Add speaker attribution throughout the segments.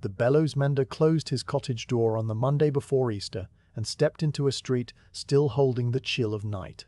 Speaker 1: The Bellows Mender closed his cottage door on the Monday before Easter and stepped into a street still holding the chill of night.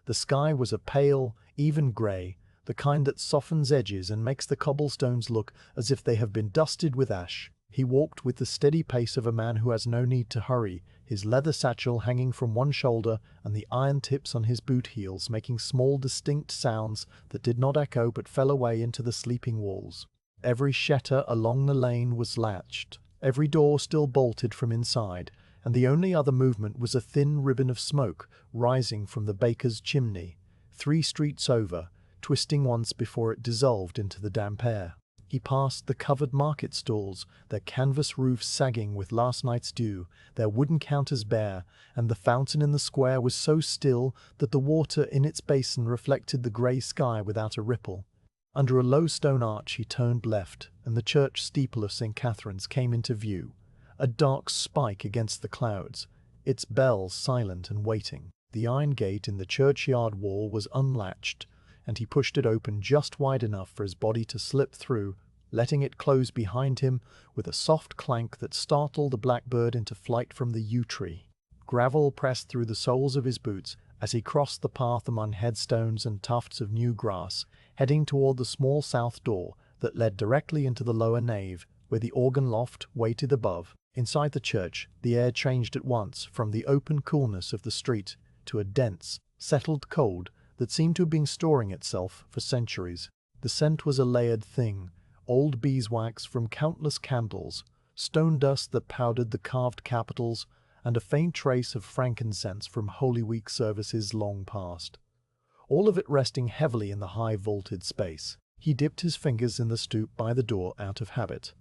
Speaker 1: The sky was a pale, even grey, the kind that softens edges and makes the cobblestones look as if they have been dusted with ash. He walked with the steady pace of a man who has no need to hurry, his leather satchel hanging from one shoulder and the iron tips on his boot heels making small distinct sounds that did not echo but fell away into the sleeping walls. Every shutter along the lane was latched, every door still bolted from inside, and the only other movement was a thin ribbon of smoke rising from the baker's chimney, 3 streets over, twisting once before it dissolved into the damp air. He passed the covered market stalls, their canvas roofs sagging with last night's dew, their wooden counters bare, and the fountain in the square was so still that the water in its basin reflected the grey sky without a ripple. Under a low stone arch he turned left, and the church steeple of St. Catherine's came into view, a dark spike against the clouds, its bells silent and waiting. The iron gate in the churchyard wall was unlatched, and he pushed it open just wide enough for his body to slip through, letting it close behind him with a soft clank that startled a blackbird into flight from the yew tree. Gravel pressed through the soles of his boots as he crossed the path among headstones and tufts of new grass, heading toward the small south door that led directly into the lower nave, where the organ loft waited above. Inside the church, the air changed at once from the open coolness of the street to a dense, settled cold that seemed to have been storing itself for centuries. The scent was a layered thing, old beeswax from countless candles, stone dust that powdered the carved capitals, and a faint trace of frankincense from Holy Week services long past. All of it resting heavily in the high vaulted space. He dipped his fingers in the stoop by the door out of habit,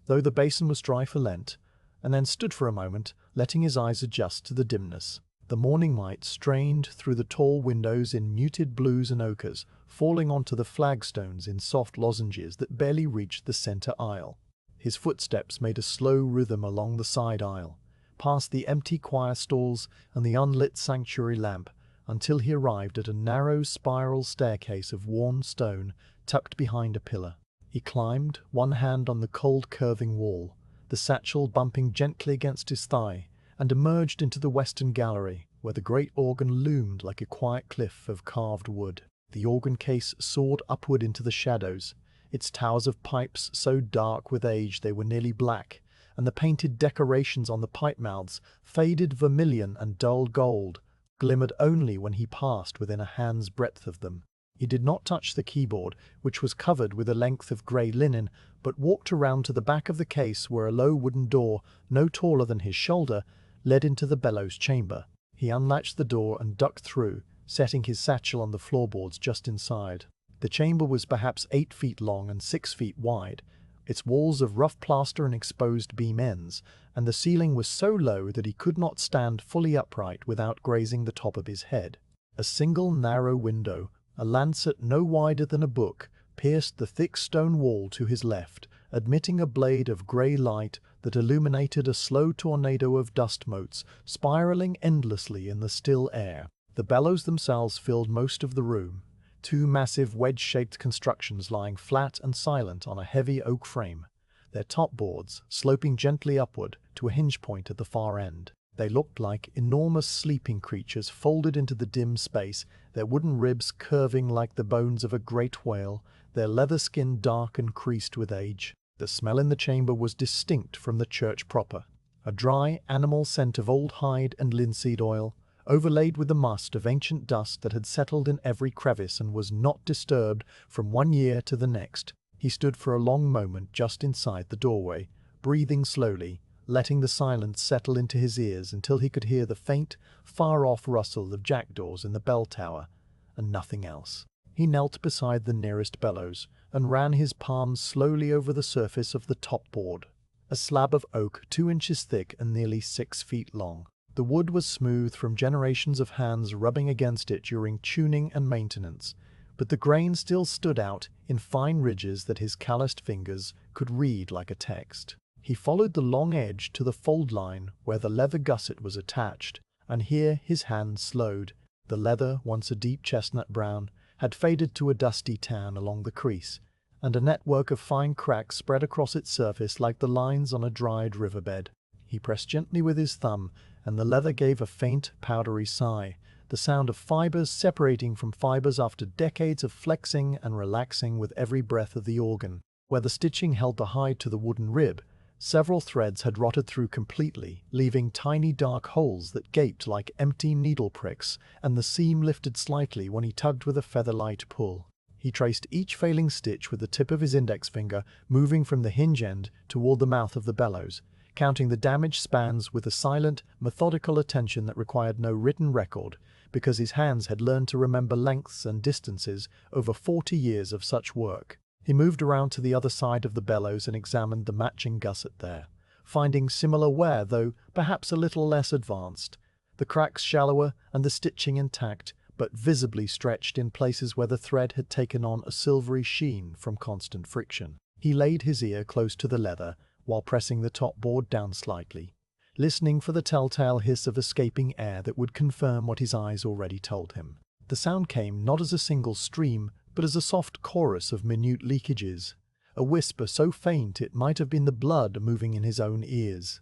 Speaker 1: though the basin was dry for Lent, and then stood for a moment, letting his eyes adjust to the dimness. The morning light strained through the tall windows in muted blues and ochres, falling onto the flagstones in soft lozenges that barely reached the center aisle. His footsteps made a slow rhythm along the side aisle, past the empty choir stalls and the unlit sanctuary lamp, until he arrived at a narrow spiral staircase of worn stone tucked behind a pillar. He climbed, one hand on the cold curving wall, the satchel bumping gently against his thigh, and emerged into the western gallery, where the great organ loomed like a quiet cliff of carved wood. The organ case soared upward into the shadows, its towers of pipes so dark with age they were nearly black, and the painted decorations on the pipe mouths, faded vermilion and dull gold, glimmered only when he passed within a hand's breadth of them. He did not touch the keyboard, which was covered with a length of grey linen, but walked around to the back of the case where a low wooden door, no taller than his shoulder, led into the bellows chamber. He unlatched the door and ducked through, setting his satchel on the floorboards just inside. The chamber was perhaps 8 feet long and 6 feet wide, its walls of rough plaster and exposed beam ends, and the ceiling was so low that he could not stand fully upright without grazing the top of his head. A single narrow window, a lancet no wider than a book, pierced the thick stone wall to his left, admitting a blade of grey light that illuminated a slow tornado of dust motes spiraling endlessly in the still air. The bellows themselves filled most of the room, 2 massive wedge-shaped constructions lying flat and silent on a heavy oak frame, their top boards sloping gently upward to a hinge point at the far end. They looked like enormous sleeping creatures folded into the dim space, their wooden ribs curving like the bones of a great whale, their leather skin dark and creased with age. The smell in the chamber was distinct from the church proper, a dry animal scent of old hide and linseed oil, overlaid with the must of ancient dust that had settled in every crevice and was not disturbed from one year to the next. He stood for a long moment just inside the doorway, breathing slowly, letting the silence settle into his ears until he could hear the faint, far-off rustle of jackdaws in the bell tower, and nothing else. He knelt beside the nearest bellows and ran his palms slowly over the surface of the top board, a slab of oak 2 inches thick and nearly 6 feet long. The wood was smooth from generations of hands rubbing against it during tuning and maintenance, but the grain still stood out in fine ridges that his calloused fingers could read like a text. He followed the long edge to the fold line where the leather gusset was attached, and here his hand slowed. The leather, once a deep chestnut brown, had faded to a dusty tan along the crease, and a network of fine cracks spread across its surface like the lines on a dried riverbed. He pressed gently with his thumb, and the leather gave a faint, powdery sigh, the sound of fibers separating from fibers after decades of flexing and relaxing with every breath of the organ. Where the stitching held the hide to the wooden rib, several threads had rotted through completely, leaving tiny dark holes that gaped like empty needle pricks, and the seam lifted slightly when he tugged with a feather-light pull. He traced each failing stitch with the tip of his index finger, moving from the hinge end toward the mouth of the bellows, counting the damaged spans with a silent, methodical attention that required no written record, because his hands had learned to remember lengths and distances over 40 years of such work. He moved around to the other side of the bellows and examined the matching gusset there, finding similar wear, though perhaps a little less advanced, the cracks shallower and the stitching intact, but visibly stretched in places where the thread had taken on a silvery sheen from constant friction. He laid his ear close to the leather while pressing the top board down slightly, listening for the telltale hiss of escaping air that would confirm what his eyes already told him. The sound came not as a single stream, but as a soft chorus of minute leakages, a whisper so faint it might have been the blood moving in his own ears,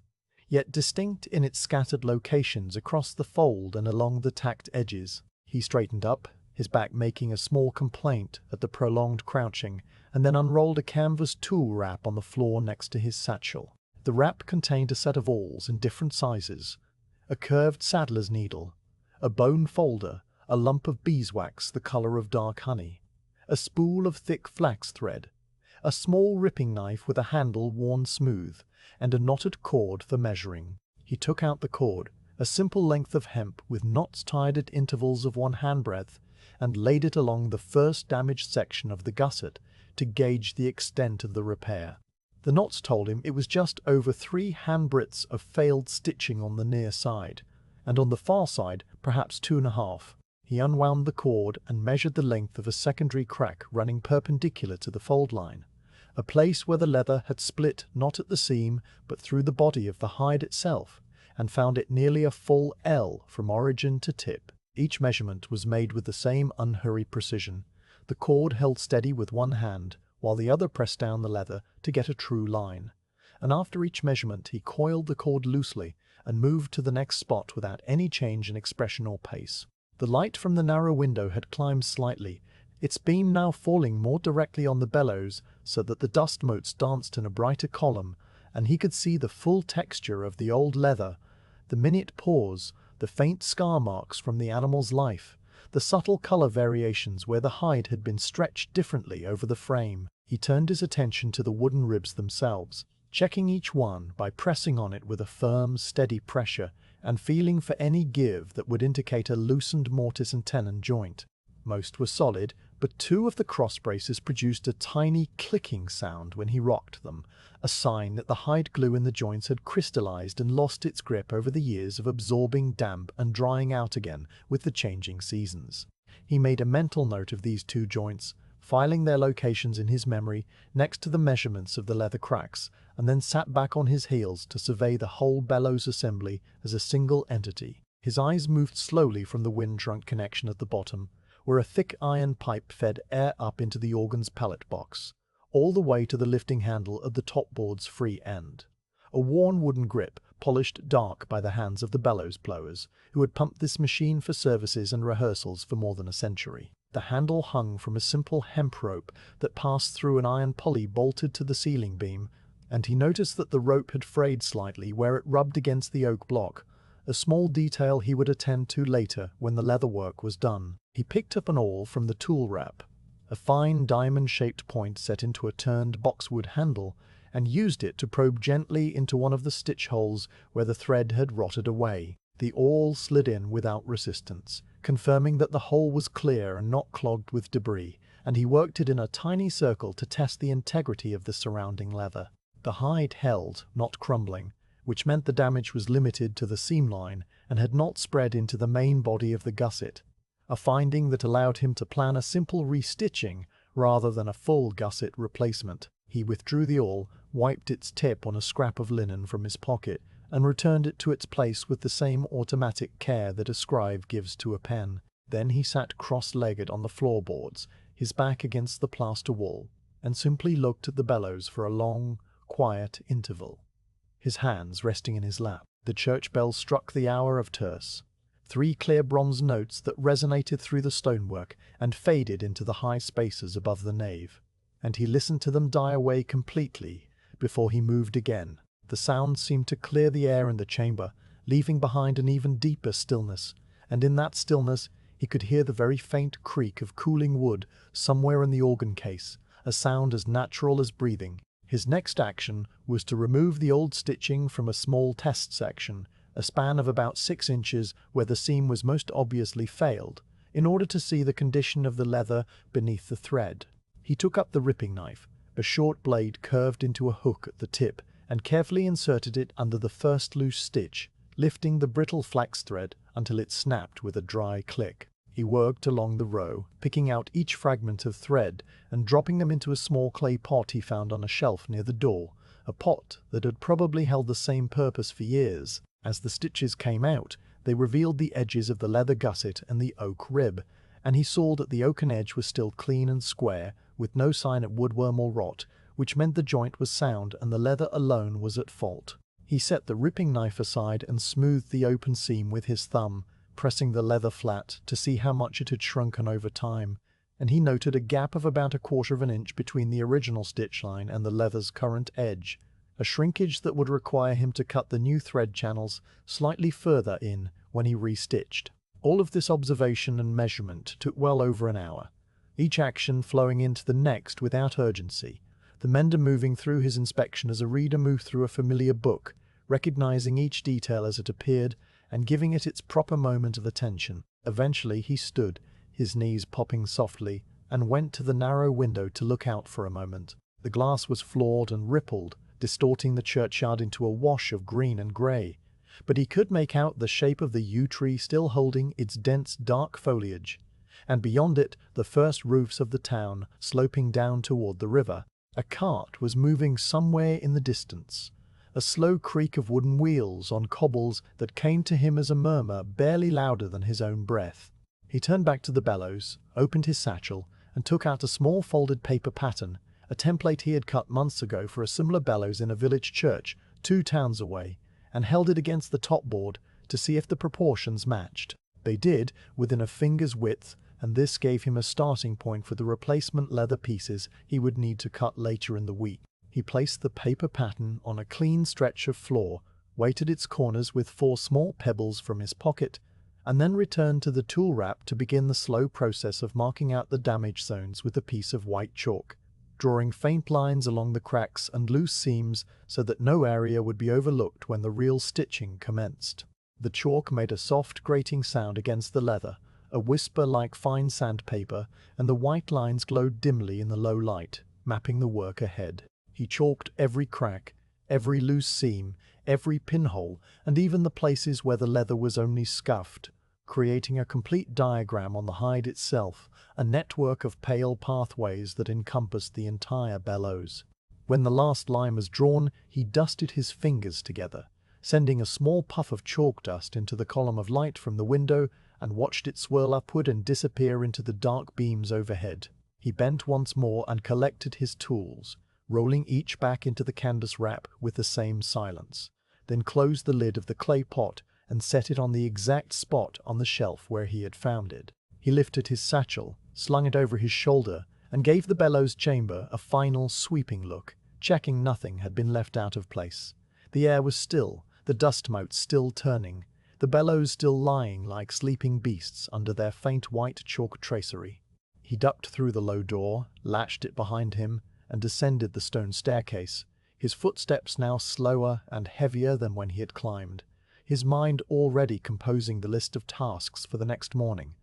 Speaker 1: yet distinct in its scattered locations across the fold and along the tacked edges. He straightened up, his back making a small complaint at the prolonged crouching, and then unrolled a canvas tool wrap on the floor next to his satchel. The wrap contained a set of awls in different sizes, a curved saddler's needle, a bone folder, a lump of beeswax the color of dark honey, a spool of thick flax thread, a small ripping knife with a handle worn smooth, and a knotted cord for measuring. He took out the cord, a simple length of hemp with knots tied at intervals of 1 handbreadth, and laid it along the first damaged section of the gusset to gauge the extent of the repair. The knots told him it was just over 3 handbreadths of failed stitching on the near side, and on the far side perhaps 2.5. He unwound the cord and measured the length of a secondary crack running perpendicular to the fold line, a place where the leather had split not at the seam but through the body of the hide itself, and found it nearly a full L from origin to tip. Each measurement was made with the same unhurried precision, the cord held steady with one hand, while the other pressed down the leather to get a true line. And after each measurement he coiled the cord loosely and moved to the next spot without any change in expression or pace. The light from the narrow window had climbed slightly, its beam now falling more directly on the bellows so that the dust motes danced in a brighter column, and he could see the full texture of the old leather, the minute pores, the faint scar marks from the animal's life, the subtle color variations where the hide had been stretched differently over the frame. He turned his attention to the wooden ribs themselves, checking each one by pressing on it with a firm, steady pressure and feeling for any give that would indicate a loosened mortise and tenon joint. Most were solid, but 2 of the cross braces produced a tiny clicking sound when he rocked them, a sign that the hide glue in the joints had crystallized and lost its grip over the years of absorbing damp and drying out again with the changing seasons. He made a mental note of these 2 joints, filing their locations in his memory next to the measurements of the leather cracks, and then sat back on his heels to survey the whole bellows assembly as a single entity. His eyes moved slowly from the wind-drunk connection at the bottom, where a thick iron pipe fed air up into the organ's pallet box, all the way to the lifting handle at the top board's free end. A worn wooden grip, polished dark by the hands of the bellows blowers, who had pumped this machine for services and rehearsals for more than a century. The handle hung from a simple hemp rope that passed through an iron pulley bolted to the ceiling beam, and he noticed that the rope had frayed slightly where it rubbed against the oak block, a small detail he would attend to later when the leather work was done. He picked up an awl from the tool wrap, a fine diamond-shaped point set into a turned boxwood handle, and used it to probe gently into one of the stitch holes where the thread had rotted away. The awl slid in without resistance, confirming that the hole was clear and not clogged with debris, and he worked it in a tiny circle to test the integrity of the surrounding leather. The hide held, not crumbling, which meant the damage was limited to the seam line and had not spread into the main body of the gusset, a finding that allowed him to plan a simple restitching rather than a full gusset replacement. He withdrew the awl, wiped its tip on a scrap of linen from his pocket, and returned it to its place with the same automatic care that a scribe gives to a pen. Then he sat cross-legged on the floorboards, his back against the plaster wall, and simply looked at the bellows for a long, quiet interval, his hands resting in his lap. The church bell struck the hour of terce, 3 clear bronze notes that resonated through the stonework and faded into the high spaces above the nave, and he listened to them die away completely before he moved again. The sound seemed to clear the air in the chamber, leaving behind an even deeper stillness, and in that stillness he could hear the very faint creak of cooling wood somewhere in the organ case, a sound as natural as breathing. His next action was to remove the old stitching from a small test section, a span of about 6 inches where the seam was most obviously failed, in order to see the condition of the leather beneath the thread. He took up the ripping knife, a short blade curved into a hook at the tip, and carefully inserted it under the first loose stitch, lifting the brittle flax thread until it snapped with a dry click. He worked along the row, picking out each fragment of thread and dropping them into a small clay pot he found on a shelf near the door, a pot that had probably held the same purpose for years. As the stitches came out, they revealed the edges of the leather gusset and the oak rib, and he saw that the oaken edge was still clean and square, with no sign of woodworm or rot, which meant the joint was sound and the leather alone was at fault. He set the ripping knife aside and smoothed the open seam with his thumb, pressing the leather flat to see how much it had shrunken over time, and he noted a gap of about 1/4 of an inch between the original stitch line and the leather's current edge, a shrinkage that would require him to cut the new thread channels slightly further in when he restitched. All of this observation and measurement took well over an hour, each action flowing into the next without urgency, the mender moving through his inspection as a reader moved through a familiar book, recognizing each detail as it appeared and giving it its proper moment of attention. Eventually he stood, his knees popping softly, and went to the narrow window to look out for a moment. The glass was flawed and rippled, distorting the churchyard into a wash of green and grey, but he could make out the shape of the yew tree still holding its dense dark foliage, and beyond it the first roofs of the town sloping down toward the river. A cart was moving somewhere in the distance, a slow creak of wooden wheels on cobbles that came to him as a murmur barely louder than his own breath. He turned back to the bellows, opened his satchel, and took out a small folded paper pattern, a template he had cut months ago for a similar bellows in a village church 2 towns away, and held it against the top board to see if the proportions matched. They did, within a finger's width, and this gave him a starting point for the replacement leather pieces he would need to cut later in the week. He placed the paper pattern on a clean stretch of floor, weighted its corners with 4 small pebbles from his pocket, and then returned to the tool rack to begin the slow process of marking out the damage zones with a piece of white chalk, drawing faint lines along the cracks and loose seams so that no area would be overlooked when the real stitching commenced. The chalk made a soft grating sound against the leather, a whisper like fine sandpaper, and the white lines glowed dimly in the low light, mapping the work ahead. He chalked every crack, every loose seam, every pinhole, and even the places where the leather was only scuffed, creating a complete diagram on the hide itself, a network of pale pathways that encompassed the entire bellows. When the last line was drawn, he dusted his fingers together, sending a small puff of chalk dust into the column of light from the window, and watched it swirl upward and disappear into the dark beams overhead. He bent once more and collected his tools, rolling each back into the canvas wrap with the same silence, then closed the lid of the clay pot and set it on the exact spot on the shelf where he had found it. He lifted his satchel, slung it over his shoulder, and gave the bellows chamber a final sweeping look, checking nothing had been left out of place. The air was still, the dust motes still turning, the bellows still lying like sleeping beasts under their faint white chalk tracery. He ducked through the low door, latched it behind him, and descended the stone staircase, his footsteps now slower and heavier than when he had climbed, his mind already composing the list of tasks for the next morning,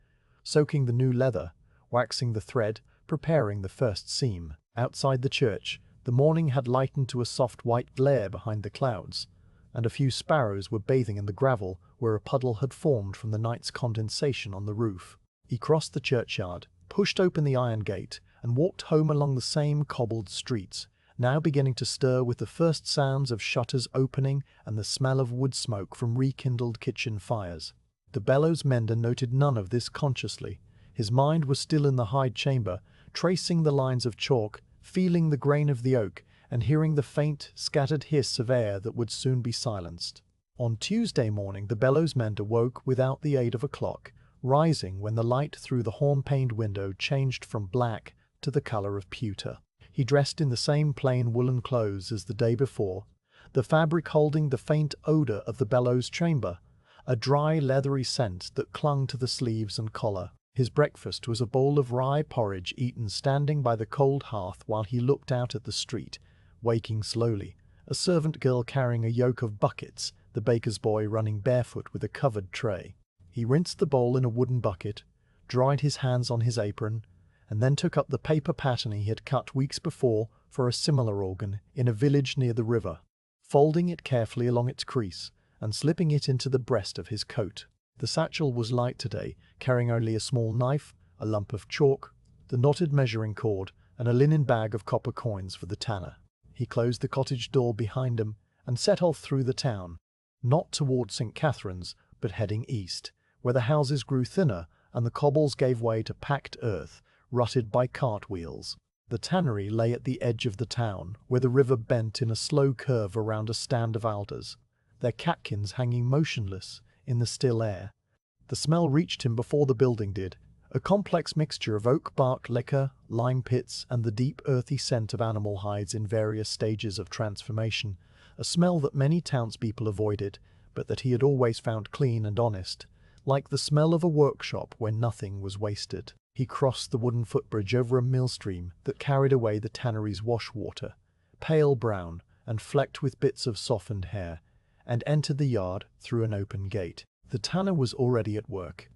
Speaker 1: soaking the new leather, waxing the thread, preparing the first seam. Outside the church, the morning had lightened to a soft white glare behind the clouds, and a few sparrows were bathing in the gravel where a puddle had formed from the night's condensation on the roof. He crossed the churchyard, pushed open the iron gate, and walked home along the same cobbled streets, now beginning to stir with the first sounds of shutters opening and the smell of wood smoke from rekindled kitchen fires. The bellows mender noted none of this consciously. His mind was still in the hide chamber, tracing the lines of chalk feeling the grain of the oak and hearing the faint, scattered hiss of air that would soon be silenced. On Tuesday morning the Bellows Mender woke without the aid of a clock, rising when the light through the horn-paned window changed from black to the color of pewter. He dressed in the same plain woolen clothes as the day before, the fabric holding the faint odor of the bellows chamber, a dry leathery scent that clung to the sleeves and collar. His breakfast was a bowl of rye porridge eaten standing by the cold hearth while he looked out at the street, waking slowly, a servant girl carrying a yoke of buckets, the baker's boy running barefoot with a covered tray. He rinsed the bowl in a wooden bucket, dried his hands on his apron, and then took up the paper pattern he had cut weeks before for a similar organ in a village near the river, folding it carefully along its crease and slipping it into the breast of his coat. The satchel was light today, carrying only a small knife, a lump of chalk, the knotted measuring cord, and a linen bag of copper coins for the tanner. He closed the cottage door behind him and set off through the town, not toward St. Catherine's, but heading east, where the houses grew thinner and the cobbles gave way to packed earth, rutted by cart wheels. The tannery lay at the edge of the town, where the river bent in a slow curve around a stand of alders, their catkins hanging motionless in the still air. The smell reached him before the building did, a complex mixture of oak bark liquor, lime pits, and the deep earthy scent of animal hides in various stages of transformation, a smell that many townspeople avoided, but that he had always found clean and honest, like the smell of a workshop where nothing was wasted. He crossed the wooden footbridge over a mill stream that carried away the tannery's wash water, pale brown and flecked with bits of softened hair, and entered the yard through an open gate. The tanner was already at work.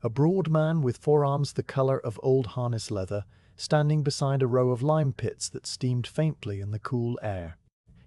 Speaker 1: A broad man with forearms the color of old harness leather, standing beside a row of lime pits that steamed faintly in the cool air.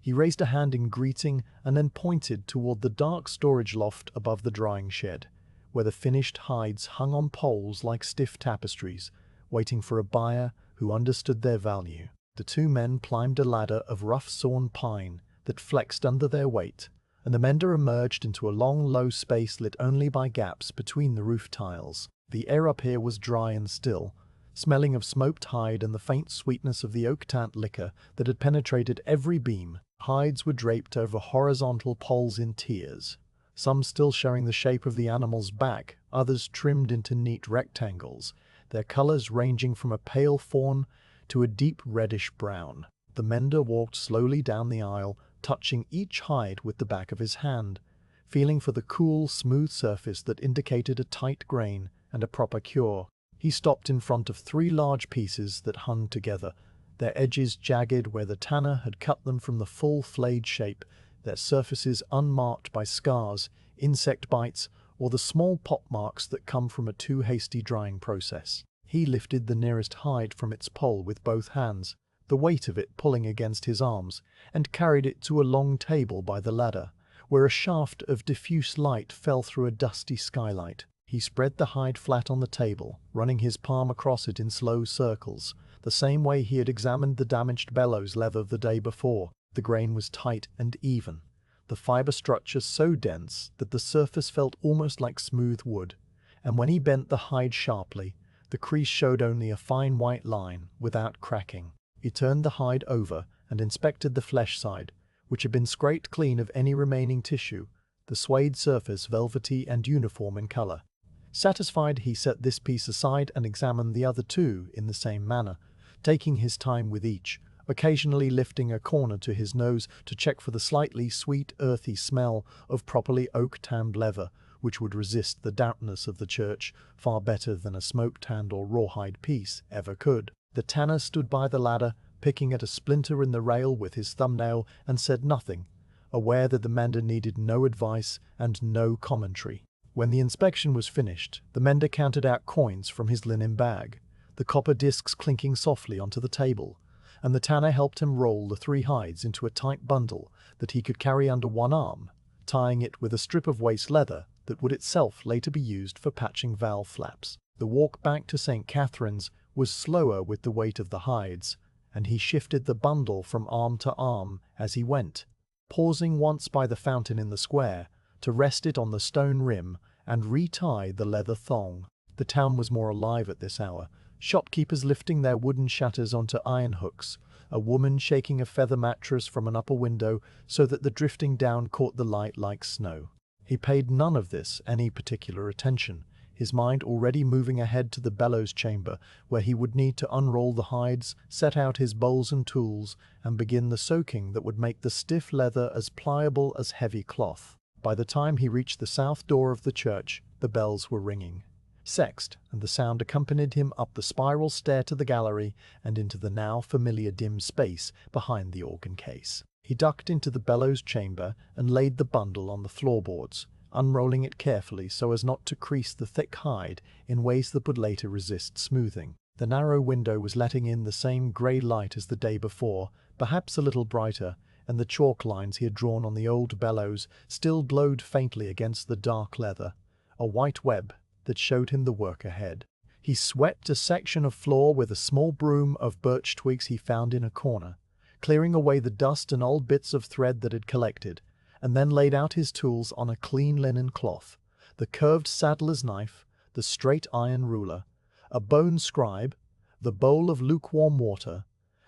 Speaker 1: He raised a hand in greeting and then pointed toward the dark storage loft above the drying shed, where the finished hides hung on poles like stiff tapestries, waiting for a buyer who understood their value. The two men climbed a ladder of rough sawn pine that flexed under their weight, and the mender emerged into a long, low space lit only by gaps between the roof tiles. The air up here was dry and still, smelling of smoked hide and the faint sweetness of the oak-tanned liquor that had penetrated every beam. Hides were draped over horizontal poles in tiers, some still showing the shape of the animal's back, others trimmed into neat rectangles, their colors ranging from a pale fawn to a deep reddish brown. The mender walked slowly down the aisle, touching each hide with the back of his hand, feeling for the cool, smooth surface that indicated a tight grain and a proper cure. He stopped in front of 3 large pieces that hung together, their edges jagged where the tanner had cut them from the full flayed shape, their surfaces unmarked by scars, insect bites, or the small pop marks that come from a too hasty drying process. He lifted the nearest hide from its pole with both hands, the weight of it pulling against his arms, and carried it to a long table by the ladder, where a shaft of diffuse light fell through a dusty skylight. He spread the hide flat on the table, running his palm across it in slow circles, the same way he had examined the damaged bellows leather the day before. The grain was tight and even, the fiber structure so dense that the surface felt almost like smooth wood, and when he bent the hide sharply, the crease showed only a fine white line without cracking. He turned the hide over and inspected the flesh side, which had been scraped clean of any remaining tissue, the suede surface velvety and uniform in color. Satisfied, he set this piece aside and examined the other 2 in the same manner, taking his time with each, occasionally lifting a corner to his nose to check for the slightly sweet, earthy smell of properly oak-tanned leather, which would resist the dampness of the church far better than a smoke-tanned or rawhide piece ever could. The tanner stood by the ladder, picking at a splinter in the rail with his thumbnail, and said nothing, aware that the mender needed no advice and no commentary. When the inspection was finished, the mender counted out coins from his linen bag, the copper discs clinking softly onto the table, and the tanner helped him roll the 3 hides into a tight bundle that he could carry under one arm, tying it with a strip of waste leather that would itself later be used for patching valve flaps. The walk back to St. Catherine's was slower with the weight of the hides, and he shifted the bundle from arm to arm as he went, pausing once by the fountain in the square to rest it on the stone rim and retie the leather thong. The town was more alive at this hour, shopkeepers lifting their wooden shutters onto iron hooks, a woman shaking a feather mattress from an upper window so that the drifting down caught the light like snow. He paid none of this any particular attention, his mind already moving ahead to the bellows chamber, where he would need to unroll the hides, set out his bowls and tools, and begin the soaking that would make the stiff leather as pliable as heavy cloth. By the time he reached the south door of the church, the bells were ringing. Sext, and the sound accompanied him up the spiral stair to the gallery and into the now familiar dim space behind the organ case. He ducked into the bellows chamber and laid the bundle on the floorboards, unrolling it carefully so as not to crease the thick hide in ways that would later resist smoothing. The narrow window was letting in the same grey light as the day before, perhaps a little brighter, and the chalk lines he had drawn on the old bellows still glowed faintly against the dark leather, a white web that showed him the work ahead. He swept a section of floor with a small broom of birch twigs he found in a corner, clearing away the dust and old bits of thread that had collected, and then laid out his tools on a clean linen cloth, the curved saddler's knife, the straight iron ruler, a bone scribe, the bowl of lukewarm water,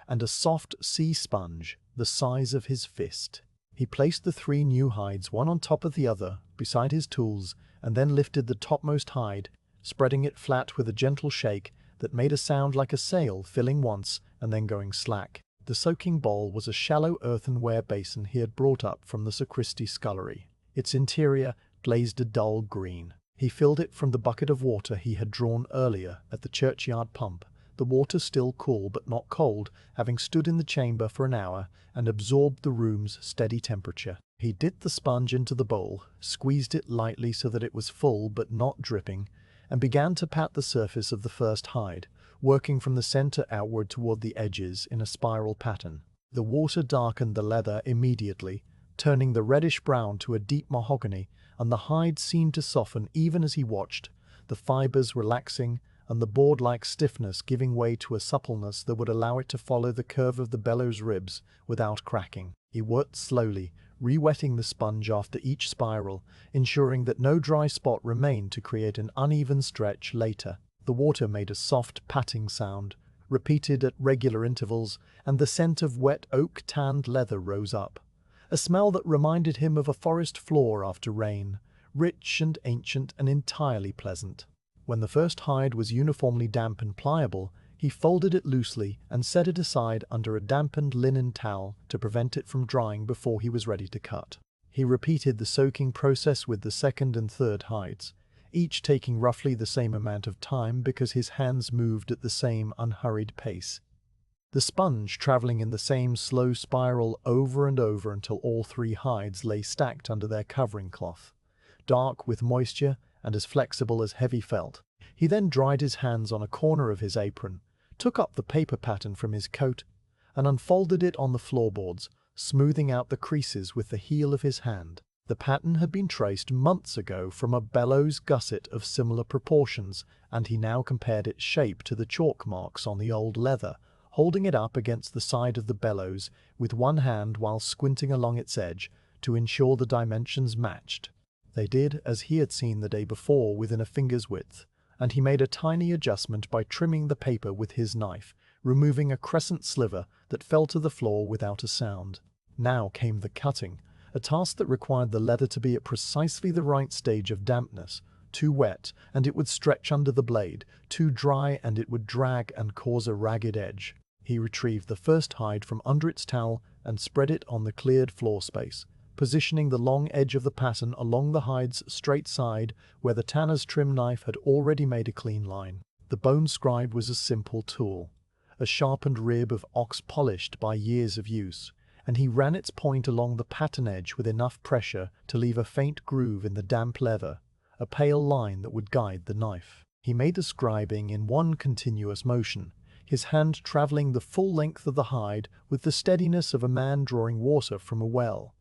Speaker 1: and a soft sea sponge the size of his fist. He placed the 3 new hides one on top of the other beside his tools, and then lifted the topmost hide, spreading it flat with a gentle shake that made a sound like a sail filling once and then going slack. The soaking bowl was a shallow earthenware basin he had brought up from the sacristy scullery. Its interior glazed a dull green. He filled it from the bucket of water he had drawn earlier at the churchyard pump, the water still cool but not cold, having stood in the chamber for an hour and absorbed the room's steady temperature. He dipped the sponge into the bowl, squeezed it lightly so that it was full but not dripping, and began to pat the surface of the first hide, working from the center outward toward the edges in a spiral pattern. The water darkened the leather immediately, turning the reddish-brown to a deep mahogany, and the hide seemed to soften even as he watched, the fibers relaxing and the board-like stiffness giving way to a suppleness that would allow it to follow the curve of the bellows ribs without cracking. He worked slowly, re-wetting the sponge after each spiral, ensuring that no dry spot remained to create an uneven stretch later. The water made a soft patting sound, repeated at regular intervals, and the scent of wet oak-tanned leather rose up, a smell that reminded him of a forest floor after rain, rich and ancient and entirely pleasant. When the first hide was uniformly damp and pliable, he folded it loosely and set it aside under a dampened linen towel to prevent it from drying before he was ready to cut. He repeated the soaking process with the second and third hides, each taking roughly the same amount of time because his hands moved at the same unhurried pace. The sponge traveling in the same slow spiral over and over until all 3 hides lay stacked under their covering cloth, dark with moisture and as flexible as heavy felt. He then dried his hands on a corner of his apron, took up the paper pattern from his coat, and unfolded it on the floorboards, smoothing out the creases with the heel of his hand. The pattern had been traced months ago from a bellows gusset of similar proportions, and he now compared its shape to the chalk marks on the old leather, holding it up against the side of the bellows with one hand while squinting along its edge to ensure the dimensions matched. They did as he had seen the day before, within a finger's width, and he made a tiny adjustment by trimming the paper with his knife, removing a crescent sliver that fell to the floor without a sound. Now came the cutting, a task that required the leather to be at precisely the right stage of dampness. Too wet, and it would stretch under the blade; too dry, and it would drag and cause a ragged edge. He retrieved the first hide from under its towel and spread it on the cleared floor space, positioning the long edge of the pattern along the hide's straight side where the tanner's trim knife had already made a clean line. The bone scribe was a simple tool, a sharpened rib of ox polished by years of use, and he ran its point along the pattern edge with enough pressure to leave a faint groove in the damp leather, a pale line that would guide the knife. He made the scribing in one continuous motion, his hand traveling the full length of the hide with the steadiness of a man drawing water from a well.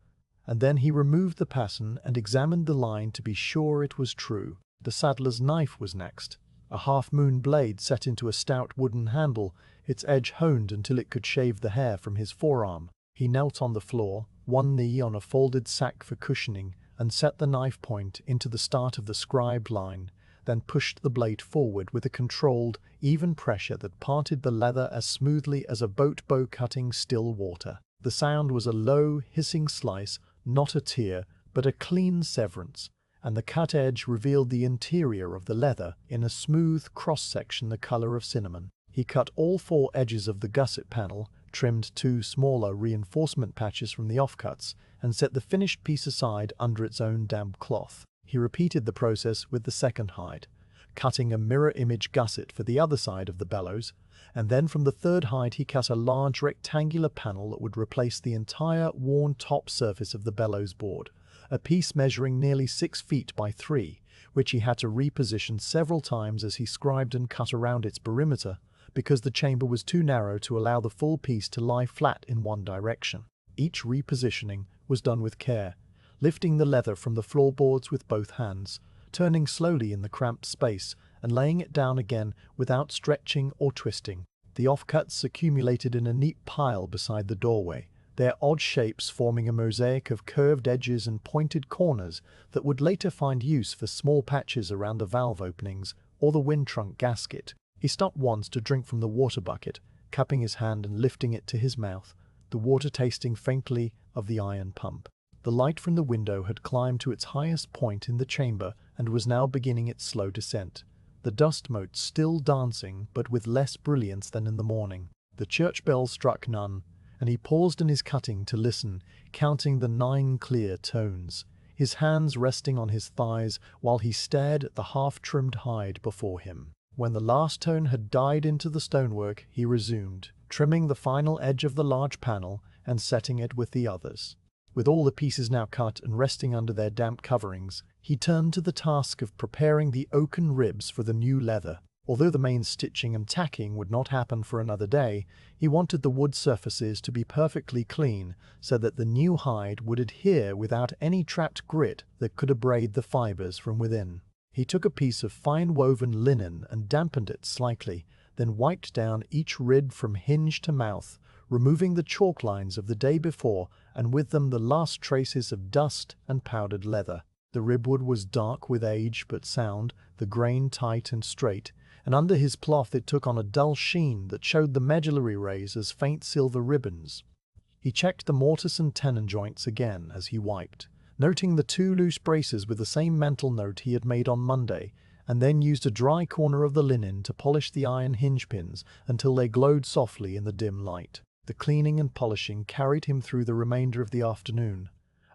Speaker 1: And then he removed the pattern and examined the line to be sure it was true. The saddler's knife was next, a half-moon blade set into a stout wooden handle, its edge honed until it could shave the hair from his forearm. He knelt on the floor, one knee on a folded sack for cushioning, and set the knife point into the start of the scribed line, then pushed the blade forward with a controlled, even pressure that parted the leather as smoothly as a boat bow cutting still water. The sound was a low, hissing slice, not a tear, but a clean severance, and the cut edge revealed the interior of the leather in a smooth cross-section the color of cinnamon. He cut all 4 edges of the gusset panel, trimmed 2 smaller reinforcement patches from the offcuts, and set the finished piece aside under its own damp cloth. He repeated the process with the second hide, cutting a mirror image gusset for the other side of the bellows, and then from the third hide he cut a large rectangular panel that would replace the entire worn top surface of the bellows board, a piece measuring nearly 6 feet by 3, which he had to reposition several times as he scribed and cut around its perimeter, because the chamber was too narrow to allow the full piece to lie flat in one direction. Each repositioning was done with care, lifting the leather from the floorboards with both hands, turning slowly in the cramped space, and laying it down again without stretching or twisting. The offcuts accumulated in a neat pile beside the doorway, their odd shapes forming a mosaic of curved edges and pointed corners that would later find use for small patches around the valve openings or the wind trunk gasket. He stopped once to drink from the water bucket, cupping his hand and lifting it to his mouth, the water tasting faintly of the iron pump. The light from the window had climbed to its highest point in the chamber and was now beginning its slow descent, the dust mote still dancing but with less brilliance than in the morning. The church bell struck none, and he paused in his cutting to listen, counting the 9 clear tones, his hands resting on his thighs while he stared at the half-trimmed hide before him. When the last tone had died into the stonework, he resumed, trimming the final edge of the large panel and setting it with the others. With all the pieces now cut and resting under their damp coverings, he turned to the task of preparing the oaken ribs for the new leather. Although the main stitching and tacking would not happen for another day, he wanted the wood surfaces to be perfectly clean so that the new hide would adhere without any trapped grit that could abrade the fibers from within. He took a piece of fine woven linen and dampened it slightly, then wiped down each rib from hinge to mouth, removing the chalk lines of the day before and with them the last traces of dust and powdered leather. The ribwood was dark with age but sound, the grain tight and straight, and under his cloth it took on a dull sheen that showed the medullary rays as faint silver ribbons. He checked the mortise and tenon joints again as he wiped, noting the 2 loose braces with the same mental note he had made on Monday, and then used a dry corner of the linen to polish the iron hinge pins until they glowed softly in the dim light. The cleaning and polishing carried him through the remainder of the afternoon,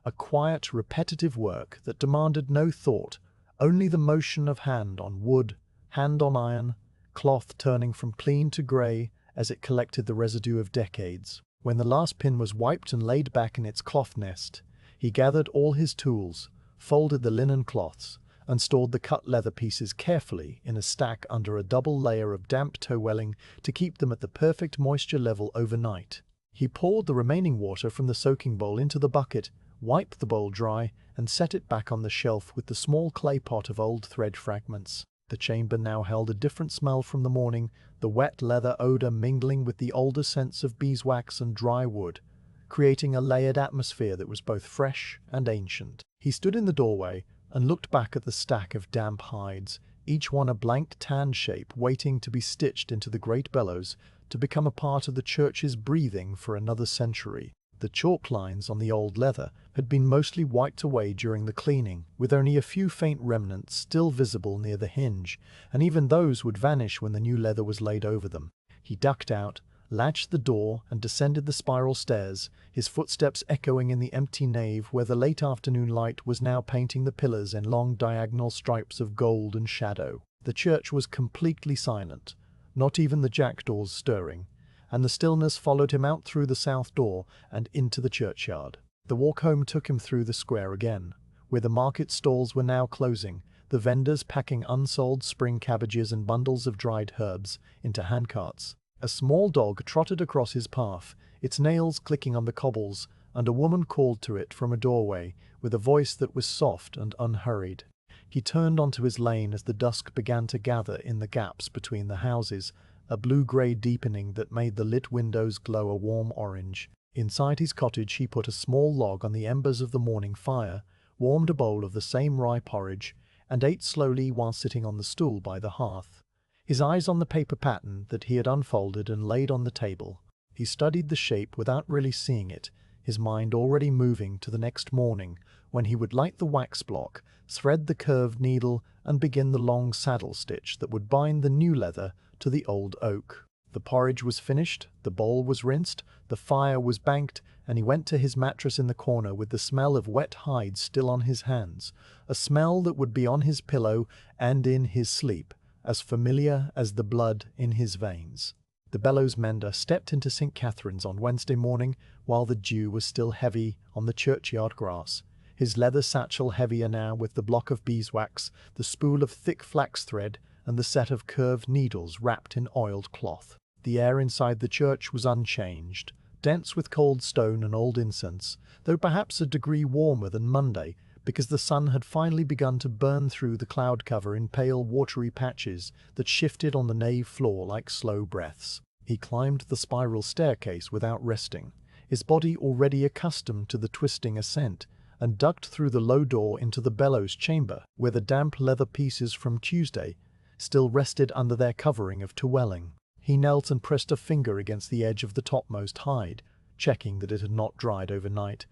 Speaker 1: a quiet, repetitive work that demanded no thought, only the motion of hand on wood, hand on iron, cloth turning from clean to grey as it collected the residue of decades. When the last pin was wiped and laid back in its cloth nest, he gathered all his tools, folded the linen cloths, and stored the cut leather pieces carefully in a stack under a double layer of damp towelling to keep them at the perfect moisture level overnight. He poured the remaining water from the soaking bowl into the bucket, wiped the bowl dry, and set it back on the shelf with the small clay pot of old thread fragments. The chamber now held a different smell from the morning, the wet leather odor mingling with the older scents of beeswax and dry wood, creating a layered atmosphere that was both fresh and ancient. He stood in the doorway and looked back at the stack of damp hides, each one a blank tan shape waiting to be stitched into the great bellows to become a part of the church's breathing for another century. The chalk lines on the old leather had been mostly wiped away during the cleaning, with only a few faint remnants still visible near the hinge, and even those would vanish when the new leather was laid over them. He ducked out, latched the door, and descended the spiral stairs, his footsteps echoing in the empty nave where the late afternoon light was now painting the pillars in long diagonal stripes of gold and shadow. The church was completely silent, not even the jackdaws stirring, and the stillness followed him out through the south door and into the churchyard. The walk home took him through the square again, where the market stalls were now closing, the vendors packing unsold spring cabbages and bundles of dried herbs into handcarts. A small dog trotted across his path, its nails clicking on the cobbles, and a woman called to it from a doorway with a voice that was soft and unhurried. He turned onto his lane as the dusk began to gather in the gaps between the houses, a blue-grey deepening that made the lit windows glow a warm orange. Inside his cottage he put a small log on the embers of the morning fire, warmed a bowl of the same rye porridge, and ate slowly while sitting on the stool by the hearth. His eyes on the paper pattern that he had unfolded and laid on the table. He studied the shape without really seeing it, his mind already moving to the next morning, when he would light the wax block, thread the curved needle, and begin the long saddle stitch that would bind the new leather to the old oak. The porridge was finished, the bowl was rinsed, the fire was banked, and he went to his mattress in the corner with the smell of wet hide still on his hands, a smell that would be on his pillow and in his sleep, as familiar as the blood in his veins. The Bellows Mender stepped into St. Catherine's on Wednesday morning while the dew was still heavy on the churchyard grass, his leather satchel heavier now with the block of beeswax, the spool of thick flax thread, and the set of curved needles wrapped in oiled cloth. The air inside the church was unchanged, dense with cold stone and old incense, though perhaps a degree warmer than Monday, because the sun had finally begun to burn through the cloud cover in pale watery patches that shifted on the nave floor like slow breaths. He climbed the spiral staircase without resting, his body already accustomed to the twisting ascent, and ducked through the low door into the bellows chamber, where the damp leather pieces from Tuesday still rested under their covering of twelling. He knelt and pressed a finger against the edge of the topmost hide, checking that it had not dried overnight.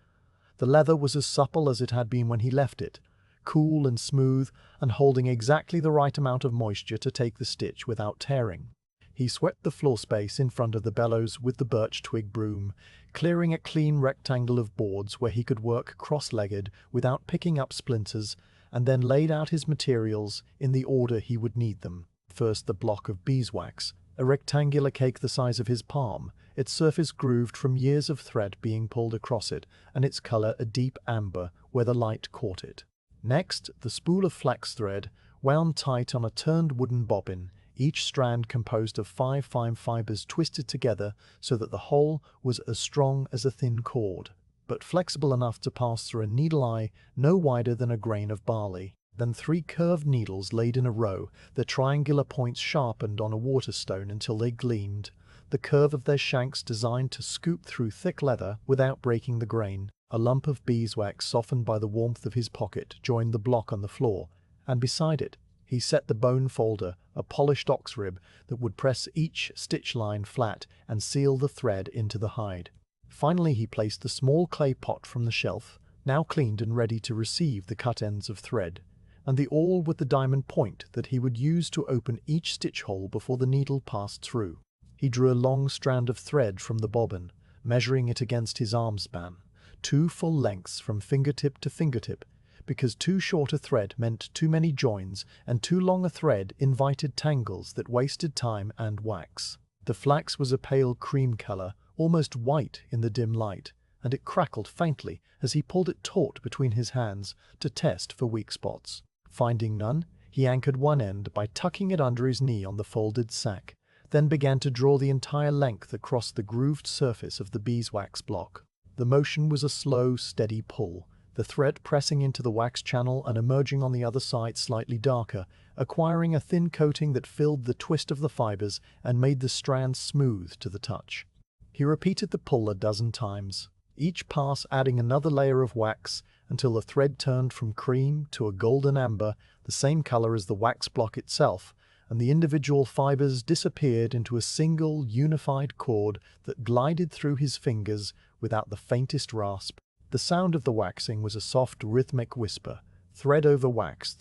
Speaker 1: The leather was as supple as it had been when he left it, cool and smooth, and holding exactly the right amount of moisture to take the stitch without tearing. He swept the floor space in front of the bellows with the birch twig broom, clearing a clean rectangle of boards where he could work cross-legged without picking up splinters, and then laid out his materials in the order he would need them. First the block of beeswax, a rectangular cake the size of his palm, its surface grooved from years of thread being pulled across it, and its color a deep amber where the light caught it. Next, the spool of flax thread, wound tight on a turned wooden bobbin, each strand composed of 5 fine fibers twisted together so that the whole was as strong as a thin cord, but flexible enough to pass through a needle eye no wider than a grain of barley. Then 3 curved needles laid in a row, their triangular points sharpened on a waterstone until they gleamed, the curve of their shanks designed to scoop through thick leather without breaking the grain. A lump of beeswax softened by the warmth of his pocket joined the block on the floor, and beside it he set the bone folder, a polished ox rib that would press each stitch line flat and seal the thread into the hide. Finally he placed the small clay pot from the shelf, now cleaned and ready to receive the cut ends of thread, and the awl with the diamond point that he would use to open each stitch hole before the needle passed through. He drew a long strand of thread from the bobbin, measuring it against his arm span, 2 full lengths from fingertip to fingertip, because too short a thread meant too many joins, and too long a thread invited tangles that wasted time and wax. The flax was a pale cream color, almost white in the dim light, and it crackled faintly as he pulled it taut between his hands to test for weak spots. Finding none, he anchored one end by tucking it under his knee on the folded sack, then began to draw the entire length across the grooved surface of the beeswax block. The motion was a slow, steady pull, the thread pressing into the wax channel and emerging on the other side slightly darker, acquiring a thin coating that filled the twist of the fibers and made the strand smooth to the touch. He repeated the pull a dozen times, each pass adding another layer of wax until the thread turned from cream to a golden amber, the same color as the wax block itself, and the individual fibers disappeared into a single unified cord that glided through his fingers without the faintest rasp. The sound of the waxing was a soft rhythmic whisper, thread over wax,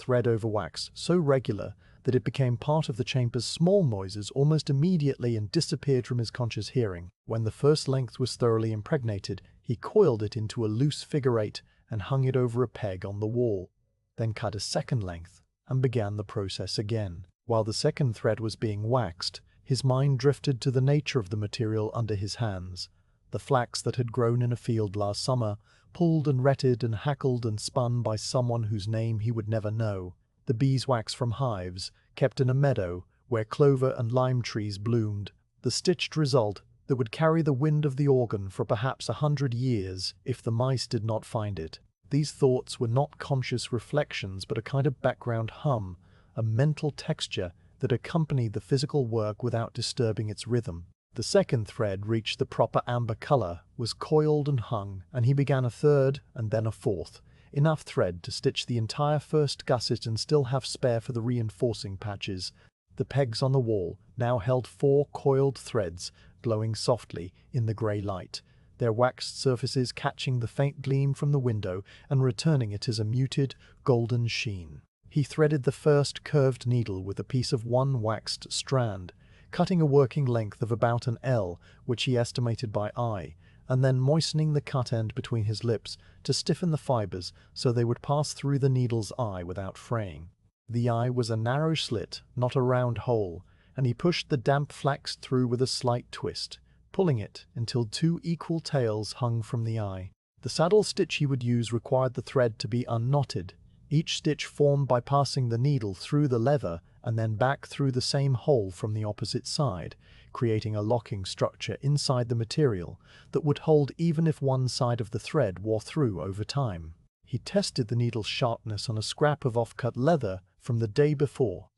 Speaker 1: so regular that it became part of the chamber's small noises almost immediately and disappeared from his conscious hearing. When the first length was thoroughly impregnated, he coiled it into a loose figure 8 and hung it over a peg on the wall, then cut a second length and began the process again. While the second thread was being waxed, his mind drifted to the nature of the material under his hands. The flax that had grown in a field last summer, pulled and retted and hackled and spun by someone whose name he would never know. The beeswax from hives, kept in a meadow where clover and lime trees bloomed. The stitched result that would carry the wind of the organ for perhaps 100 years if the mice did not find it. These thoughts were not conscious reflections but a kind of background hum, a mental texture that accompanied the physical work without disturbing its rhythm. The second thread reached the proper amber color, was coiled and hung, and he began a third and then a fourth, enough thread to stitch the entire first gusset and still have spare for the reinforcing patches. The pegs on the wall now held 4 coiled threads, glowing softly in the grey light, their waxed surfaces catching the faint gleam from the window and returning it as a muted, golden sheen. He threaded the first curved needle with a piece of one waxed strand, cutting a working length of about an L, which he estimated by eye, and then moistening the cut end between his lips to stiffen the fibers so they would pass through the needle's eye without fraying. The eye was a narrow slit, not a round hole, and he pushed the damp flax through with a slight twist, pulling it until 2 equal tails hung from the eye. The saddle stitch he would use required the thread to be unknotted, each stitch formed by passing the needle through the leather and then back through the same hole from the opposite side, creating a locking structure inside the material that would hold even if one side of the thread wore through over time. He tested the needle's sharpness on a scrap of off-cut leather from the day before,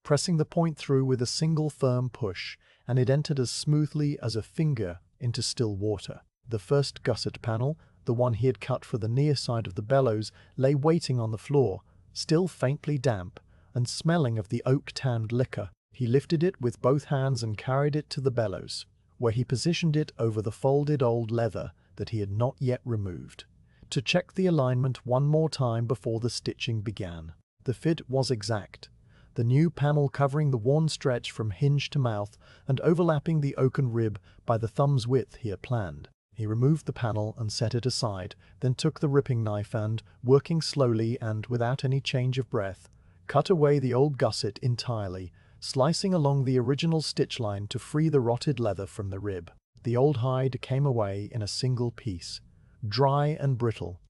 Speaker 1: pressing the point through with a single firm push, and it entered as smoothly as a finger into still water. The first gusset panel, the one he had cut for the near side of the bellows, lay waiting on the floor, still faintly damp, and smelling of the oak-tanned liquor. He lifted it with both hands and carried it to the bellows, where he positioned it over the folded old leather that he had not yet removed, to check the alignment one more time before the stitching began. The fit was exact, the new panel covering the worn stretch from hinge to mouth and overlapping the oaken rib by the thumb's width he had planned. He removed the panel and set it aside, then took the ripping knife and, working slowly and without any change of breath, cut away the old gusset entirely, slicing along the original stitch line to free the rotted leather from the rib. The old hide came away in a single piece, dry and brittle,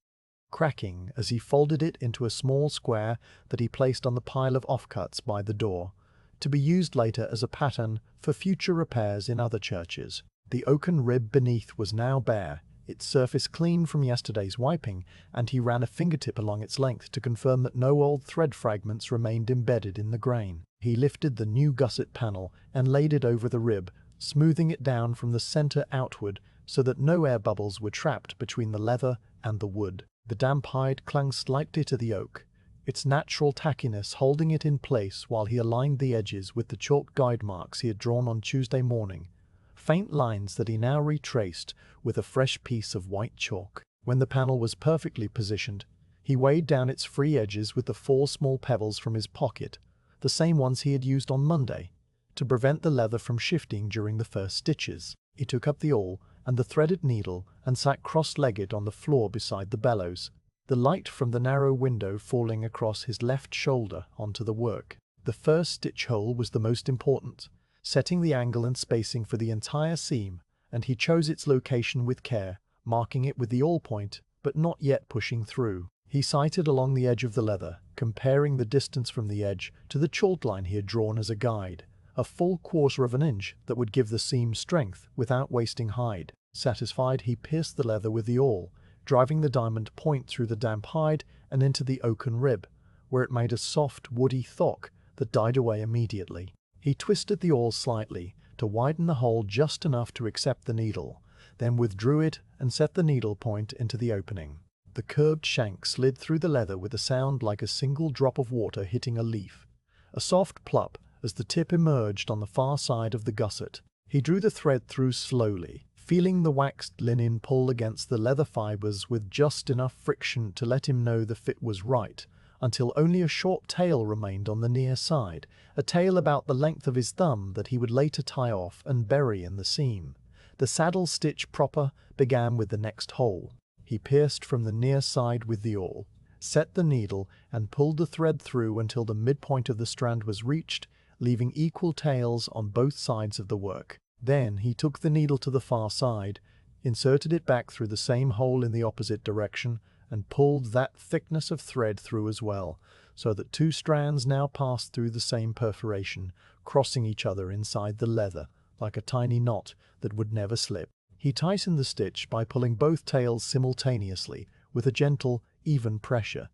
Speaker 1: cracking as he folded it into a small square that he placed on the pile of offcuts by the door, to be used later as a pattern for future repairs in other churches. The oaken rib beneath was now bare, its surface clean from yesterday's wiping, and he ran a fingertip along its length to confirm that no old thread fragments remained embedded in the grain. He lifted the new gusset panel and laid it over the rib, smoothing it down from the center outward so that no air bubbles were trapped between the leather and the wood. The damp hide clung slightly to the oak, its natural tackiness holding it in place while he aligned the edges with the chalk guide marks he had drawn on Tuesday morning, faint lines that he now retraced with a fresh piece of white chalk. When the panel was perfectly positioned, he weighed down its free edges with the 4 small pebbles from his pocket, the same ones he had used on Monday, to prevent the leather from shifting during the first stitches. He took up the awl and the threaded needle and sat cross-legged on the floor beside the bellows, the light from the narrow window falling across his left shoulder onto the work. The first stitch hole was the most important, setting the angle and spacing for the entire seam, and he chose its location with care, marking it with the awl point, but not yet pushing through. He sighted along the edge of the leather, comparing the distance from the edge to the chalk line he had drawn as a guide, a full 1/4 of an inch that would give the seam strength without wasting hide. Satisfied, he pierced the leather with the awl, driving the diamond point through the damp hide and into the oaken rib, where it made a soft, woody thock that died away immediately. He twisted the awl slightly to widen the hole just enough to accept the needle, then withdrew it and set the needle point into the opening. The curved shank slid through the leather with a sound like a single drop of water hitting a leaf, a soft plop as the tip emerged on the far side of the gusset. He drew the thread through slowly, feeling the waxed linen pull against the leather fibers with just enough friction to let him know the fit was right, until only a short tail remained on the near side, a tail about the length of his thumb that he would later tie off and bury in the seam. The saddle stitch proper began with the next hole. He pierced from the near side with the awl, set the needle, and pulled the thread through until the midpoint of the strand was reached, leaving equal tails on both sides of the work. Then he took the needle to the far side, inserted it back through the same hole in the opposite direction, and pulled that thickness of thread through as well, so that 2 strands now passed through the same perforation, crossing each other inside the leather, like a tiny knot that would never slip. He tightened the stitch by pulling both tails simultaneously, with a gentle, even pressure,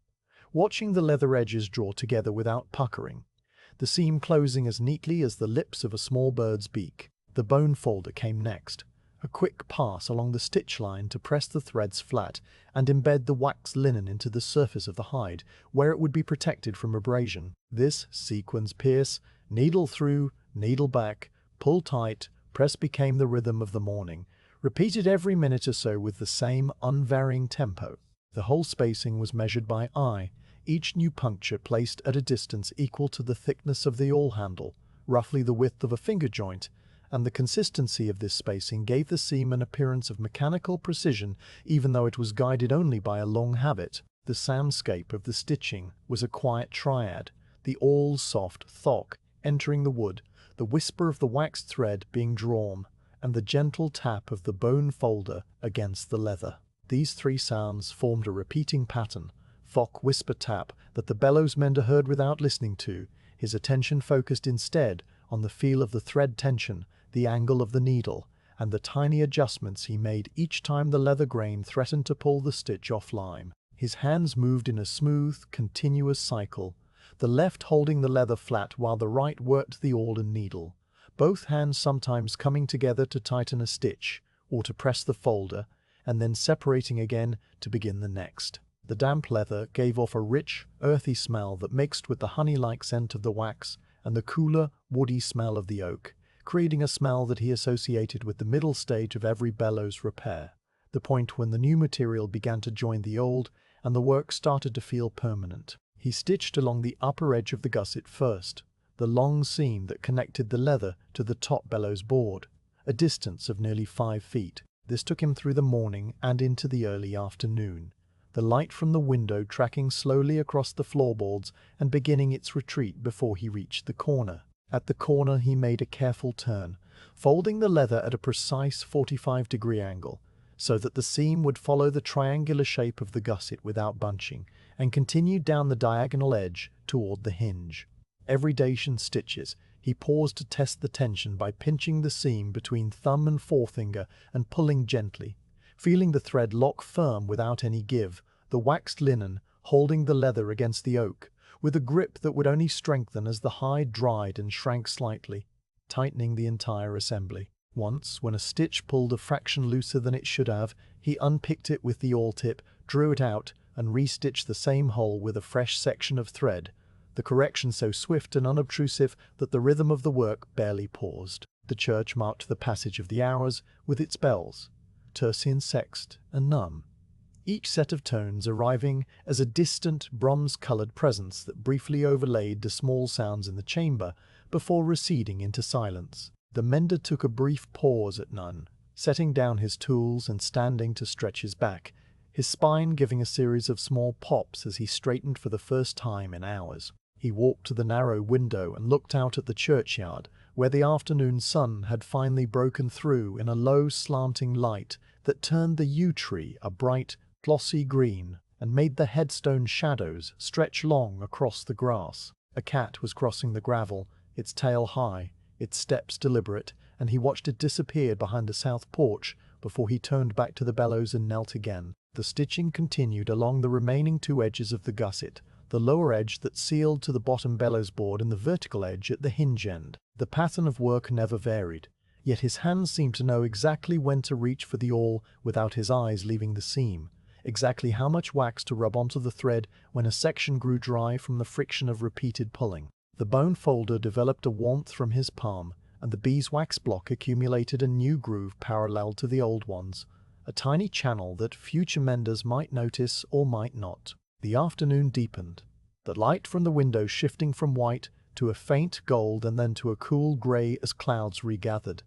Speaker 1: watching the leather edges draw together without puckering, the seam closing as neatly as the lips of a small bird's beak. The bone folder came next, A quick pass along the stitch line to press the threads flat and embed the waxed linen into the surface of the hide, where it would be protected from abrasion. This sequence pierce, needle through, needle back, pull tight, press became the rhythm of the morning, repeated every minute or so with the same unvarying tempo. The whole spacing was measured by eye, each new puncture placed at a distance equal to the thickness of the awl handle, roughly the width of a finger joint, and the consistency of this spacing gave the seam an appearance of mechanical precision even though it was guided only by a long habit. The soundscape of the stitching was a quiet triad, the awl's soft thock entering the wood, the whisper of the waxed thread being drawn, and the gentle tap of the bone folder against the leather. These three sounds formed a repeating pattern, thock, whisper, tap, that the Bellows Mender heard without listening to, his attention focused instead on the feel of the thread tension, the angle of the needle, and the tiny adjustments he made each time the leather grain threatened to pull the stitch offline. His hands moved in a smooth, continuous cycle, the left holding the leather flat while the right worked the awl and needle, both hands sometimes coming together to tighten a stitch, or to press the folder, and then separating again to begin the next. The damp leather gave off a rich, earthy smell that mixed with the honey-like scent of the wax and the cooler, woody smell of the oak, creating a smell that he associated with the middle stage of every bellows repair, the point when the new material began to join the old and the work started to feel permanent. He stitched along the upper edge of the gusset first, the long seam that connected the leather to the top bellows board, a distance of nearly 5 feet. This took him through the morning and into the early afternoon, the light from the window tracking slowly across the floorboards and beginning its retreat before he reached the corner. At the corner he made a careful turn, folding the leather at a precise 45-degree angle, so that the seam would follow the triangular shape of the gusset without bunching, and continued down the diagonal edge toward the hinge. Every Dacian stitches, he paused to test the tension by pinching the seam between thumb and forefinger and pulling gently, feeling the thread lock firm without any give, the waxed linen holding the leather against the oak, with a grip that would only strengthen as the hide dried and shrank slightly, tightening the entire assembly. Once, when a stitch pulled a fraction looser than it should have, he unpicked it with the awl tip, drew it out, and restitched the same hole with a fresh section of thread, the correction so swift and unobtrusive that the rhythm of the work barely paused. The church marked the passage of the hours with its bells, tercian, sext, and none, each set of tones arriving as a distant bronze-colored presence that briefly overlaid the small sounds in the chamber before receding into silence. The mender took a brief pause at none, setting down his tools and standing to stretch his back, his spine giving a series of small pops as he straightened for the first time in hours. He walked to the narrow window and looked out at the churchyard, where the afternoon sun had finally broken through in a low slanting light that turned the yew tree a bright, glossy green and made the headstone shadows stretch long across the grass. A cat was crossing the gravel, its tail high, its steps deliberate, and he watched it disappear behind the south porch before he turned back to the bellows and knelt again. The stitching continued along the remaining 2 edges of the gusset, the lower edge that sealed to the bottom bellows board and the vertical edge at the hinge end. The pattern of work never varied, yet his hands seemed to know exactly when to reach for the awl without his eyes leaving the seam, exactly how much wax to rub onto the thread when a section grew dry from the friction of repeated pulling. The bone folder developed a warmth from his palm, and the beeswax block accumulated a new groove parallel to the old ones, a tiny channel that future menders might notice or might not. The afternoon deepened, the light from the window shifting from white to a faint gold and then to a cool grey as clouds regathered,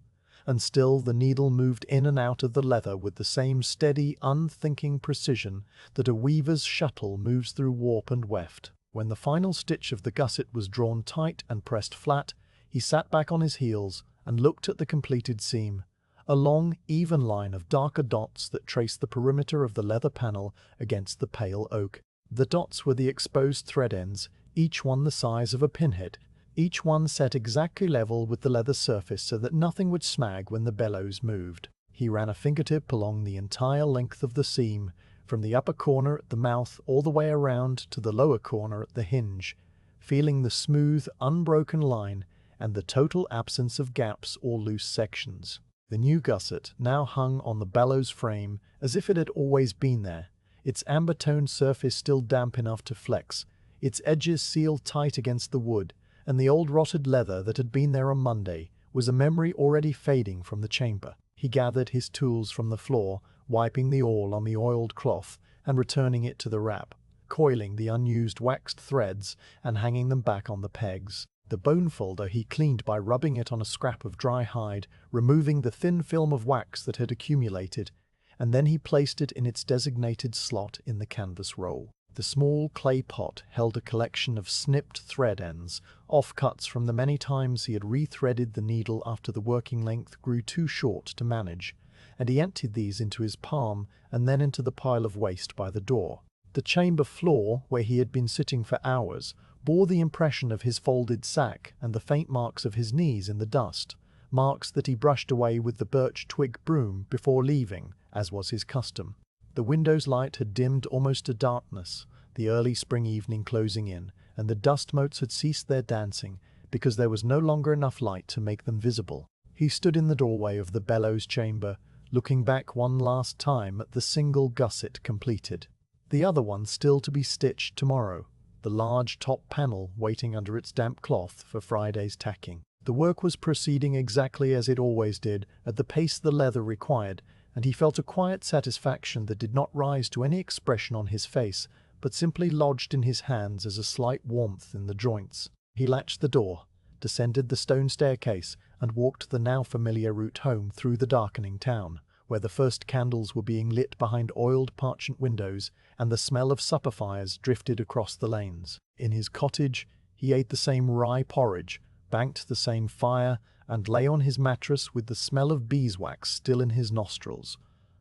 Speaker 1: and still the needle moved in and out of the leather with the same steady, unthinking precision that a weaver's shuttle moves through warp and weft. When the final stitch of the gusset was drawn tight and pressed flat, he sat back on his heels and looked at the completed seam, a long, even line of darker dots that traced the perimeter of the leather panel against the pale oak. The dots were the exposed thread ends, each one the size of a pinhead, each one set exactly level with the leather surface so that nothing would snag when the bellows moved. He ran a fingertip along the entire length of the seam, from the upper corner at the mouth all the way around to the lower corner at the hinge, feeling the smooth, unbroken line and the total absence of gaps or loose sections. The new gusset now hung on the bellows frame as if it had always been there, its amber-toned surface still damp enough to flex, its edges sealed tight against the wood, and the old rotted leather that had been there on Monday was a memory already fading from the chamber. He gathered his tools from the floor, wiping the oil on the oiled cloth and returning it to the wrap, coiling the unused waxed threads and hanging them back on the pegs. The bone folder he cleaned by rubbing it on a scrap of dry hide, removing the thin film of wax that had accumulated, and then he placed it in its designated slot in the canvas roll. The small clay pot held a collection of snipped thread ends, offcuts from the many times he had rethreaded the needle after the working length grew too short to manage, and he emptied these into his palm and then into the pile of waste by the door. The chamber floor, where he had been sitting for hours, bore the impression of his folded sack and the faint marks of his knees in the dust, marks that he brushed away with the birch twig broom before leaving, as was his custom. The window's light had dimmed almost to darkness, the early spring evening closing in, and the dust motes had ceased their dancing because there was no longer enough light to make them visible. He stood in the doorway of the bellows chamber, looking back one last time at the single gusset completed. The other one still to be stitched tomorrow, the large top panel waiting under its damp cloth for Friday's tacking. The work was proceeding exactly as it always did, at the pace the leather required, and he felt a quiet satisfaction that did not rise to any expression on his face, but simply lodged in his hands as a slight warmth in the joints. He latched the door, descended the stone staircase, and walked the now familiar route home through the darkening town, where the first candles were being lit behind oiled parchment windows, and the smell of supper fires drifted across the lanes. In his cottage, he ate the same rye porridge, banked the same fire, and lay on his mattress with the smell of beeswax still in his nostrils.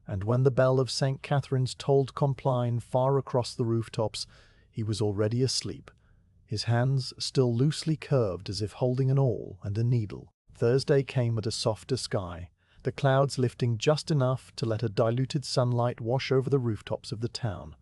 Speaker 1: And when the bell of St. Catherine's tolled Compline far across the rooftops, he was already asleep, his hands still loosely curved as if holding an awl and a needle. Thursday came at a softer sky, the clouds lifting just enough to let a diluted sunlight wash over the rooftops of the town,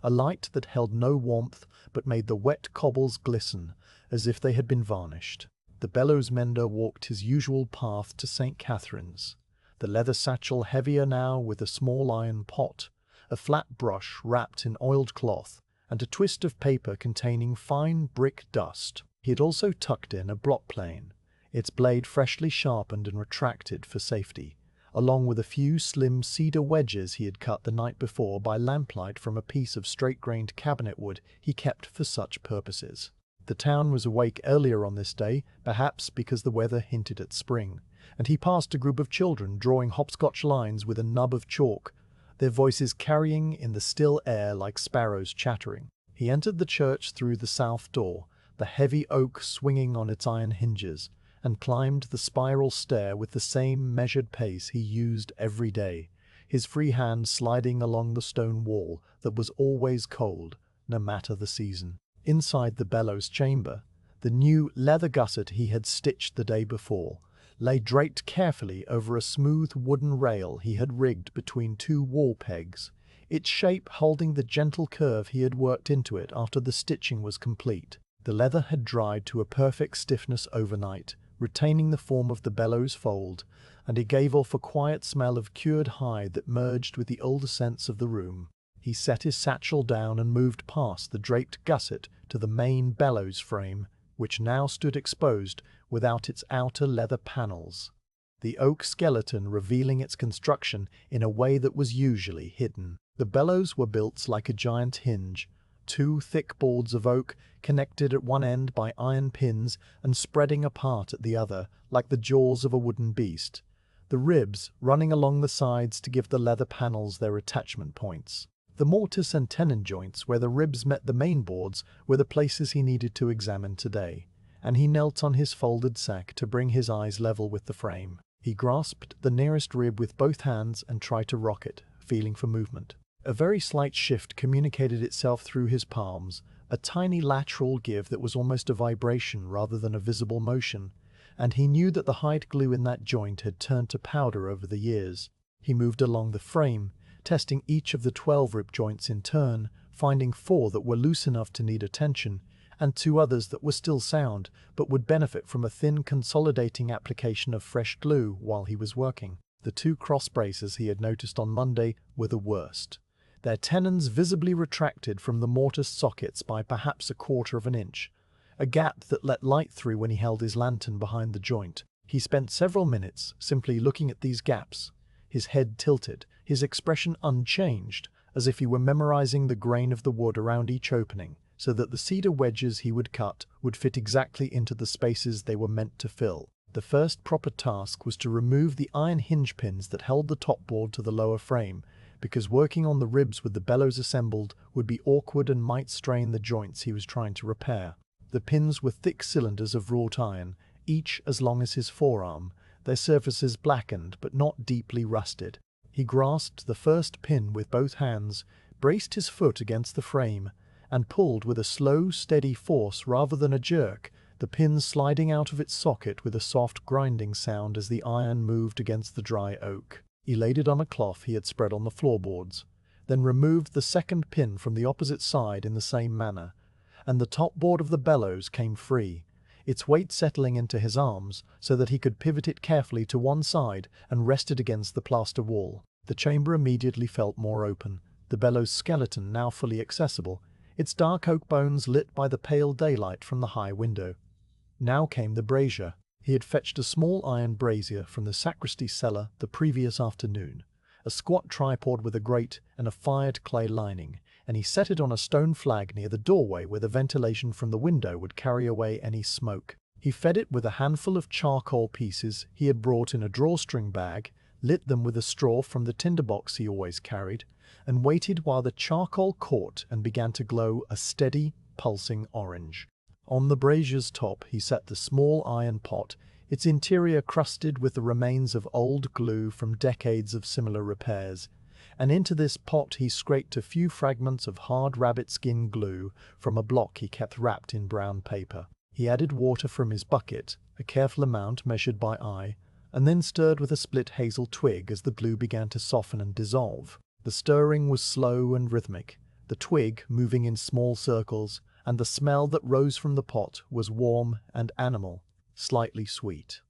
Speaker 1: a light that held no warmth but made the wet cobbles glisten as if they had been varnished. The Bellows Mender walked his usual path to St. Catherine's, the leather satchel heavier now with a small iron pot, a flat brush wrapped in oiled cloth, and a twist of paper containing fine brick dust. He had also tucked in a block plane, its blade freshly sharpened and retracted for safety, along with a few slim cedar wedges he had cut the night before by lamplight from a piece of straight-grained cabinet wood he kept for such purposes. The town was awake earlier on this day, perhaps because the weather hinted at spring, and he passed a group of children drawing hopscotch lines with a nub of chalk, their voices carrying in the still air like sparrows chattering. He entered the church through the south door, the heavy oak swinging on its iron hinges, and climbed the spiral stair with the same measured pace he used every day, his free hand sliding along the stone wall that was always cold, no matter the season. Inside the bellows chamber, the new leather gusset he had stitched the day before lay draped carefully over a smooth wooden rail he had rigged between two wall pegs, its shape holding the gentle curve he had worked into it after the stitching was complete. The leather had dried to a perfect stiffness overnight, retaining the form of the bellows fold, and it gave off a quiet smell of cured hide that merged with the older scents of the room. He set his satchel down and moved past the draped gusset to the main bellows frame, which now stood exposed without its outer leather panels, the oak skeleton revealing its construction in a way that was usually hidden. The bellows were built like a giant hinge, two thick boards of oak connected at one end by iron pins and spreading apart at the other like the jaws of a wooden beast, the ribs running along the sides to give the leather panels their attachment points. The mortise and tenon joints where the ribs met the main boards were the places he needed to examine today, and he knelt on his folded sack to bring his eyes level with the frame. He grasped the nearest rib with both hands and tried to rock it, feeling for movement. A very slight shift communicated itself through his palms, a tiny lateral give that was almost a vibration rather than a visible motion, and he knew that the hide glue in that joint had turned to powder over the years. He moved along the frame, testing each of the 12 rib joints in turn, finding 4 that were loose enough to need attention, and 2 others that were still sound, but would benefit from a thin consolidating application of fresh glue while he was working. The two cross braces he had noticed on Monday were the worst. Their tenons visibly retracted from the mortise sockets by perhaps 1/4 of an inch, a gap that let light through when he held his lantern behind the joint. He spent several minutes simply looking at these gaps, his head tilted, his expression unchanged, as if he were memorizing the grain of the wood around each opening, so that the cedar wedges he would cut would fit exactly into the spaces they were meant to fill. The first proper task was to remove the iron hinge pins that held the top board to the lower frame, because working on the ribs with the bellows assembled would be awkward and might strain the joints he was trying to repair. The pins were thick cylinders of wrought iron, each as long as his forearm, their surfaces blackened but not deeply rusted. He grasped the first pin with both hands, braced his foot against the frame, and pulled with a slow, steady force rather than a jerk, the pin sliding out of its socket with a soft grinding sound as the iron moved against the dry oak. He laid it on a cloth he had spread on the floorboards, then removed the second pin from the opposite side in the same manner, and the top board of the bellows came free, its weight settling into his arms so that he could pivot it carefully to one side and rest it against the plaster wall. The chamber immediately felt more open, the bellows skeleton now fully accessible, its dark oak bones lit by the pale daylight from the high window. Now came the brazier. He had fetched a small iron brazier from the sacristy cellar the previous afternoon, a squat tripod with a grate and a fired clay lining, and he set it on a stone flag near the doorway where the ventilation from the window would carry away any smoke. He fed it with a handful of charcoal pieces he had brought in a drawstring bag, lit them with a straw from the tinderbox he always carried, and waited while the charcoal caught and began to glow a steady, pulsing orange. On the brazier's top he set the small iron pot, its interior crusted with the remains of old glue from decades of similar repairs, and into this pot he scraped a few fragments of hard rabbit skin glue from a block he kept wrapped in brown paper. He added water from his bucket, a careful amount measured by eye, and then stirred with a split hazel twig as the glue began to soften and dissolve. The stirring was slow and rhythmic, the twig moving in small circles, and the smell that rose from the pot was warm and animal, slightly sweet,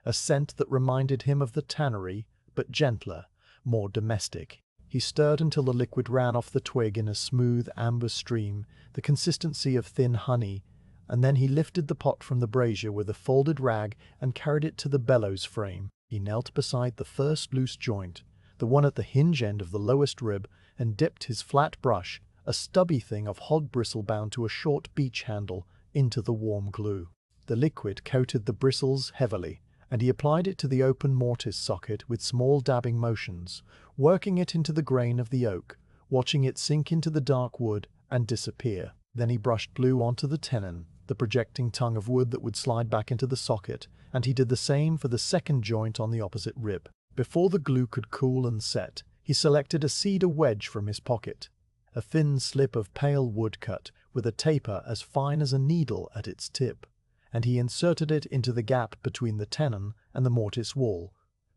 Speaker 1: a scent that reminded him of the tannery, but gentler, more domestic. He stirred until the liquid ran off the twig in a smooth amber stream, the consistency of thin honey, and then he lifted the pot from the brazier with a folded rag and carried it to the bellows frame. He knelt beside the first loose joint, the one at the hinge end of the lowest rib, and dipped his flat brush, a stubby thing of hog bristle bound to a short beech handle, into the warm glue. The liquid coated the bristles heavily, and he applied it to the open mortise socket with small dabbing motions, working it into the grain of the oak, watching it sink into the dark wood and disappear. Then he brushed glue onto the tenon, the projecting tongue of wood that would slide back into the socket, and he did the same for the second joint on the opposite rib. Before the glue could cool and set, he selected a cedar wedge from his pocket, a thin slip of pale wood cut with a taper as fine as a needle at its tip, and he inserted it into the gap between the tenon and the mortise wall,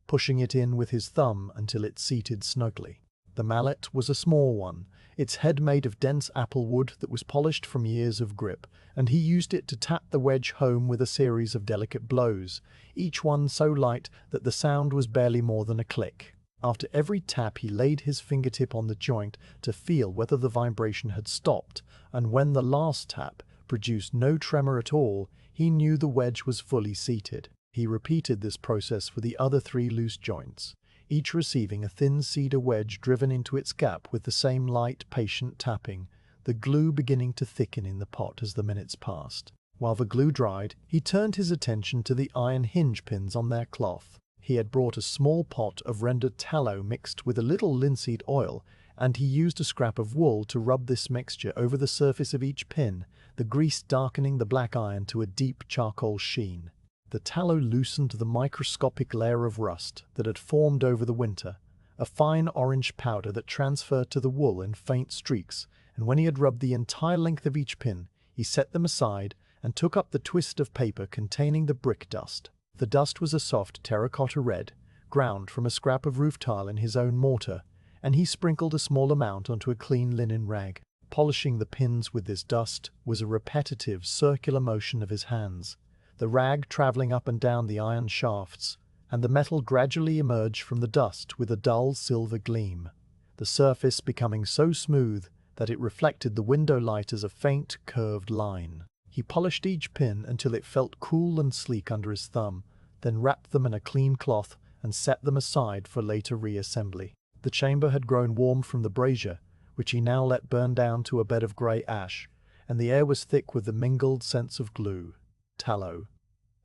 Speaker 1: pushing it in with his thumb until it seated snugly. The mallet was a small one, its head made of dense apple wood that was polished from years of grip, and he used it to tap the wedge home with a series of delicate blows, each one so light that the sound was barely more than a click. After every tap he laid his fingertip on the joint to feel whether the vibration had stopped, and when the last tap produced no tremor at all, he knew the wedge was fully seated. He repeated this process for the other 3 loose joints, each receiving a thin cedar wedge driven into its gap with the same light, patient tapping, the glue beginning to thicken in the pot as the minutes passed. While the glue dried, he turned his attention to the iron hinge pins on their cloth. He had brought a small pot of rendered tallow mixed with a little linseed oil, and he used a scrap of wool to rub this mixture over the surface of each pin, the grease darkening the black iron to a deep charcoal sheen. The tallow loosened the microscopic layer of rust that had formed over the winter, a fine orange powder that transferred to the wool in faint streaks, and when he had rubbed the entire length of each pin, he set them aside and took up the twist of paper containing the brick dust. The dust was a soft terracotta red, ground from a scrap of roof tile in his own mortar, and he sprinkled a small amount onto a clean linen rag. Polishing the pins with this dust was a repetitive, circular motion of his hands, the rag traveling up and down the iron shafts, and the metal gradually emerged from the dust with a dull silver gleam, the surface becoming so smooth that it reflected the window light as a faint, curved line. He polished each pin until it felt cool and sleek under his thumb, then wrapped them in a clean cloth and set them aside for later reassembly. The chamber had grown warm from the brazier, which he now let burn down to a bed of grey ash, and the air was thick with the mingled scents of glue, tallow,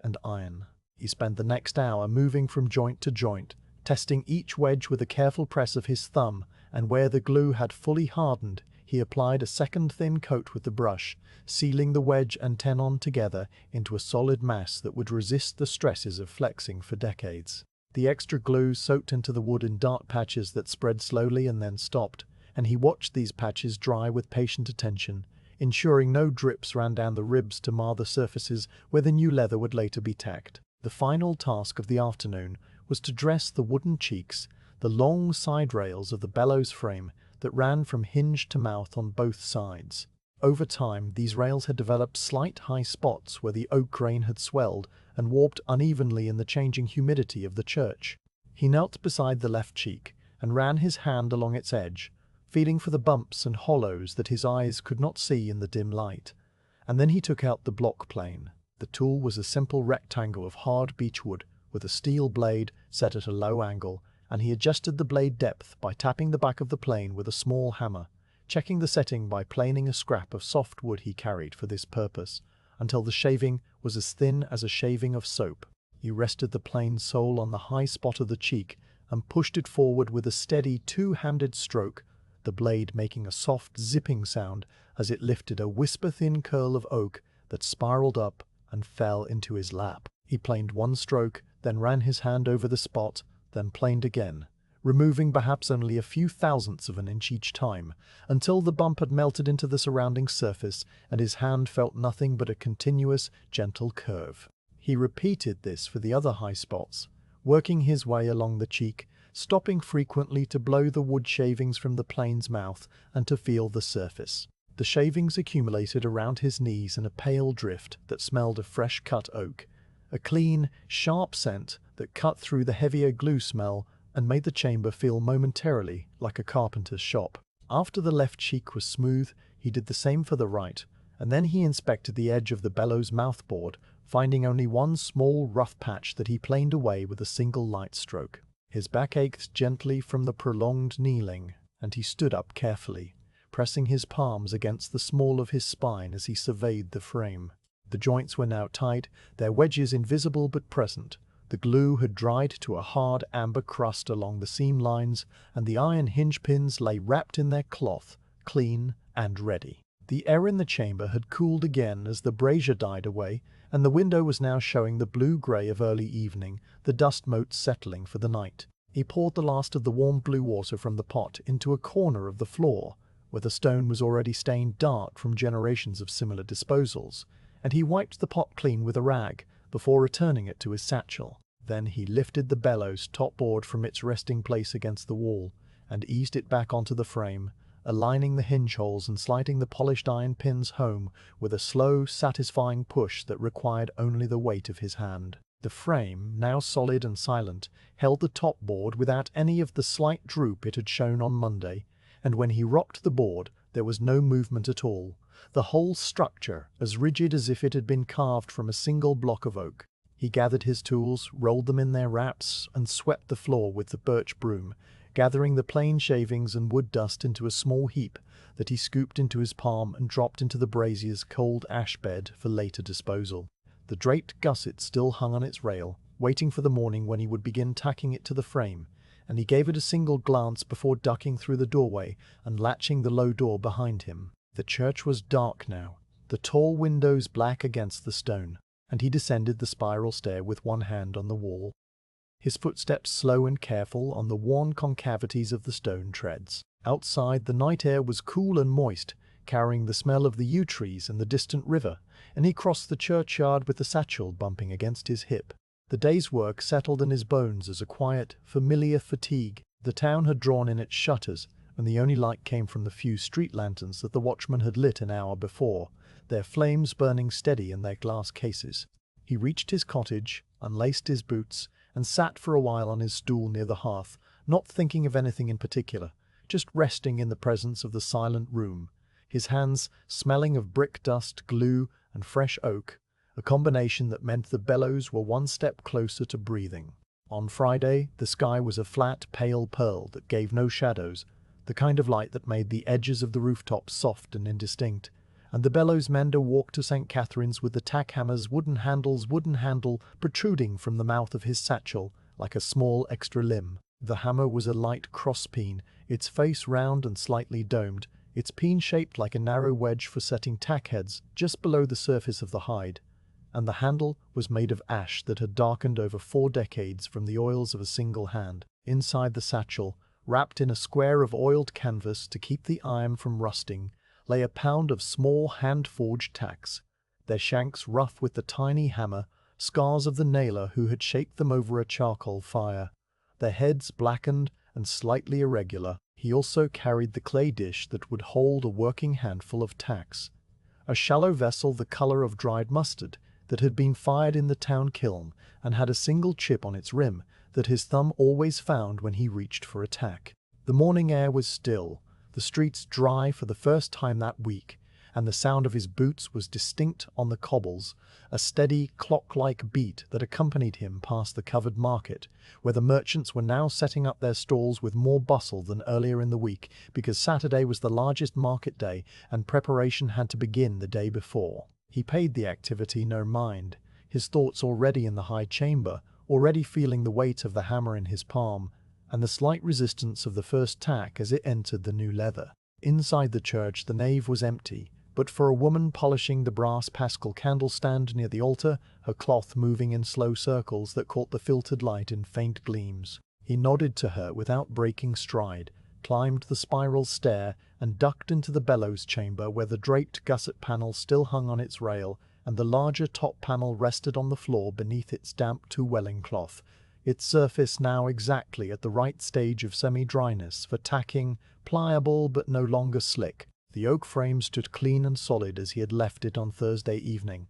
Speaker 1: and iron. He spent the next hour moving from joint to joint, testing each wedge with a careful press of his thumb, and where the glue had fully hardened, he applied a second thin coat with the brush, sealing the wedge and tenon together into a solid mass that would resist the stresses of flexing for decades. The extra glue soaked into the wood in dark patches that spread slowly and then stopped, and he watched these patches dry with patient attention, ensuring no drips ran down the ribs to mar the surfaces where the new leather would later be tacked. The final task of the afternoon was to dress the wooden cheeks, the long side rails of the bellows frame that ran from hinge to mouth on both sides. Over time, these rails had developed slight high spots where the oak grain had swelled and warped unevenly in the changing humidity of the church. He knelt beside the left cheek and ran his hand along its edge, feeling for the bumps and hollows that his eyes could not see in the dim light. And then he took out the block plane. The tool was a simple rectangle of hard beechwood with a steel blade set at a low angle, and he adjusted the blade depth by tapping the back of the plane with a small hammer, checking the setting by planing a scrap of soft wood he carried for this purpose, until the shaving was as thin as a shaving of soap. He rested the plane sole on the high spot of the cheek and pushed it forward with a steady two-handed stroke, the blade making a soft zipping sound as it lifted a whisper-thin curl of oak that spiraled up and fell into his lap. He planed one stroke, then ran his hand over the spot, then planed again, removing perhaps only a few thousandths of an inch each time, until the bump had melted into the surrounding surface and his hand felt nothing but a continuous, gentle curve. He repeated this for the other high spots, working his way along the cheek, stopping frequently to blow the wood shavings from the plane's mouth and to feel the surface. The shavings accumulated around his knees in a pale drift that smelled of fresh-cut oak, a clean, sharp scent that cut through the heavier glue smell and made the chamber feel momentarily like a carpenter's shop. After the left cheek was smooth, he did the same for the right, and then he inspected the edge of the bellows mouthboard, finding only one small rough patch that he planed away with a single light stroke. His back ached gently from the prolonged kneeling, and he stood up carefully, pressing his palms against the small of his spine as he surveyed the frame. The joints were now tight, their wedges invisible but present. The glue had dried to a hard amber crust along the seam lines, and the iron hinge pins lay wrapped in their cloth, clean and ready. The air in the chamber had cooled again as the brazier died away, and the window was now showing the blue-grey of early evening, the dust motes settling for the night. He poured the last of the warm blue water from the pot into a corner of the floor, where the stone was already stained dark from generations of similar disposals, and he wiped the pot clean with a rag before returning it to his satchel. Then he lifted the bellows top-board from its resting place against the wall and eased it back onto the frame, aligning the hinge holes and sliding the polished iron pins home with a slow, satisfying push that required only the weight of his hand. The frame, now solid and silent, held the top board without any of the slight droop it had shown on Monday, and when he rocked the board, there was no movement at all, the whole structure as rigid as if it had been carved from a single block of oak. He gathered his tools, rolled them in their wraps, and swept the floor with the birch broom, gathering the plain shavings and wood dust into a small heap that he scooped into his palm and dropped into the brazier's cold ash bed for later disposal. The draped gusset still hung on its rail, waiting for the morning when he would begin tacking it to the frame, and he gave it a single glance before ducking through the doorway and latching the low door behind him. The church was dark now, the tall windows black against the stone, and he descended the spiral stair with one hand on the wall, his footsteps slow and careful on the worn concavities of the stone treads. Outside, the night air was cool and moist, carrying the smell of the yew trees and the distant river, and he crossed the churchyard with the satchel bumping against his hip. The day's work settled in his bones as a quiet, familiar fatigue. The town had drawn in its shutters, and the only light came from the few street lanterns that the watchman had lit an hour before, their flames burning steady in their glass cases. He reached his cottage, unlaced his boots, and sat for a while on his stool near the hearth, not thinking of anything in particular, just resting in the presence of the silent room, his hands smelling of brick dust, glue, and fresh oak, a combination that meant the Bellows were one step closer to breathing. On Friday, the sky was a flat, pale pearl that gave no shadows, the kind of light that made the edges of the rooftops soft and indistinct, and the Bellows Mender walked to St. Catherine's with the tack hammer's wooden handle protruding from the mouth of his satchel like a small extra limb. The hammer was a light cross-peen, its face round and slightly domed, its peen shaped like a narrow wedge for setting tack heads just below the surface of the hide, and the handle was made of ash that had darkened over 4 decades from the oils of a single hand. Inside the satchel, wrapped in a square of oiled canvas to keep the iron from rusting, lay a pound of small hand-forged tacks, their shanks rough with the tiny hammer, scars of the nailer who had shaped them over a charcoal fire, their heads blackened and slightly irregular. He also carried the clay dish that would hold a working handful of tacks, a shallow vessel the color of dried mustard that had been fired in the town kiln and had a single chip on its rim that his thumb always found when he reached for a tack. The morning air was still, the streets dry for the first time that week, and the sound of his boots was distinct on the cobbles, a steady, clock-like beat that accompanied him past the covered market, where the merchants were now setting up their stalls with more bustle than earlier in the week, because Saturday was the largest market day and preparation had to begin the day before. He paid the activity no mind, his thoughts already in the high chamber, already feeling the weight of the hammer in his palm, and the slight resistance of the first tack as it entered the new leather. Inside the church the nave was empty, but for a woman polishing the brass paschal candle stand near the altar, her cloth moving in slow circles that caught the filtered light in faint gleams. He nodded to her without breaking stride, climbed the spiral stair, and ducked into the bellows chamber where the draped gusset panel still hung on its rail, and the larger top panel rested on the floor beneath its damp two-welling cloth, its surface now exactly at the right stage of semi-dryness for tacking, pliable but no longer slick. The oak frame stood clean and solid as he had left it on Thursday evening,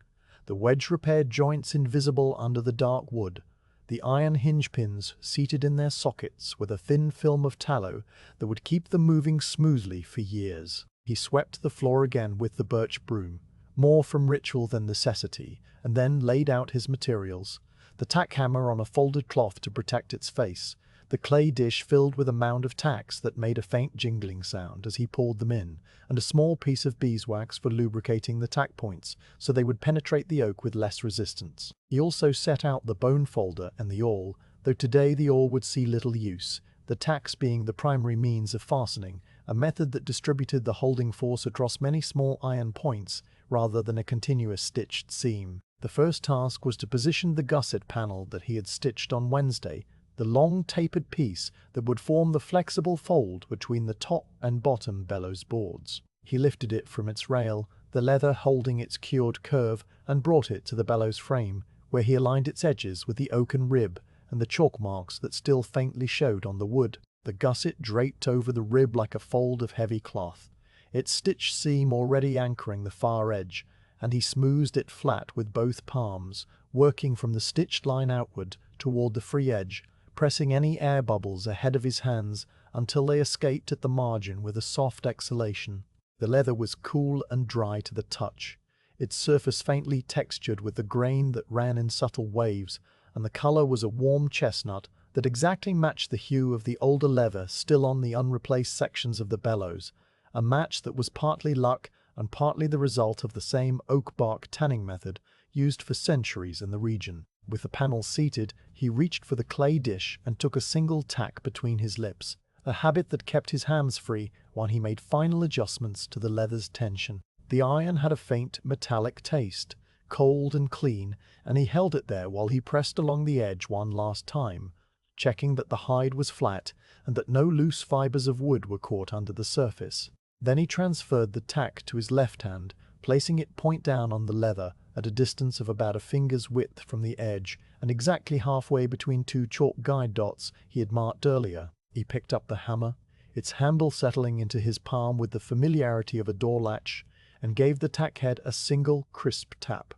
Speaker 1: the wedge-repaired joints invisible under the dark wood, the iron hinge pins seated in their sockets with a thin film of tallow that would keep them moving smoothly for years. He swept the floor again with the birch broom, more from ritual than necessity, and then laid out his materials, the tack hammer on a folded cloth to protect its face, the clay dish filled with a mound of tacks that made a faint jingling sound as he poured them in, and a small piece of beeswax for lubricating the tack points so they would penetrate the oak with less resistance. He also set out the bone folder and the awl, though today the awl would see little use, the tacks being the primary means of fastening, a method that distributed the holding force across many small iron points rather than a continuous stitched seam. The first task was to position the gusset panel that he had stitched on Wednesday, the long tapered piece that would form the flexible fold between the top and bottom bellows boards. He lifted it from its rail, the leather holding its cured curve, and brought it to the bellows frame, where he aligned its edges with the oaken rib and the chalk marks that still faintly showed on the wood. The gusset draped over the rib like a fold of heavy cloth, its stitched seam already anchoring the far edge, and he smoothed it flat with both palms, working from the stitched line outward toward the free edge, pressing any air bubbles ahead of his hands until they escaped at the margin with a soft exhalation. The leather was cool and dry to the touch, its surface faintly textured with the grain that ran in subtle waves, and the color was a warm chestnut that exactly matched the hue of the older leather still on the unreplaced sections of the bellows, a match that was partly luck and partly the result of the same oak bark tanning method used for centuries in the region. With the panel seated, he reached for the clay dish and took a single tack between his lips, a habit that kept his hands free while he made final adjustments to the leather's tension. The iron had a faint metallic taste, cold and clean, and he held it there while he pressed along the edge one last time, checking that the hide was flat and that no loose fibers of wood were caught under the surface. Then he transferred the tack to his left hand, placing it point down on the leather at a distance of about a finger's width from the edge and exactly halfway between 2 chalk guide dots he had marked earlier. He picked up the hammer, its handle settling into his palm with the familiarity of a door latch, and gave the tack head a single crisp tap.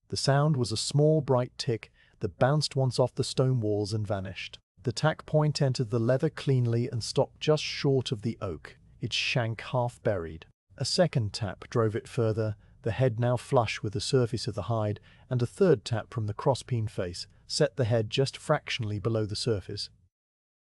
Speaker 1: The sound was a small bright tick that bounced once off the stone walls and vanished. The tack point entered the leather cleanly and stopped just short of the oak, its shank half buried. A second tap drove it further, the head now flush with the surface of the hide, and a third tap from the crosspeen face set the head just fractionally below the surface.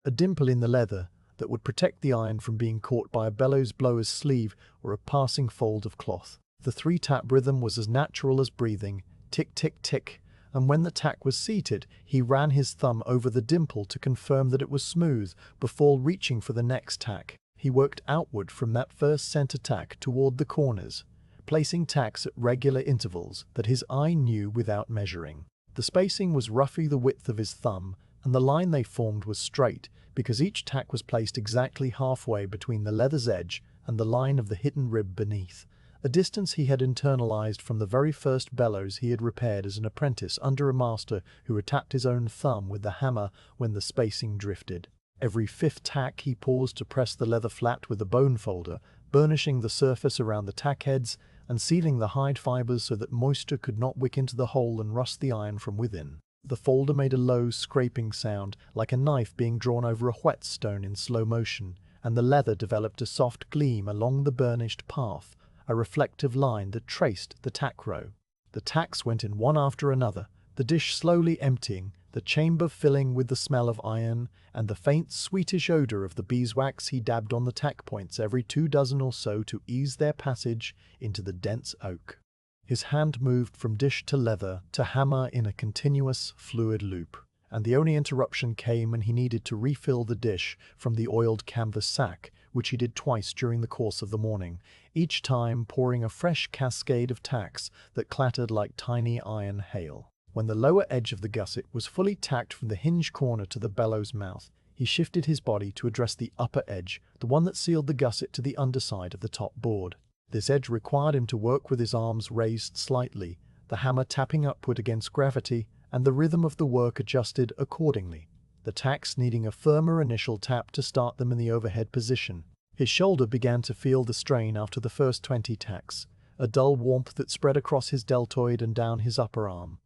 Speaker 1: A dimple in the leather that would protect the iron from being caught by a bellows blower's sleeve or a passing fold of cloth. The three-tap rhythm was as natural as breathing, tick, tick, tick, and when the tack was seated, he ran his thumb over the dimple to confirm that it was smooth before reaching for the next tack. He worked outward from that first center tack toward the corners, placing tacks at regular intervals that his eye knew without measuring. The spacing was roughly the width of his thumb, and the line they formed was straight because each tack was placed exactly halfway between the leather's edge and the line of the hidden rib beneath, a distance he had internalized from the very first bellows he had repaired as an apprentice under a master who had tapped his own thumb with the hammer when the spacing drifted. Every fifth tack he paused to press the leather flat with a bone folder, burnishing the surface around the tack heads and sealing the hide fibers so that moisture could not wick into the hole and rust the iron from within. The folder made a low scraping sound, like a knife being drawn over a whetstone in slow motion, and the leather developed a soft gleam along the burnished path, a reflective line that traced the tack row. The tacks went in one after another, the dish slowly emptying, the chamber filling with the smell of iron and the faint sweetish odor of the beeswax he dabbed on the tack points every 24 or so to ease their passage into the dense oak. His hand moved from dish to leather to hammer in a continuous, fluid loop, and the only interruption came when he needed to refill the dish from the oiled canvas sack, which he did twice during the course of the morning, each time pouring a fresh cascade of tacks that clattered like tiny iron hail. When the lower edge of the gusset was fully tacked from the hinge corner to the bellows mouth, he shifted his body to address the upper edge, the one that sealed the gusset to the underside of the top board. This edge required him to work with his arms raised slightly, the hammer tapping upward against gravity, and the rhythm of the work adjusted accordingly, the tacks needing a firmer initial tap to start them in the overhead position. His shoulder began to feel the strain after the first 20 tacks, a dull warmth that spread across his deltoid and down his upper arm.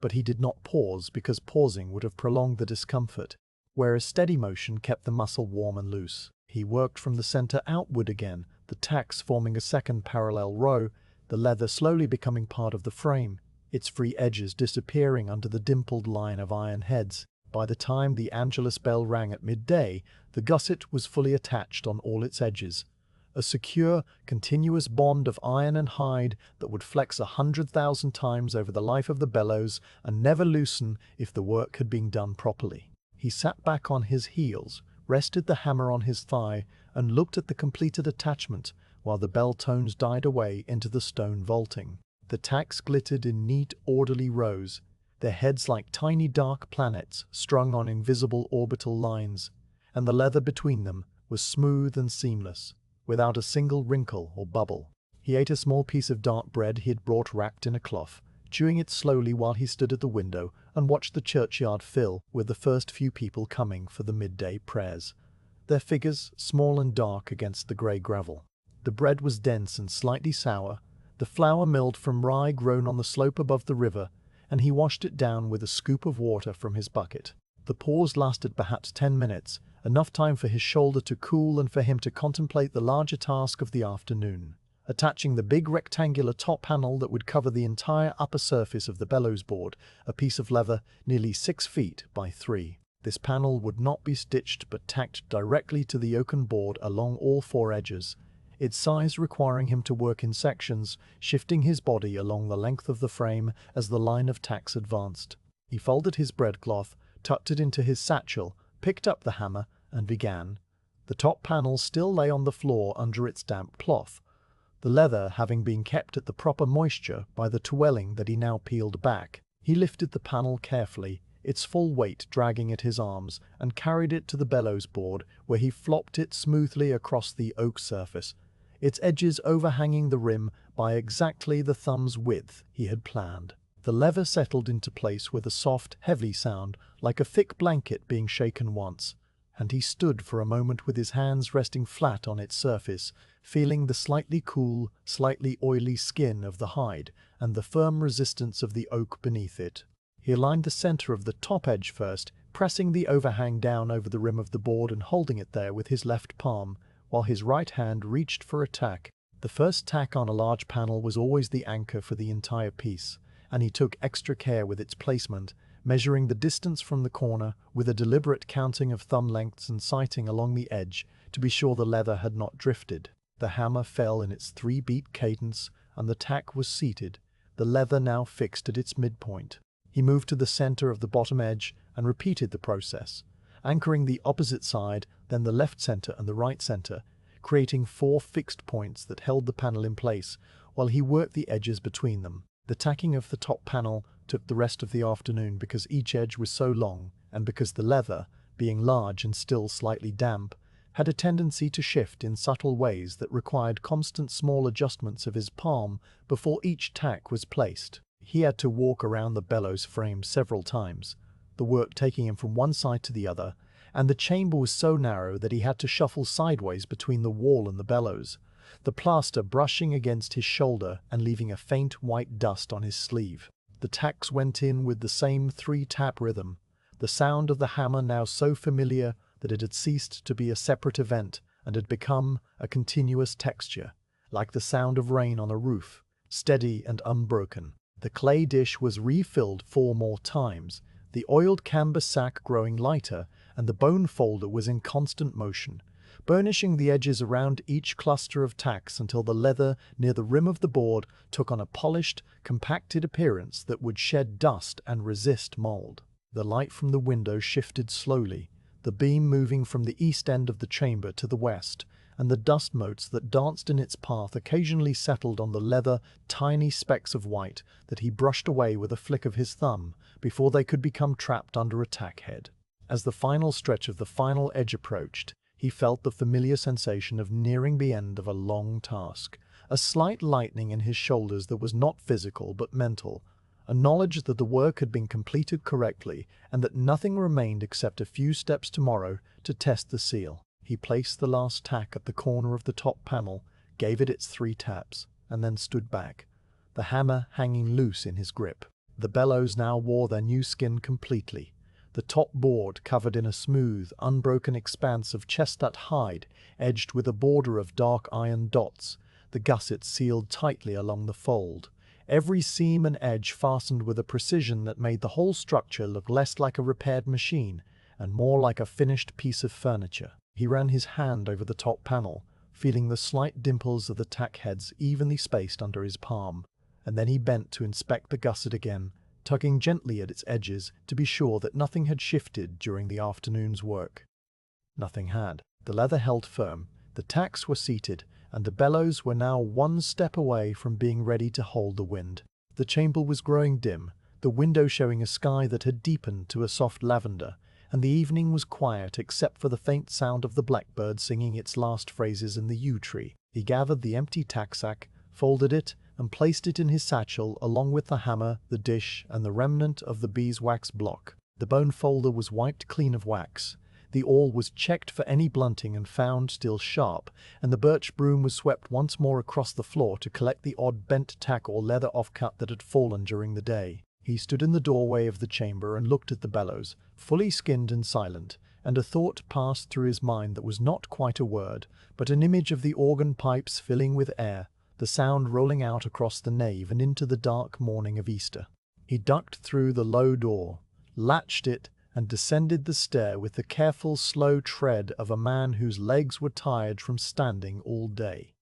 Speaker 1: But he did not pause because pausing would have prolonged the discomfort, whereas steady motion kept the muscle warm and loose. He worked from the center outward again, the tacks forming a second parallel row, the leather slowly becoming part of the frame, its free edges disappearing under the dimpled line of iron heads. By the time the Angelus bell rang at midday, the gusset was fully attached on all its edges, a secure, continuous bond of iron and hide that would flex 100,000 times over the life of the bellows and never loosen if the work had been done properly. He sat back on his heels, rested the hammer on his thigh, and looked at the completed attachment while the bell tones died away into the stone vaulting. The tacks glittered in neat, orderly rows, their heads like tiny dark planets strung on invisible orbital lines, and the leather between them was smooth and seamless, without a single wrinkle or bubble. He ate a small piece of dark bread he had brought wrapped in a cloth, chewing it slowly while he stood at the window and watched the churchyard fill with the first few people coming for the midday prayers, their figures small and dark against the grey gravel. The bread was dense and slightly sour, the flour milled from rye grown on the slope above the river, and he washed it down with a scoop of water from his bucket. The pause lasted perhaps 10 minutes, enough time for his shoulder to cool and for him to contemplate the larger task of the afternoon, attaching the big rectangular top panel that would cover the entire upper surface of the bellows board, a piece of leather nearly 6 feet by 3. This panel would not be stitched but tacked directly to the oaken board along all 4 edges, its size requiring him to work in sections, shifting his body along the length of the frame as the line of tacks advanced. He folded his breadcloth, tucked it into his satchel, picked up the hammer, and began. The top panel still lay on the floor under its damp cloth, the leather having been kept at the proper moisture by the twelling that he now peeled back. He lifted the panel carefully, its full weight dragging at his arms, and carried it to the bellows board, where he flopped it smoothly across the oak surface, its edges overhanging the rim by exactly the thumb's width he had planned. The lever settled into place with a soft, heavy sound, like a thick blanket being shaken once, and he stood for a moment with his hands resting flat on its surface, feeling the slightly cool, slightly oily skin of the hide and the firm resistance of the oak beneath it. He aligned the center of the top edge first, pressing the overhang down over the rim of the board and holding it there with his left palm, while his right hand reached for a tack. The first tack on a large panel was always the anchor for the entire piece, and he took extra care with its placement, measuring the distance from the corner with a deliberate counting of thumb lengths and sighting along the edge to be sure the leather had not drifted. The hammer fell in its 3-beat cadence, and the tack was seated, the leather now fixed at its midpoint. He moved to the center of the bottom edge and repeated the process, anchoring the opposite side, then the left center and the right center, creating 4 fixed points that held the panel in place while he worked the edges between them. The tacking of the top panel took the rest of the afternoon because each edge was so long, and because the leather, being large and still slightly damp, had a tendency to shift in subtle ways that required constant small adjustments of his palm before each tack was placed. He had to walk around the bellows frame several times, the work taking him from one side to the other, and the chamber was so narrow that he had to shuffle sideways between the wall and the bellows, the plaster brushing against his shoulder and leaving a faint white dust on his sleeve. The tacks went in with the same 3-tap rhythm, the sound of the hammer now so familiar that it had ceased to be a separate event and had become a continuous texture, like the sound of rain on a roof, steady and unbroken. The clay dish was refilled 4 more times, the oiled canvas sack growing lighter, and the bone folder was in constant motion, burnishing the edges around each cluster of tacks until the leather near the rim of the board took on a polished, compacted appearance that would shed dust and resist mold. The light from the window shifted slowly, the beam moving from the east end of the chamber to the west, and the dust motes that danced in its path occasionally settled on the leather tiny specks of white that he brushed away with a flick of his thumb before they could become trapped under a tack head. As the final stretch of the final edge approached, he felt the familiar sensation of nearing the end of a long task, a slight lightening in his shoulders that was not physical but mental, a knowledge that the work had been completed correctly and that nothing remained except a few steps tomorrow to test the seal. He placed the last tack at the corner of the top panel, gave it its 3 taps, and then stood back, the hammer hanging loose in his grip. The bellows now wore their new skin completely, the top board covered in a smooth, unbroken expanse of chestnut hide edged with a border of dark iron dots, the gussets sealed tightly along the fold, every seam and edge fastened with a precision that made the whole structure look less like a repaired machine and more like a finished piece of furniture. He ran his hand over the top panel, feeling the slight dimples of the tack heads evenly spaced under his palm, and then he bent to inspect the gusset again, tugging gently at its edges to be sure that nothing had shifted during the afternoon's work. Nothing had. The leather held firm, the tacks were seated, and the bellows were now 1 step away from being ready to hold the wind. The chamber was growing dim, the window showing a sky that had deepened to a soft lavender, and the evening was quiet except for the faint sound of the blackbird singing its last phrases in the yew tree. He gathered the empty tack sack, folded it, and placed it in his satchel along with the hammer, the dish, and the remnant of the beeswax block. The bone folder was wiped clean of wax, the awl was checked for any blunting and found still sharp, and the birch broom was swept once more across the floor to collect the odd bent tack or leather offcut that had fallen during the day. He stood in the doorway of the chamber and looked at the bellows, fully skinned and silent, and a thought passed through his mind that was not quite a word, but an image of the organ pipes filling with air, the sound rolling out across the nave and into the dark morning of Easter. He ducked through the low door, latched it, and descended the stair with the careful, slow tread of a man whose legs were tired from standing all day.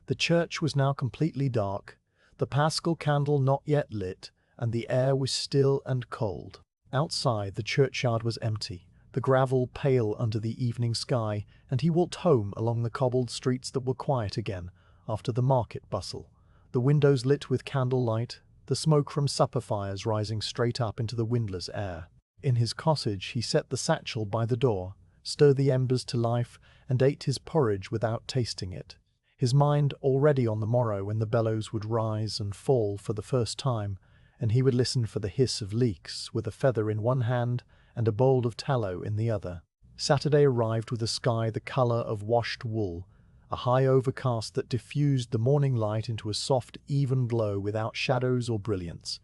Speaker 1: The church was now completely dark, the Paschal candle not yet lit, and the air was still and cold. Outside, the churchyard was empty, the gravel pale under the evening sky, and he walked home along the cobbled streets that were quiet again, after the market bustle, the windows lit with candlelight, the smoke from supper fires rising straight up into the windless air. In his cottage he set the satchel by the door, stirred the embers to life, and ate his porridge without tasting it, his mind already on the morrow when the bellows would rise and fall for the first time, and he would listen for the hiss of leaks with a feather in one hand and a bowl of tallow in the other. Saturday arrived with a sky the colour of washed wool, a high overcast that diffused the morning light into a soft, even glow without shadows or brilliance,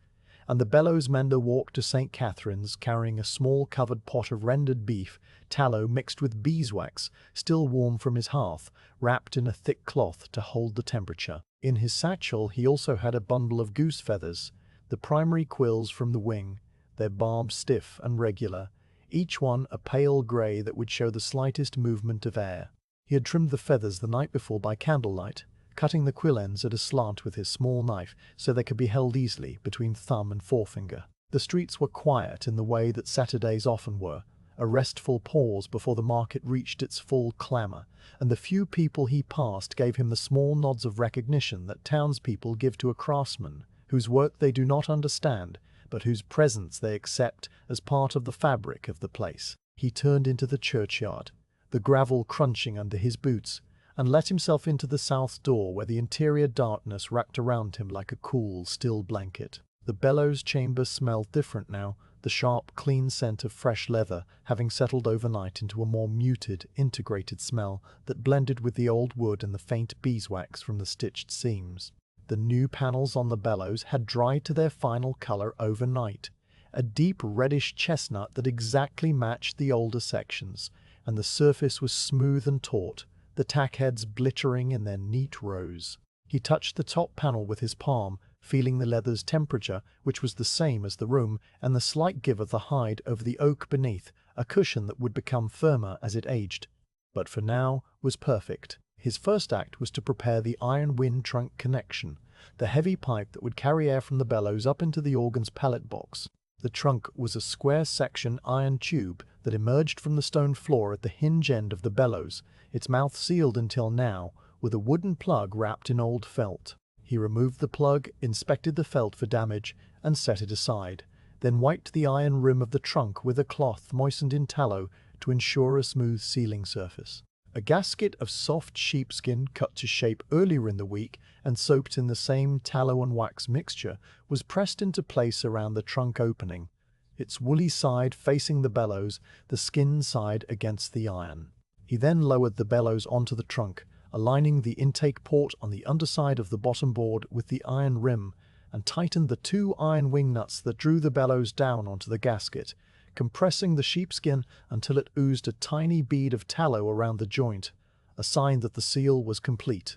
Speaker 1: and the bellows mender walked to St. Catherine's carrying a small covered pot of rendered beef, tallow mixed with beeswax, still warm from his hearth, wrapped in a thick cloth to hold the temperature. In his satchel he also had a bundle of goose feathers, the primary quills from the wing, their barbs stiff and regular, each one a pale grey that would show the slightest movement of air. He had trimmed the feathers the night before by candlelight, cutting the quill ends at a slant with his small knife so they could be held easily between thumb and forefinger. The streets were quiet in the way that Saturdays often were, a restful pause before the market reached its full clamour, and the few people he passed gave him the small nods of recognition that townspeople give to a craftsman whose work they do not understand, but whose presence they accept as part of the fabric of the place. He turned into the churchyard, the gravel crunching under his boots, and let himself into the south door where the interior darkness wrapped around him like a cool, still blanket. The bellows chamber smelled different now, the sharp, clean scent of fresh leather having settled overnight into a more muted, integrated smell that blended with the old wood and the faint beeswax from the stitched seams. The new panels on the bellows had dried to their final color overnight, a deep reddish chestnut that exactly matched the older sections, and the surface was smooth and taut, the tack heads glittering in their neat rows. He touched the top panel with his palm, feeling the leather's temperature, which was the same as the room, and the slight give of the hide over the oak beneath, a cushion that would become firmer as it aged, but for now was perfect. His first act was to prepare the iron wind trunk connection, the heavy pipe that would carry air from the bellows up into the organ's pallet box. The trunk was a square-section iron tube that emerged from the stone floor at the hinge end of the bellows, its mouth sealed until now, with a wooden plug wrapped in old felt. He removed the plug, inspected the felt for damage, and set it aside, then wiped the iron rim of the trunk with a cloth moistened in tallow to ensure a smooth sealing surface. A gasket of soft sheepskin cut to shape earlier in the week and soaked in the same tallow and wax mixture was pressed into place around the trunk opening, its woolly side facing the bellows, the skin side against the iron. He then lowered the bellows onto the trunk, aligning the intake port on the underside of the bottom board with the iron rim, and tightened the two iron wing nuts that drew the bellows down onto the gasket, compressing the sheepskin until it oozed a tiny bead of tallow around the joint, a sign that the seal was complete.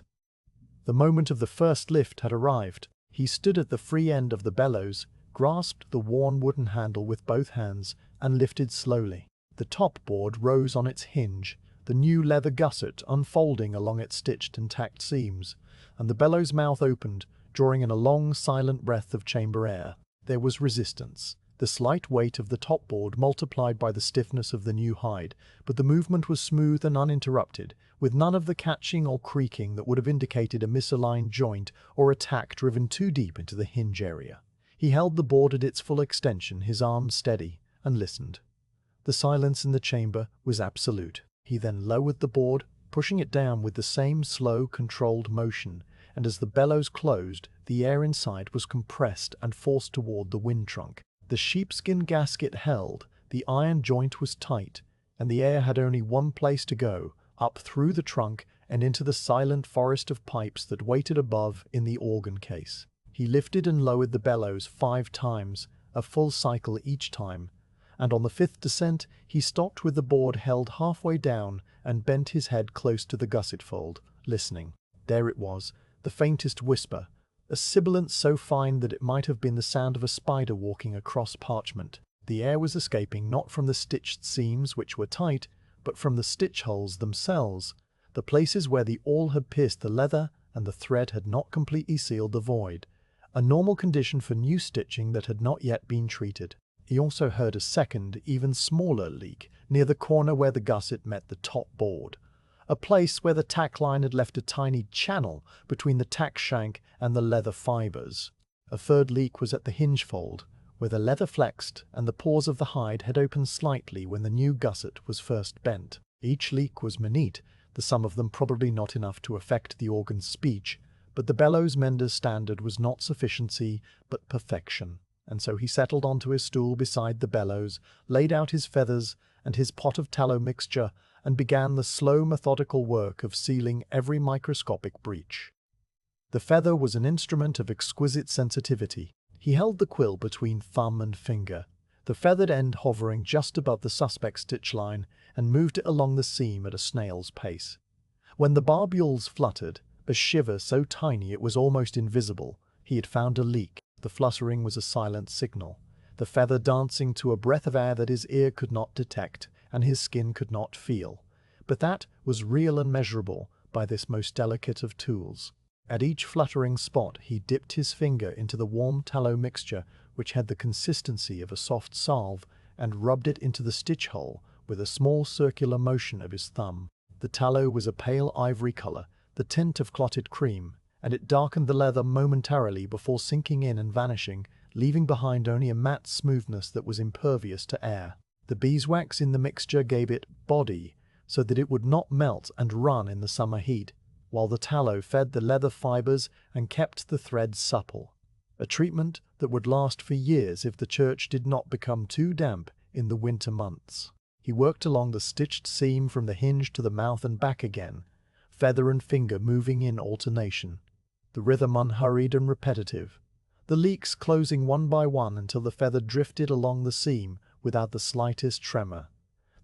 Speaker 1: The moment of the first lift had arrived. He stood at the free end of the bellows, grasped the worn wooden handle with both hands, and lifted slowly. The top board rose on its hinge, the new leather gusset unfolding along its stitched and tacked seams, and the bellows mouth opened, drawing in a long, silent breath of chamber air. There was resistance, the slight weight of the top board multiplied by the stiffness of the new hide, but the movement was smooth and uninterrupted, with none of the catching or creaking that would have indicated a misaligned joint or a tack driven too deep into the hinge area. He held the board at its full extension, his arms steady, and listened. The silence in the chamber was absolute. He then lowered the board, pushing it down with the same slow, controlled motion, and as the bellows closed, the air inside was compressed and forced toward the wind trunk. The sheepskin gasket held, the iron joint was tight, and the air had only one place to go, up through the trunk and into the silent forest of pipes that waited above in the organ case. He lifted and lowered the bellows 5 times, a full cycle each time, and on the 5th descent he stopped with the board held halfway down and bent his head close to the gusset fold, listening. There it was, the faintest whisper, a sibilant so fine that it might have been the sound of a spider walking across parchment. The air was escaping not from the stitched seams, which were tight, but from the stitch holes themselves, the places where the awl had pierced the leather and the thread had not completely sealed the void, a normal condition for new stitching that had not yet been treated. He also heard a second, even smaller leak near the corner where the gusset met the top board, a place where the tack line had left a tiny channel between the tack shank and the leather fibers. A third leak was at the hinge fold, where the leather flexed and the pores of the hide had opened slightly when the new gusset was first bent. Each leak was minute, the sum of them probably not enough to affect the organ's speech, but the bellows mender's standard was not sufficiency, but perfection, and so he settled onto his stool beside the bellows, laid out his feathers and his pot of tallow mixture, and began the slow, methodical work of sealing every microscopic breach. The feather was an instrument of exquisite sensitivity. He held the quill between thumb and finger, the feathered end hovering just above the suspect's stitch line, and moved it along the seam at a snail's pace. When the barbules fluttered, a shiver so tiny it was almost invisible, he had found a leak. The fluttering was a silent signal, the feather dancing to a breath of air that his ear could not detect and his skin could not feel. But that was real and measurable by this most delicate of tools. At each fluttering spot he dipped his finger into the warm tallow mixture, which had the consistency of a soft salve, and rubbed it into the stitch hole with a small circular motion of his thumb. The tallow was a pale ivory color, the tint of clotted cream, and it darkened the leather momentarily before sinking in and vanishing, leaving behind only a matte smoothness that was impervious to air. The beeswax in the mixture gave it body, so that it would not melt and run in the summer heat, while the tallow fed the leather fibers and kept the threads supple, a treatment that would last for years if the church did not become too damp in the winter months. He worked along the stitched seam from the hinge to the mouth and back again, feather and finger moving in alternation, the rhythm unhurried and repetitive, the leaks closing one by one until the feather drifted along the seam without the slightest tremor.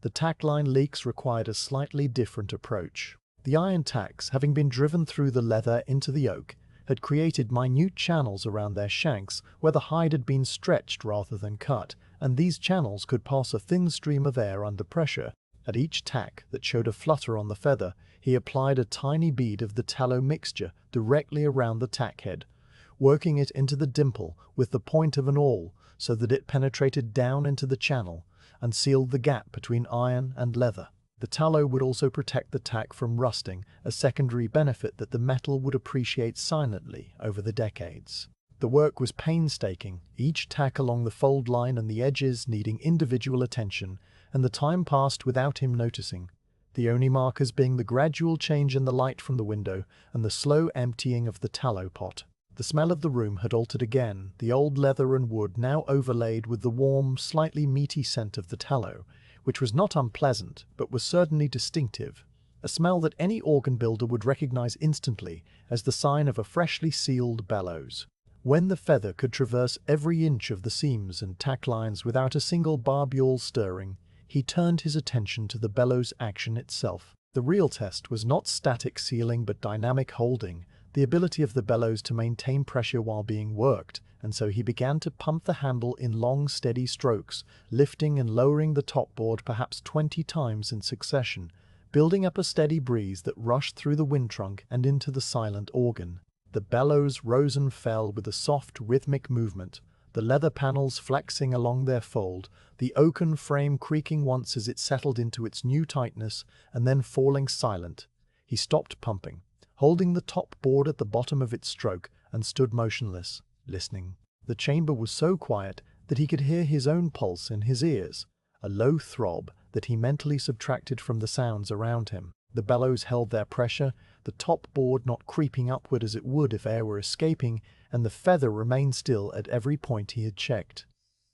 Speaker 1: The tackline leaks required a slightly different approach. The iron tacks, having been driven through the leather into the oak, had created minute channels around their shanks where the hide had been stretched rather than cut, and these channels could pass a thin stream of air under pressure. At each tack that showed a flutter on the feather, he applied a tiny bead of the tallow mixture directly around the tack head, working it into the dimple with the point of an awl so that it penetrated down into the channel and sealed the gap between iron and leather. The tallow would also protect the tack from rusting, a secondary benefit that the metal would appreciate silently over the decades. The work was painstaking, each tack along the fold line and the edges needing individual attention, and the time passed without him noticing, the only markers being the gradual change in the light from the window and the slow emptying of the tallow pot. The smell of the room had altered again, the old leather and wood now overlaid with the warm, slightly meaty scent of the tallow, which was not unpleasant, but was certainly distinctive, a smell that any organ builder would recognize instantly as the sign of a freshly sealed bellows. When the feather could traverse every inch of the seams and tack lines without a single barbule stirring, he turned his attention to the bellows action itself. The real test was not static sealing but dynamic holding, the ability of the bellows to maintain pressure while being worked, and so he began to pump the handle in long, steady strokes, lifting and lowering the top board perhaps 20 times in succession, building up a steady breeze that rushed through the wind trunk and into the silent organ. The bellows rose and fell with a soft, rhythmic movement, the leather panels flexing along their fold, the oaken frame creaking once as it settled into its new tightness, and then falling silent. He stopped pumping, holding the top board at the bottom of its stroke, and stood motionless, listening. The chamber was so quiet that he could hear his own pulse in his ears, a low throb that he mentally subtracted from the sounds around him. The bellows held their pressure, the top board not creeping upward as it would if air were escaping, and the feather remained still at every point he had checked.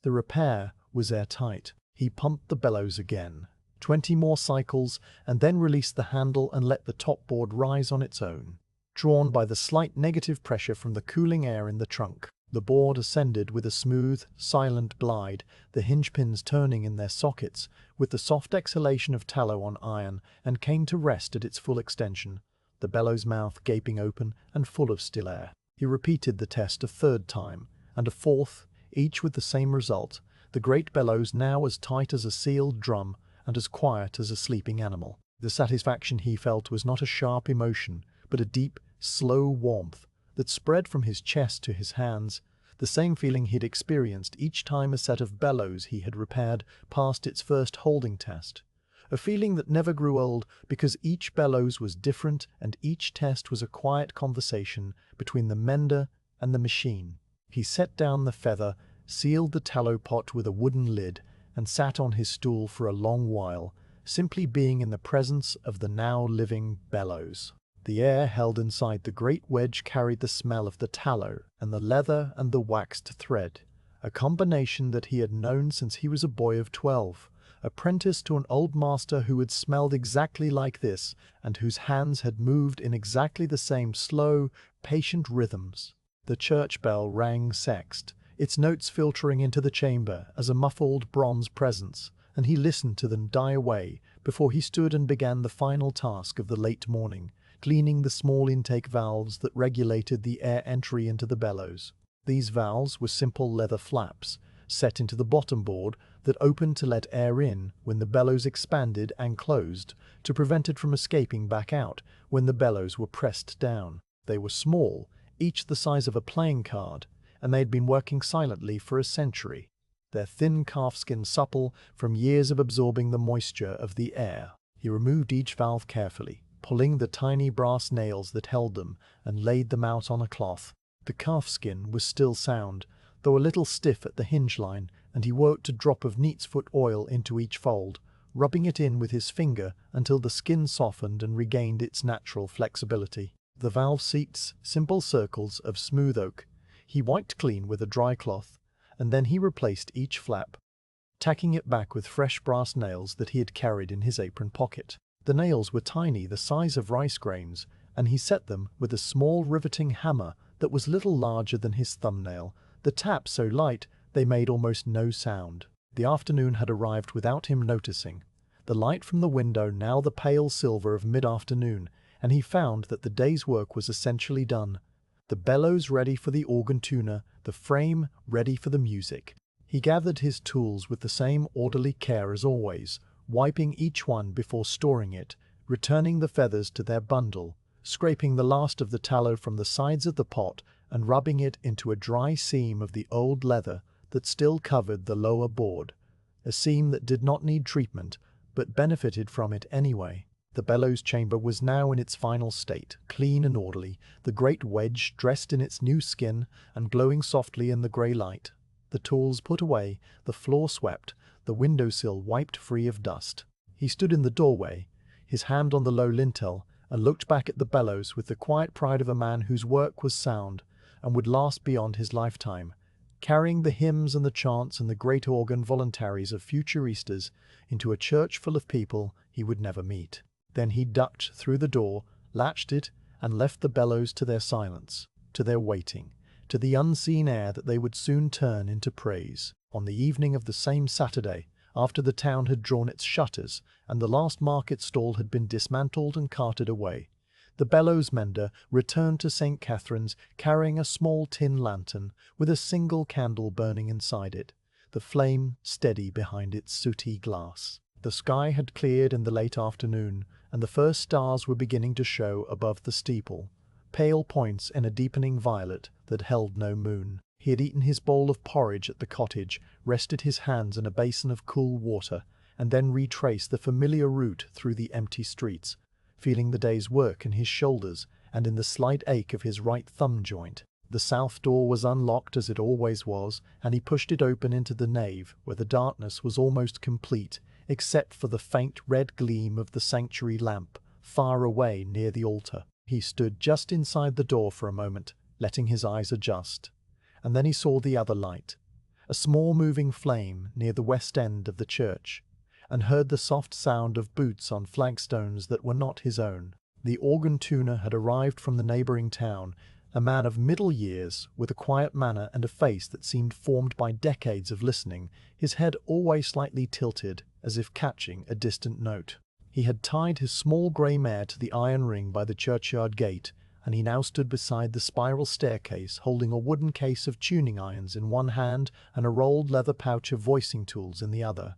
Speaker 1: The repair was airtight. He pumped the bellows again, 20 more cycles, and then released the handle and let the top board rise on its own, drawn by the slight negative pressure from the cooling air in the trunk. The board ascended with a smooth, silent glide, the hinge pins turning in their sockets, with the soft exhalation of tallow on iron, and came to rest at its full extension, the bellows mouth gaping open and full of still air. He repeated the test a third time, and a fourth, each with the same result, the great bellows now as tight as a sealed drum and as quiet as a sleeping animal. The satisfaction he felt was not a sharp emotion, but a deep, slow warmth that spread from his chest to his hands, the same feeling he'd experienced each time a set of bellows he had repaired passed its first holding test. A feeling that never grew old because each bellows was different and each test was a quiet conversation between the mender and the machine. He set down the feather, sealed the tallow pot with a wooden lid, and sat on his stool for a long while, simply being in the presence of the now living bellows. The air held inside the great wedge carried the smell of the tallow and the leather and the waxed thread, a combination that he had known since he was a boy of 12, apprenticed to an old master who had smelled exactly like this and whose hands had moved in exactly the same slow, patient rhythms. The church bell rang sext. its notes filtering into the chamber as a muffled bronze presence, and he listened to them die away before he stood and began the final task of the late morning, cleaning the small intake valves that regulated the air entry into the bellows. These valves were simple leather flaps, set into the bottom board that opened to let air in when the bellows expanded and closed to prevent it from escaping back out when the bellows were pressed down. They were small, each the size of a playing card, and they had been working silently for a century, their thin calfskin supple from years of absorbing the moisture of the air. He removed each valve carefully, pulling the tiny brass nails that held them, and laid them out on a cloth. The calfskin was still sound, though a little stiff at the hinge line, and he worked a drop of neatsfoot oil into each fold, rubbing it in with his finger until the skin softened and regained its natural flexibility. The valve seats, simple circles of smooth oak, he wiped clean with a dry cloth, and then he replaced each flap, tacking it back with fresh brass nails that he had carried in his apron pocket. The nails were tiny, the size of rice grains, and he set them with a small riveting hammer that was little larger than his thumbnail, the tap so light they made almost no sound. The afternoon had arrived without him noticing, the light from the window now the pale silver of mid-afternoon, and he found that the day's work was essentially done. The bellows ready for the organ tuner, the frame ready for the music. He gathered his tools with the same orderly care as always, wiping each one before storing it, returning the feathers to their bundle, scraping the last of the tallow from the sides of the pot and rubbing it into a dry seam of the old leather that still covered the lower board, a seam that did not need treatment but benefited from it anyway. The bellows chamber was now in its final state, clean and orderly, the great wedge dressed in its new skin and glowing softly in the grey light. The tools put away, the floor swept, the windowsill wiped free of dust. He stood in the doorway, his hand on the low lintel, and looked back at the bellows with the quiet pride of a man whose work was sound and would last beyond his lifetime, carrying the hymns and the chants and the great organ voluntaries of future Easters into a church full of people he would never meet. Then he ducked through the door, latched it, and left the bellows to their silence, to their waiting, to the unseen air that they would soon turn into praise. On the evening of the same Saturday, after the town had drawn its shutters and the last market stall had been dismantled and carted away, the Bellows Mender returned to St. Catherine's carrying a small tin lantern with a single candle burning inside it, the flame steady behind its sooty glass. The sky had cleared in the late afternoon, and the first stars were beginning to show above the steeple, pale points in a deepening violet that held no moon. He had eaten his bowl of porridge at the cottage, rested his hands in a basin of cool water, and then retraced the familiar route through the empty streets, feeling the day's work in his shoulders and in the slight ache of his right thumb joint. The south door was unlocked as it always was, and he pushed it open into the nave, where the darkness was almost complete, except for the faint red gleam of the sanctuary lamp far away near the altar. He stood just inside the door for a moment, letting his eyes adjust, and then he saw the other light, a small moving flame near the west end of the church, and heard the soft sound of boots on flagstones that were not his own. The organ tuner had arrived from the neighboring town, a man of middle years, with a quiet manner and a face that seemed formed by decades of listening, his head always slightly tilted, as if catching a distant note. He had tied his small grey mare to the iron ring by the churchyard gate, and he now stood beside the spiral staircase holding a wooden case of tuning irons in one hand and a rolled leather pouch of voicing tools in the other.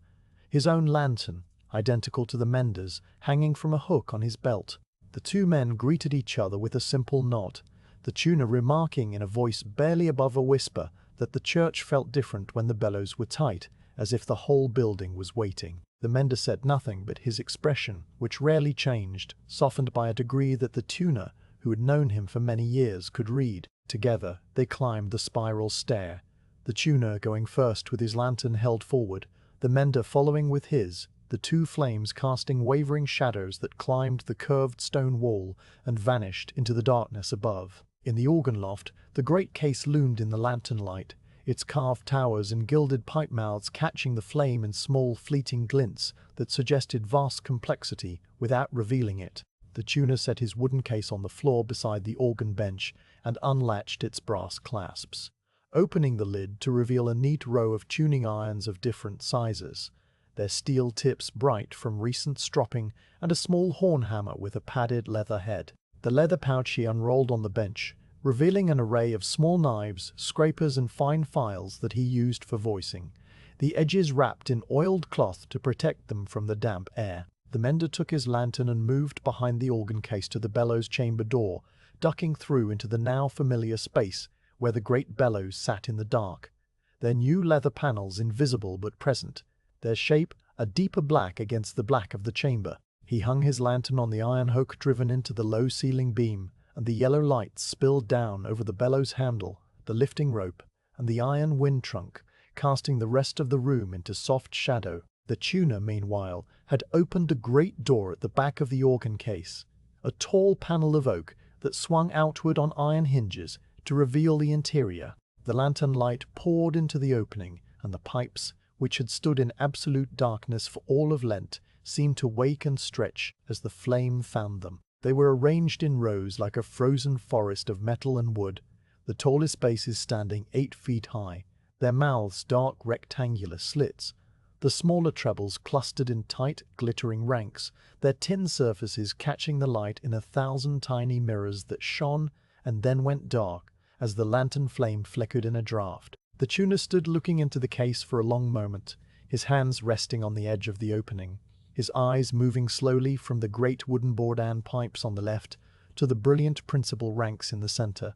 Speaker 1: His own lantern, identical to the mender's, hanging from a hook on his belt. The two men greeted each other with a simple nod, the tuner remarking in a voice barely above a whisper that the church felt different when the bellows were tight, as if the whole building was waiting. The mender said nothing, but his expression, which rarely changed, softened by a degree that the tuner, who had known him for many years, could read. Together they climbed the spiral stair, the tuner going first with his lantern held forward, the mender following with his, the two flames casting wavering shadows that climbed the curved stone wall and vanished into the darkness above. In the organ loft, the great case loomed in the lantern light, its carved towers and gilded pipe mouths catching the flame in small fleeting glints that suggested vast complexity without revealing it. The tuner set his wooden case on the floor beside the organ bench and unlatched its brass clasps. opening the lid to reveal a neat row of tuning irons of different sizes, their steel tips bright from recent stropping, and a small horn hammer with a padded leather head. The leather pouch he unrolled on the bench, revealing an array of small knives, scrapers, and fine files that he used for voicing, the edges wrapped in oiled cloth to protect them from the damp air. The mender took his lantern and moved behind the organ case to the bellows chamber door, ducking through into the now familiar space where the great bellows sat in the dark, their new leather panels invisible but present, their shape a deeper black against the black of the chamber. He hung his lantern on the iron hook driven into the low ceiling beam, and the yellow light spilled down over the bellows handle, the lifting rope, and the iron wind trunk, casting the rest of the room into soft shadow. The tuner, meanwhile, had opened a great door at the back of the organ case, a tall panel of oak that swung outward on iron hinges to reveal the interior. The lantern light poured into the opening, and the pipes, which had stood in absolute darkness for all of Lent, seemed to wake and stretch as the flame found them. They were arranged in rows like a frozen forest of metal and wood, the tallest bases standing 8 feet high, their mouths dark rectangular slits, the smaller trebles clustered in tight, glittering ranks, their tin surfaces catching the light in 1,000 tiny mirrors that shone and then went dark as the lantern flame flickered in a draught. The tuner stood looking into the case for a long moment, his hands resting on the edge of the opening, his eyes moving slowly from the great wooden bourdan pipes on the left to the brilliant principal ranks in the center,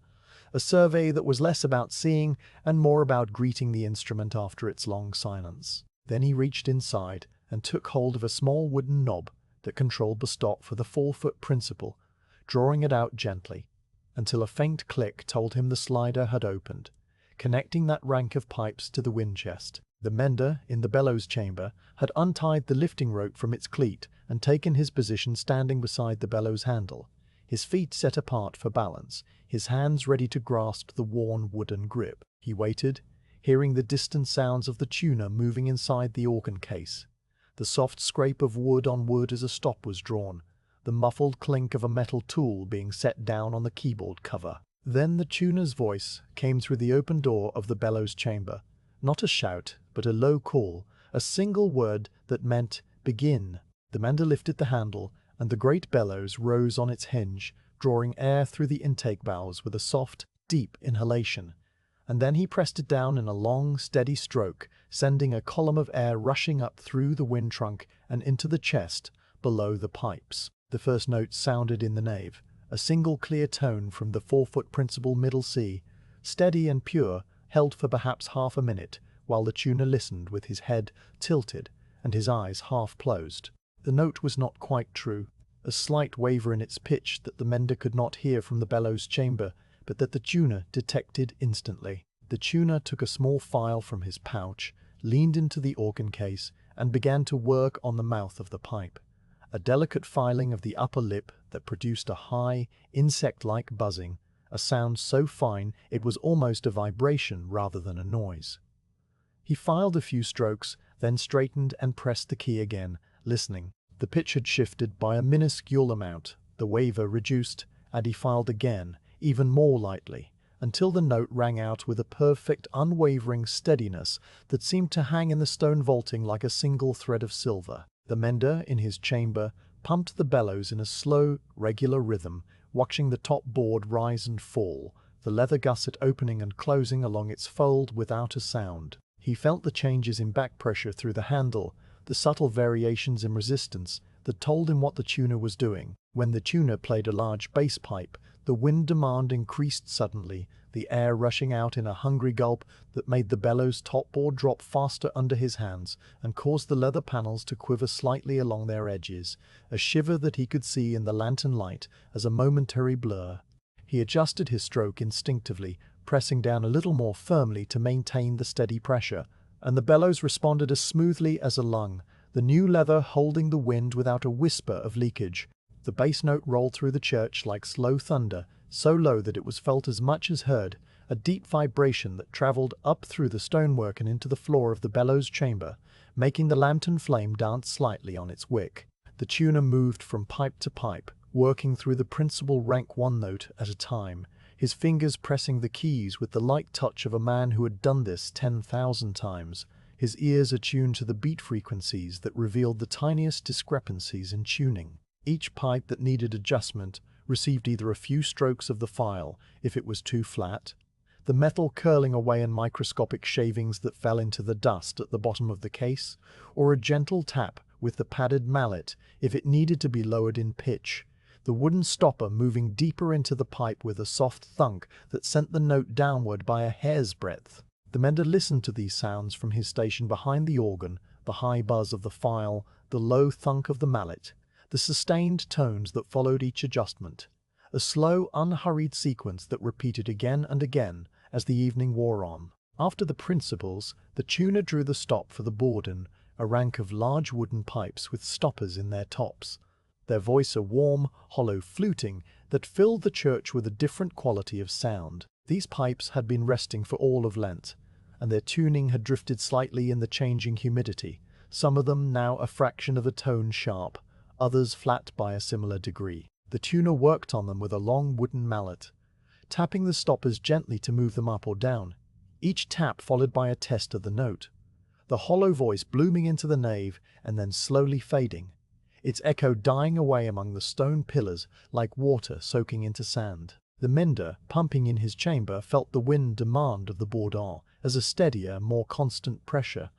Speaker 1: a survey that was less about seeing and more about greeting the instrument after its long silence. Then he reached inside and took hold of a small wooden knob that controlled the stop for the 4-foot principal, drawing it out gently, until a faint click told him the slider had opened, connecting that rank of pipes to the wind chest. The mender, in the bellows chamber, had untied the lifting rope from its cleat and taken his position standing beside the bellows handle, his feet set apart for balance, his hands ready to grasp the worn wooden grip. He waited, hearing the distant sounds of the tuner moving inside the organ case, the soft scrape of wood on wood as a stop was drawn, the muffled clink of a metal tool being set down on the keyboard cover. Then the tuner's voice came through the open door of the bellows chamber, not a shout, but a low call, a single word that meant begin. The mender lifted the handle, and the great bellows rose on its hinge, drawing air through the intake valves with a soft, deep inhalation. And then he pressed it down in a long, steady stroke, sending a column of air rushing up through the wind trunk and into the chest below the pipes. The first note sounded in the nave, a single clear tone from the 4-foot principal middle C, steady and pure, held for perhaps half a minute, while the tuner listened with his head tilted and his eyes half closed. The note was not quite true, a slight waver in its pitch that the mender could not hear from the bellows chamber, but that the tuner detected instantly. The tuner took a small file from his pouch, leaned into the organ case, and began to work on the mouth of the pipe, a delicate filing of the upper lip that produced a high, insect-like buzzing, a sound so fine it was almost a vibration rather than a noise. He filed a few strokes, then straightened and pressed the key again, listening. The pitch had shifted by a minuscule amount, the waver reduced, and he filed again, even more lightly, until the note rang out with a perfect, unwavering steadiness that seemed to hang in the stone vaulting like a single thread of silver. The mender, in his chamber, pumped the bellows in a slow, regular rhythm, watching the top board rise and fall, the leather gusset opening and closing along its fold without a sound. He felt the changes in back pressure through the handle, the subtle variations in resistance that told him what the tuner was doing. When the tuner played a large bass pipe, the wind demand increased suddenly, the air rushing out in a hungry gulp that made the bellows top board drop faster under his hands and caused the leather panels to quiver slightly along their edges, a shiver that he could see in the lantern light as a momentary blur. He adjusted his stroke instinctively, pressing down a little more firmly to maintain the steady pressure, and the bellows responded as smoothly as a lung, the new leather holding the wind without a whisper of leakage. The bass note rolled through the church like slow thunder, so low that it was felt as much as heard, a deep vibration that travelled up through the stonework and into the floor of the bellows chamber, making the lantern flame dance slightly on its wick. The tuner moved from pipe to pipe, working through the principal rank one note at a time, his fingers pressing the keys with the light touch of a man who had done this 10,000 times, his ears attuned to the beat frequencies that revealed the tiniest discrepancies in tuning. Each pipe that needed adjustment received either a few strokes of the file if it was too flat, the metal curling away in microscopic shavings that fell into the dust at the bottom of the case, or a gentle tap with the padded mallet if it needed to be lowered in pitch, the wooden stopper moving deeper into the pipe with a soft thunk that sent the note downward by a hair's breadth. The mender listened to these sounds from his station behind the organ, the high buzz of the file, the low thunk of the mallet, the sustained tones that followed each adjustment, a slow, unhurried sequence that repeated again and again as the evening wore on. After the principals, the tuner drew the stop for the bourdon, a rank of large wooden pipes with stoppers in their tops, their voice a warm, hollow fluting that filled the church with a different quality of sound. These pipes had been resting for all of Lent, and their tuning had drifted slightly in the changing humidity, some of them now a fraction of a tone sharp, others flat by a similar degree. The tuner worked on them with a long wooden mallet, tapping the stoppers gently to move them up or down, each tap followed by a test of the note, the hollow voice blooming into the nave and then slowly fading, its echo dying away among the stone pillars like water soaking into sand. The mender, pumping in his chamber, felt the wind demand of the bourdon as a steadier, more constant pressure,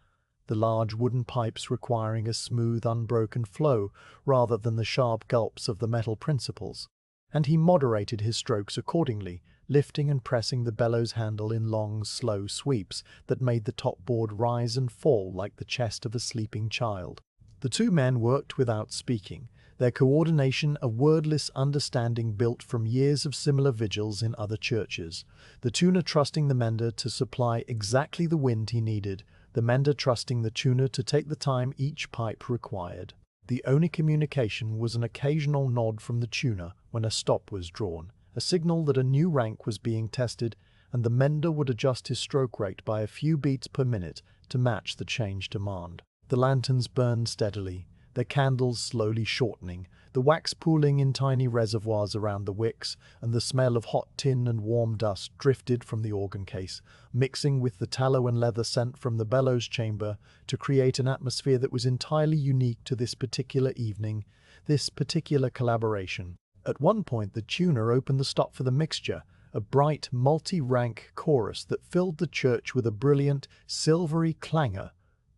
Speaker 1: the large wooden pipes requiring a smooth, unbroken flow rather than the sharp gulps of the metal principals, and he moderated his strokes accordingly, lifting and pressing the bellows handle in long, slow sweeps that made the top board rise and fall like the chest of a sleeping child. The two men worked without speaking, their coordination a wordless understanding built from years of similar vigils in other churches, the tuner trusting the mender to supply exactly the wind he needed, the mender trusting the tuner to take the time each pipe required. The only communication was an occasional nod from the tuner when a stop was drawn, a signal that a new rank was being tested, and the mender would adjust his stroke rate by a few beats per minute to match the change demand. The lanterns burned steadily, their candles slowly shortening, the wax pooling in tiny reservoirs around the wicks, and the smell of hot tin and warm dust drifted from the organ case, mixing with the tallow and leather scent from the bellows chamber to create an atmosphere that was entirely unique to this particular evening, this particular collaboration. At one point the tuner opened the stop for the mixture, a bright, multi-rank chorus that filled the church with a brilliant, silvery clangor,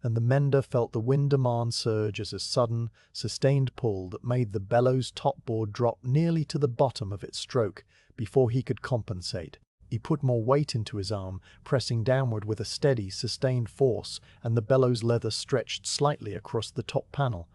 Speaker 1: and the mender felt the wind demand surge as a sudden, sustained pull that made the bellows topboard drop nearly to the bottom of its stroke before he could compensate. He put more weight into his arm, pressing downward with a steady, sustained force, and the bellows leather stretched slightly across the top panel,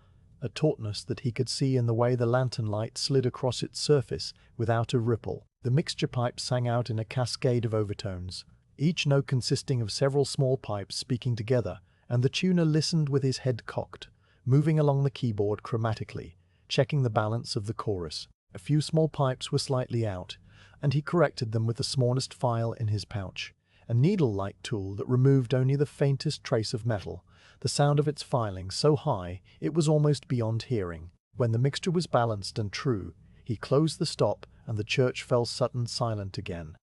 Speaker 1: a tautness that he could see in the way the lantern light slid across its surface without a ripple. The mixture pipes sang out in a cascade of overtones, each note consisting of several small pipes speaking together, and the tuner listened with his head cocked, moving along the keyboard chromatically, checking the balance of the chorus. A few small pipes were slightly out, and he corrected them with the smallest file in his pouch, a needle-like tool that removed only the faintest trace of metal, the sound of its filing so high it was almost beyond hearing. When the mixture was balanced and true, he closed the stop and the church fell sudden silent again,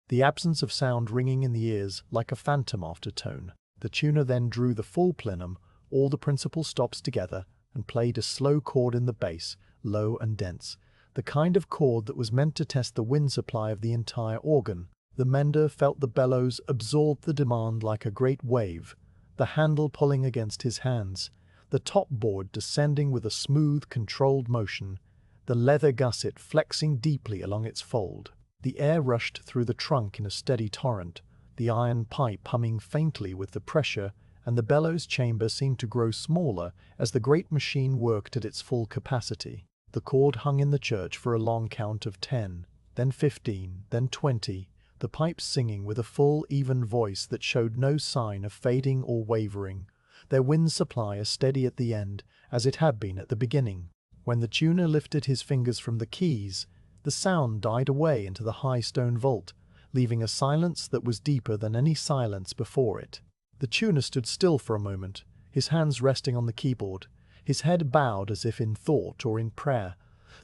Speaker 1: the absence of sound ringing in the ears like a phantom aftertone. The tuner then drew the full plenum, all the principal stops together, and played a slow chord in the bass, low and dense, the kind of chord that was meant to test the wind supply of the entire organ. The mender felt the bellows absorb the demand like a great wave, the handle pulling against his hands, the top board descending with a smooth, controlled motion, the leather gusset flexing deeply along its fold. The air rushed through the trunk in a steady torrent, the iron pipe humming faintly with the pressure, and the bellows chamber seemed to grow smaller as the great machine worked at its full capacity. The cord hung in the church for a long count of 10, then 15, then 20, the pipes singing with a full, even voice that showed no sign of fading or wavering, their wind supply as steady at the end as it had been at the beginning. When the tuner lifted his fingers from the keys, the sound died away into the high stone vault, leaving a silence that was deeper than any silence before it. The tuner stood still for a moment, his hands resting on the keyboard, his head bowed as if in thought or in prayer.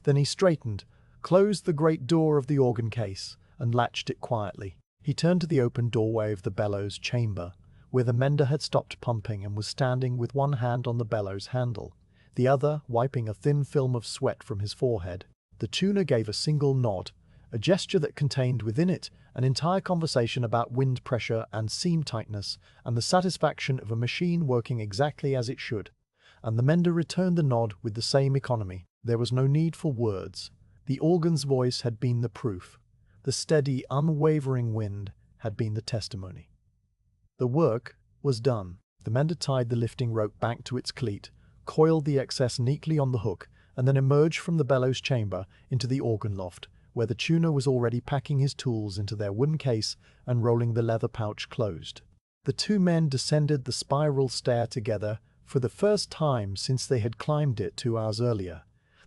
Speaker 1: Then he straightened, closed the great door of the organ case, and latched it quietly. He turned to the open doorway of the bellows chamber, where the mender had stopped pumping and was standing with one hand on the bellows handle, the other wiping a thin film of sweat from his forehead. The tuner gave a single nod, a gesture that contained within it an entire conversation about wind pressure and seam tightness and the satisfaction of a machine working exactly as it should. And the mender returned the nod with the same economy. There was no need for words. The organ's voice had been the proof. The steady, unwavering wind had been the testimony. The work was done. The mender tied the lifting rope back to its cleat, coiled the excess neatly on the hook, and then emerged from the bellows chamber into the organ loft, where the tuner was already packing his tools into their wooden case and rolling the leather pouch closed. The two men descended the spiral stair together for the first time since they had climbed it 2 hours earlier,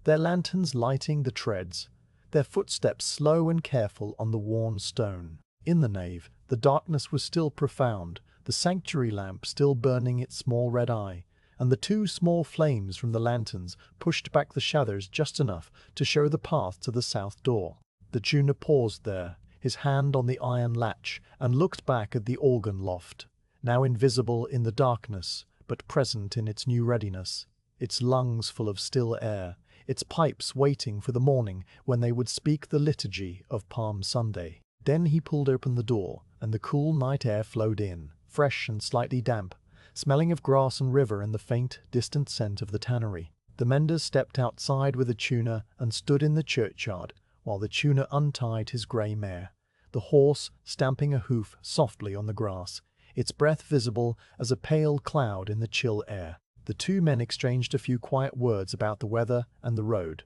Speaker 1: their lanterns lighting the treads, their footsteps slow and careful on the worn stone. In the nave, the darkness was still profound, the sanctuary lamp still burning its small red eye, and the 2 small flames from the lanterns pushed back the shadows just enough to show the path to the south door. The tuner paused there, his hand on the iron latch, and looked back at the organ loft, now invisible in the darkness, but present in its new readiness, its lungs full of still air, its pipes waiting for the morning when they would speak the liturgy of Palm Sunday. Then he pulled open the door, and the cool night air flowed in, fresh and slightly damp, smelling of grass and river and the faint, distant scent of the tannery. The mender stepped outside with the tuner and stood in the churchyard, while the tuner untied his grey mare, the horse stamping a hoof softly on the grass, its breath visible as a pale cloud in the chill air. The 2 men exchanged a few quiet words about the weather and the road,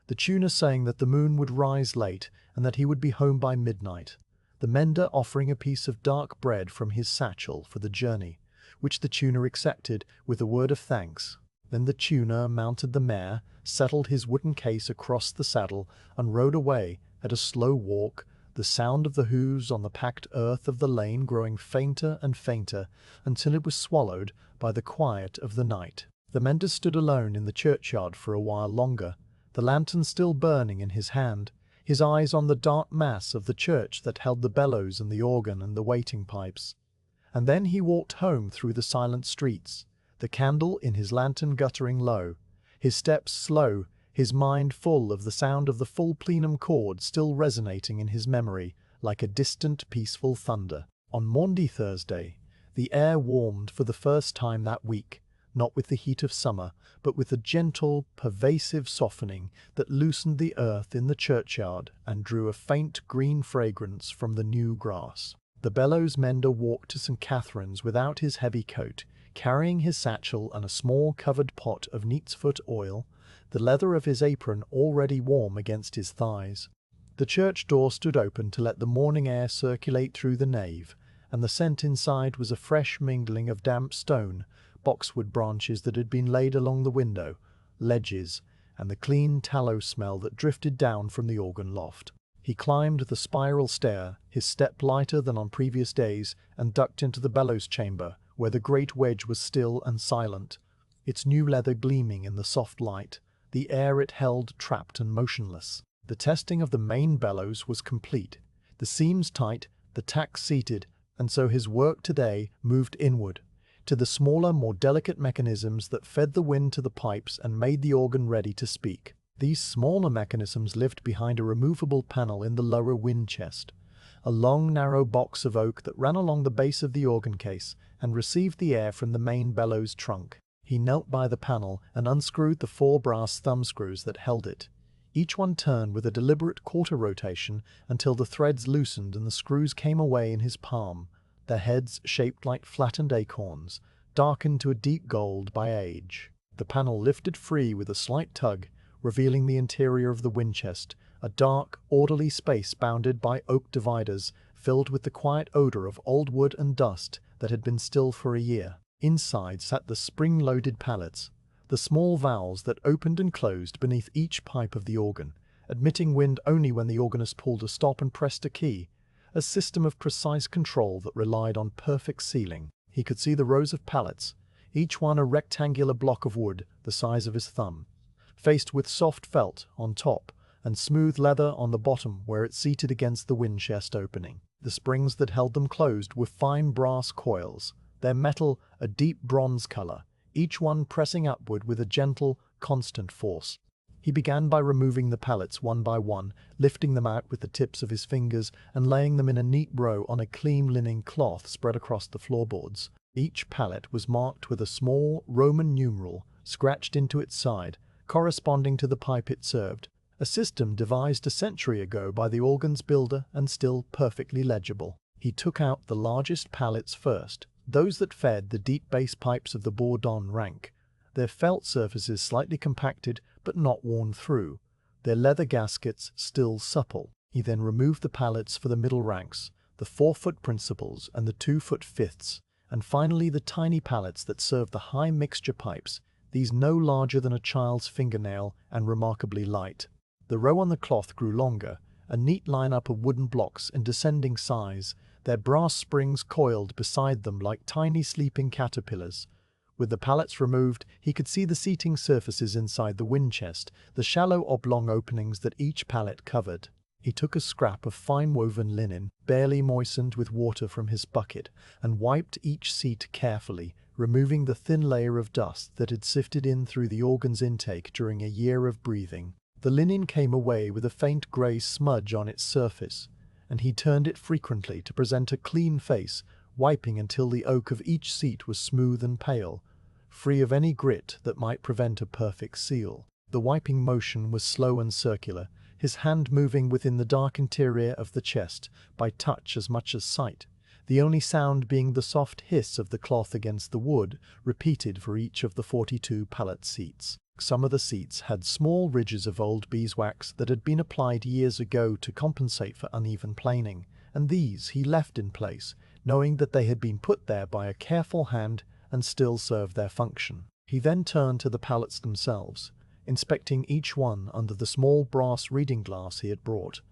Speaker 1: the tuner saying that the moon would rise late and that he would be home by midnight, the mender offering a piece of dark bread from his satchel for the journey, which the tuner accepted with a word of thanks. Then the tuner mounted the mare, settled his wooden case across the saddle, and rode away at a slow walk, the sound of the hooves on the packed earth of the lane growing fainter and fainter until it was swallowed by the quiet of the night. The mender stood alone in the churchyard for a while longer, the lantern still burning in his hand, his eyes on the dark mass of the church that held the bellows and the organ and the waiting pipes. And then he walked home through the silent streets, the candle in his lantern guttering low, his steps slow, his mind full of the sound of the full plenum chord still resonating in his memory like a distant peaceful thunder. On Maundy Thursday, the air warmed for the first time that week, not with the heat of summer, but with a gentle, pervasive softening that loosened the earth in the churchyard and drew a faint green fragrance from the new grass. The bellows mender walked to St. Catherine's without his heavy coat, carrying his satchel and a small covered pot of neatsfoot oil, the leather of his apron already warm against his thighs. The church door stood open to let the morning air circulate through the nave, and the scent inside was a fresh mingling of damp stone, boxwood branches that had been laid along the window, ledges, and the clean tallow smell that drifted down from the organ loft. He climbed the spiral stair, his step lighter than on previous days, and ducked into the bellows chamber, where the great wedge was still and silent, its new leather gleaming in the soft light, the air it held trapped and motionless. The testing of the main bellows was complete, the seams tight, the tacks seated, and so his work today moved inward, to the smaller, more delicate mechanisms that fed the wind to the pipes and made the organ ready to speak. These smaller mechanisms lived behind a removable panel in the lower wind chest, a long, narrow box of oak that ran along the base of the organ case and received the air from the main bellows trunk. He knelt by the panel and unscrewed the 4 brass thumbscrews that held it. Each one turned with a deliberate quarter rotation until the threads loosened and the screws came away in his palm, their heads shaped like flattened acorns, darkened to a deep gold by age. The panel lifted free with a slight tug, revealing the interior of the wind chest, a dark, orderly space bounded by oak dividers, filled with the quiet odor of old wood and dust that had been still for a year. Inside sat the spring-loaded pallets, the small valves that opened and closed beneath each pipe of the organ, admitting wind only when the organist pulled a stop and pressed a key, a system of precise control that relied on perfect sealing. He could see the rows of pallets, each one a rectangular block of wood the size of his thumb, faced with soft felt on top, and smooth leather on the bottom where it seated against the windchest opening. The springs that held them closed were fine brass coils, their metal a deep bronze color, each one pressing upward with a gentle, constant force. He began by removing the pallets one by one, lifting them out with the tips of his fingers and laying them in a neat row on a clean linen cloth spread across the floorboards. Each pallet was marked with a small Roman numeral scratched into its side, corresponding to the pipe it served, a system devised a century ago by the organ's builder and still perfectly legible. He took out the largest pallets first, those that fed the deep bass pipes of the Bourdon rank, their felt surfaces slightly compacted but not worn through, their leather gaskets still supple. He then removed the pallets for the middle ranks, the 4-foot principals and the 2-foot fifths, and finally the tiny pallets that served the high mixture pipes, these no larger than a child's fingernail and remarkably light. The row on the cloth grew longer, a neat line-up of wooden blocks in descending size, their brass springs coiled beside them like tiny sleeping caterpillars. With the pallets removed, he could see the seating surfaces inside the windchest, the shallow oblong openings that each pallet covered. He took a scrap of fine-woven linen, barely moistened with water from his bucket, and wiped each seat carefully, removing the thin layer of dust that had sifted in through the organ's intake during a year of breathing. The linen came away with a faint grey smudge on its surface, and he turned it frequently to present a clean face, wiping until the oak of each seat was smooth and pale, free of any grit that might prevent a perfect seal. The wiping motion was slow and circular, his hand moving within the dark interior of the chest, by touch as much as sight, the only sound being the soft hiss of the cloth against the wood, repeated for each of the 42 pallet seats. Some of the seats had small ridges of old beeswax that had been applied years ago to compensate for uneven planing, and these he left in place, knowing that they had been put there by a careful hand and still served their function. He then turned to the pallets themselves, inspecting each one under the small brass reading glass he had brought,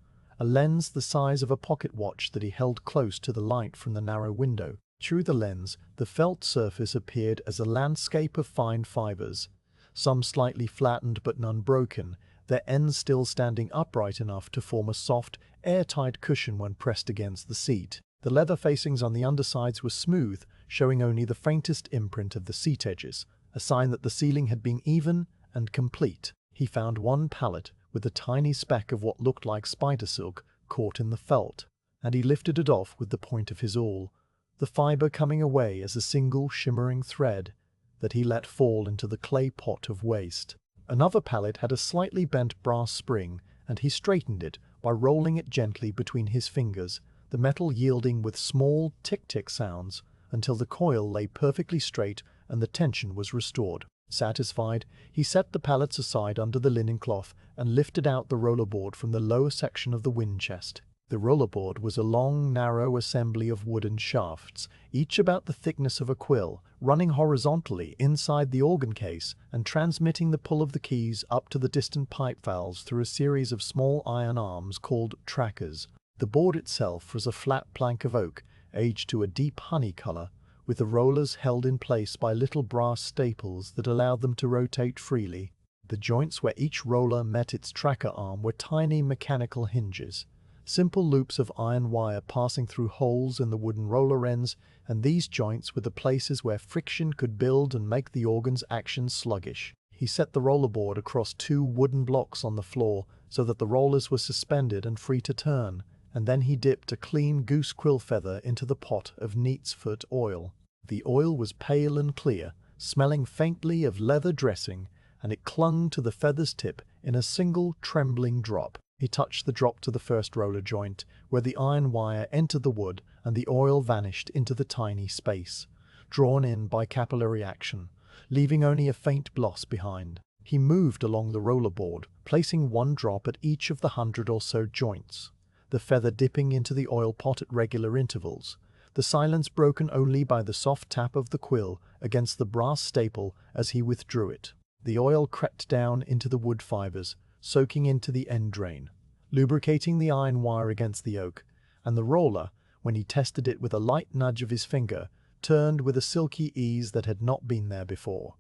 Speaker 1: a lens the size of a pocket watch that he held close to the light from the narrow window. Through the lens, the felt surface appeared as a landscape of fine fibers, some slightly flattened but none broken, their ends still standing upright enough to form a soft, airtight cushion when pressed against the seat. The leather facings on the undersides were smooth, showing only the faintest imprint of the seat edges, a sign that the sealing had been even and complete. He found one pallet with a tiny speck of what looked like spider silk caught in the felt, and he lifted it off with the point of his awl, the fiber coming away as a single shimmering thread that he let fall into the clay pot of waste. Another pallet had a slightly bent brass spring, and he straightened it by rolling it gently between his fingers, the metal yielding with small tick-tick sounds until the coil lay perfectly straight and the tension was restored. Satisfied, he set the pallets aside under the linen cloth and lifted out the rollerboard from the lower section of the windchest. The rollerboard was a long, narrow assembly of wooden shafts, each about the thickness of a quill, running horizontally inside the organ case and transmitting the pull of the keys up to the distant pipe valves through a series of small iron arms called trackers. The board itself was a flat plank of oak, aged to a deep honey color, with the rollers held in place by little brass staples that allowed them to rotate freely. The joints where each roller met its tracker arm were tiny mechanical hinges, simple loops of iron wire passing through holes in the wooden roller ends, and these joints were the places where friction could build and make the organ's action sluggish. He set the rollerboard across 2 wooden blocks on the floor so that the rollers were suspended and free to turn, and then he dipped a clean goose quill feather into the pot of neat's foot oil. The oil was pale and clear, smelling faintly of leather dressing, and it clung to the feather's tip in a single trembling drop. He touched the drop to the first roller joint, where the iron wire entered the wood and the oil vanished into the tiny space, drawn in by capillary action, leaving only a faint gloss behind. He moved along the rollerboard, placing 1 drop at each of the 100 or so joints, the feather dipping into the oil pot at regular intervals, the silence broken only by the soft tap of the quill against the brass staple as he withdrew it. The oil crept down into the wood fibers, soaking into the end drain, lubricating the iron wire against the oak, and the roller, when he tested it with a light nudge of his finger, turned with a silky ease that had not been there before.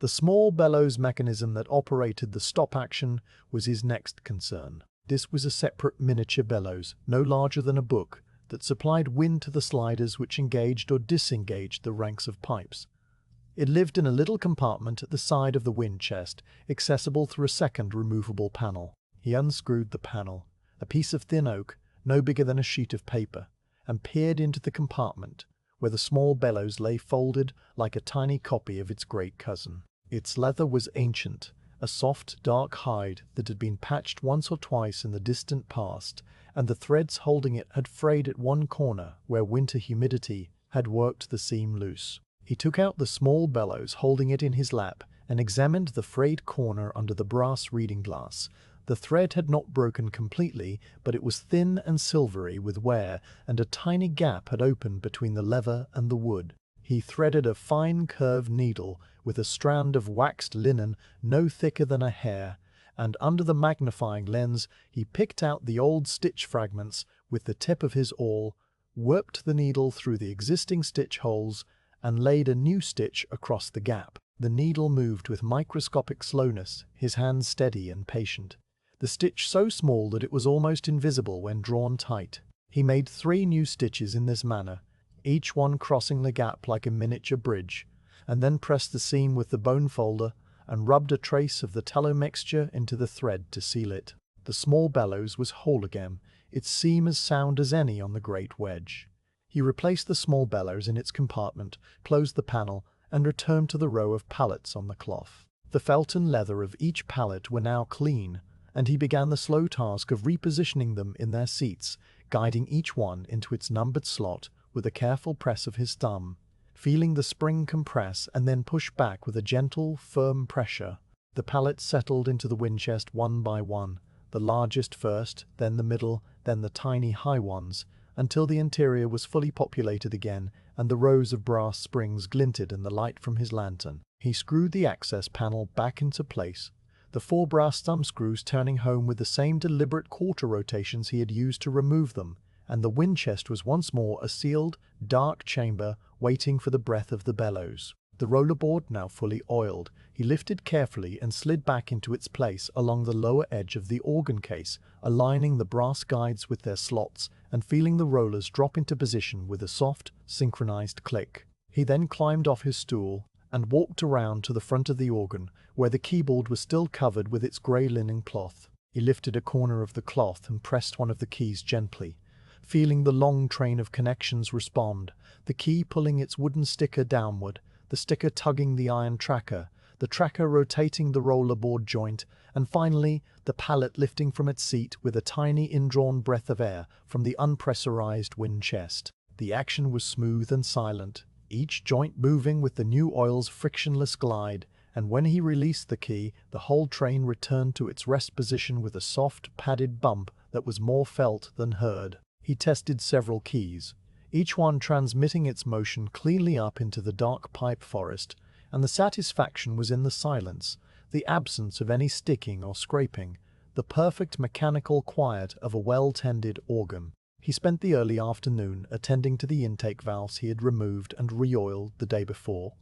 Speaker 1: The small bellows mechanism that operated the stop action was his next concern. This was a separate miniature bellows, no larger than a book, that supplied wind to the sliders which engaged or disengaged the ranks of pipes. It lived in a little compartment at the side of the wind chest, accessible through a second removable panel. He unscrewed the panel, a piece of thin oak, no bigger than a sheet of paper, and peered into the compartment, where the small bellows lay folded like a tiny copy of its great cousin. Its leather was ancient, a soft, dark hide that had been patched once or twice in the distant past, and the threads holding it had frayed at one corner where winter humidity had worked the seam loose. He took out the small bellows, holding it in his lap, and examined the frayed corner under the brass reading glass. The thread had not broken completely, but it was thin and silvery with wear, and a tiny gap had opened between the leather and the wood. He threaded a fine curved needle with a strand of waxed linen no thicker than a hair, and under the magnifying lens he picked out the old stitch fragments with the tip of his awl, worked the needle through the existing stitch holes, and laid a new stitch across the gap. The needle moved with microscopic slowness, his hands steady and patient. The stitch so small that it was almost invisible when drawn tight. He made 3 new stitches in this manner, each one crossing the gap like a miniature bridge, and then pressed the seam with the bone folder and rubbed a trace of the tallow mixture into the thread to seal it. The small bellows was whole again, its seam as sound as any on the great wedge. He replaced the small bellows in its compartment, closed the panel, and returned to the row of pallets on the cloth. The felt and leather of each pallet were now clean, and he began the slow task of repositioning them in their seats, guiding each one into its numbered slot with a careful press of his thumb, feeling the spring compress and then push back with a gentle, firm pressure. The pallets settled into the wind chest one by one, the largest first, then the middle, then the tiny high ones, until the interior was fully populated again and the rows of brass springs glinted in the light from his lantern. He screwed the access panel back into place, the 4 brass thumbscrews turning home with the same deliberate quarter rotations he had used to remove them, and the wind chest was once more a sealed, dark chamber waiting for the breath of the bellows. The rollerboard now fully oiled, he lifted carefully and slid back into its place along the lower edge of the organ case, aligning the brass guides with their slots and feeling the rollers drop into position with a soft, synchronized click. He then climbed off his stool and walked around to the front of the organ, where the keyboard was still covered with its grey linen cloth. He lifted a corner of the cloth and pressed one of the keys gently, feeling the long train of connections respond, the key pulling its wooden sticker downward, the sticker tugging the iron tracker, the tracker rotating the rollerboard joint, and finally the pallet lifting from its seat with a tiny indrawn breath of air from the unpressurized wind chest. The action was smooth and silent, each joint moving with the new oil's frictionless glide, and when he released the key, the whole train returned to its rest position with a soft, padded bump that was more felt than heard. He tested several keys, each one transmitting its motion cleanly up into the dark pipe forest, and the satisfaction was in the silence, the absence of any sticking or scraping, the perfect mechanical quiet of a well-tended organ. He spent the early afternoon attending to the intake valves he had removed and re-oiled the day before,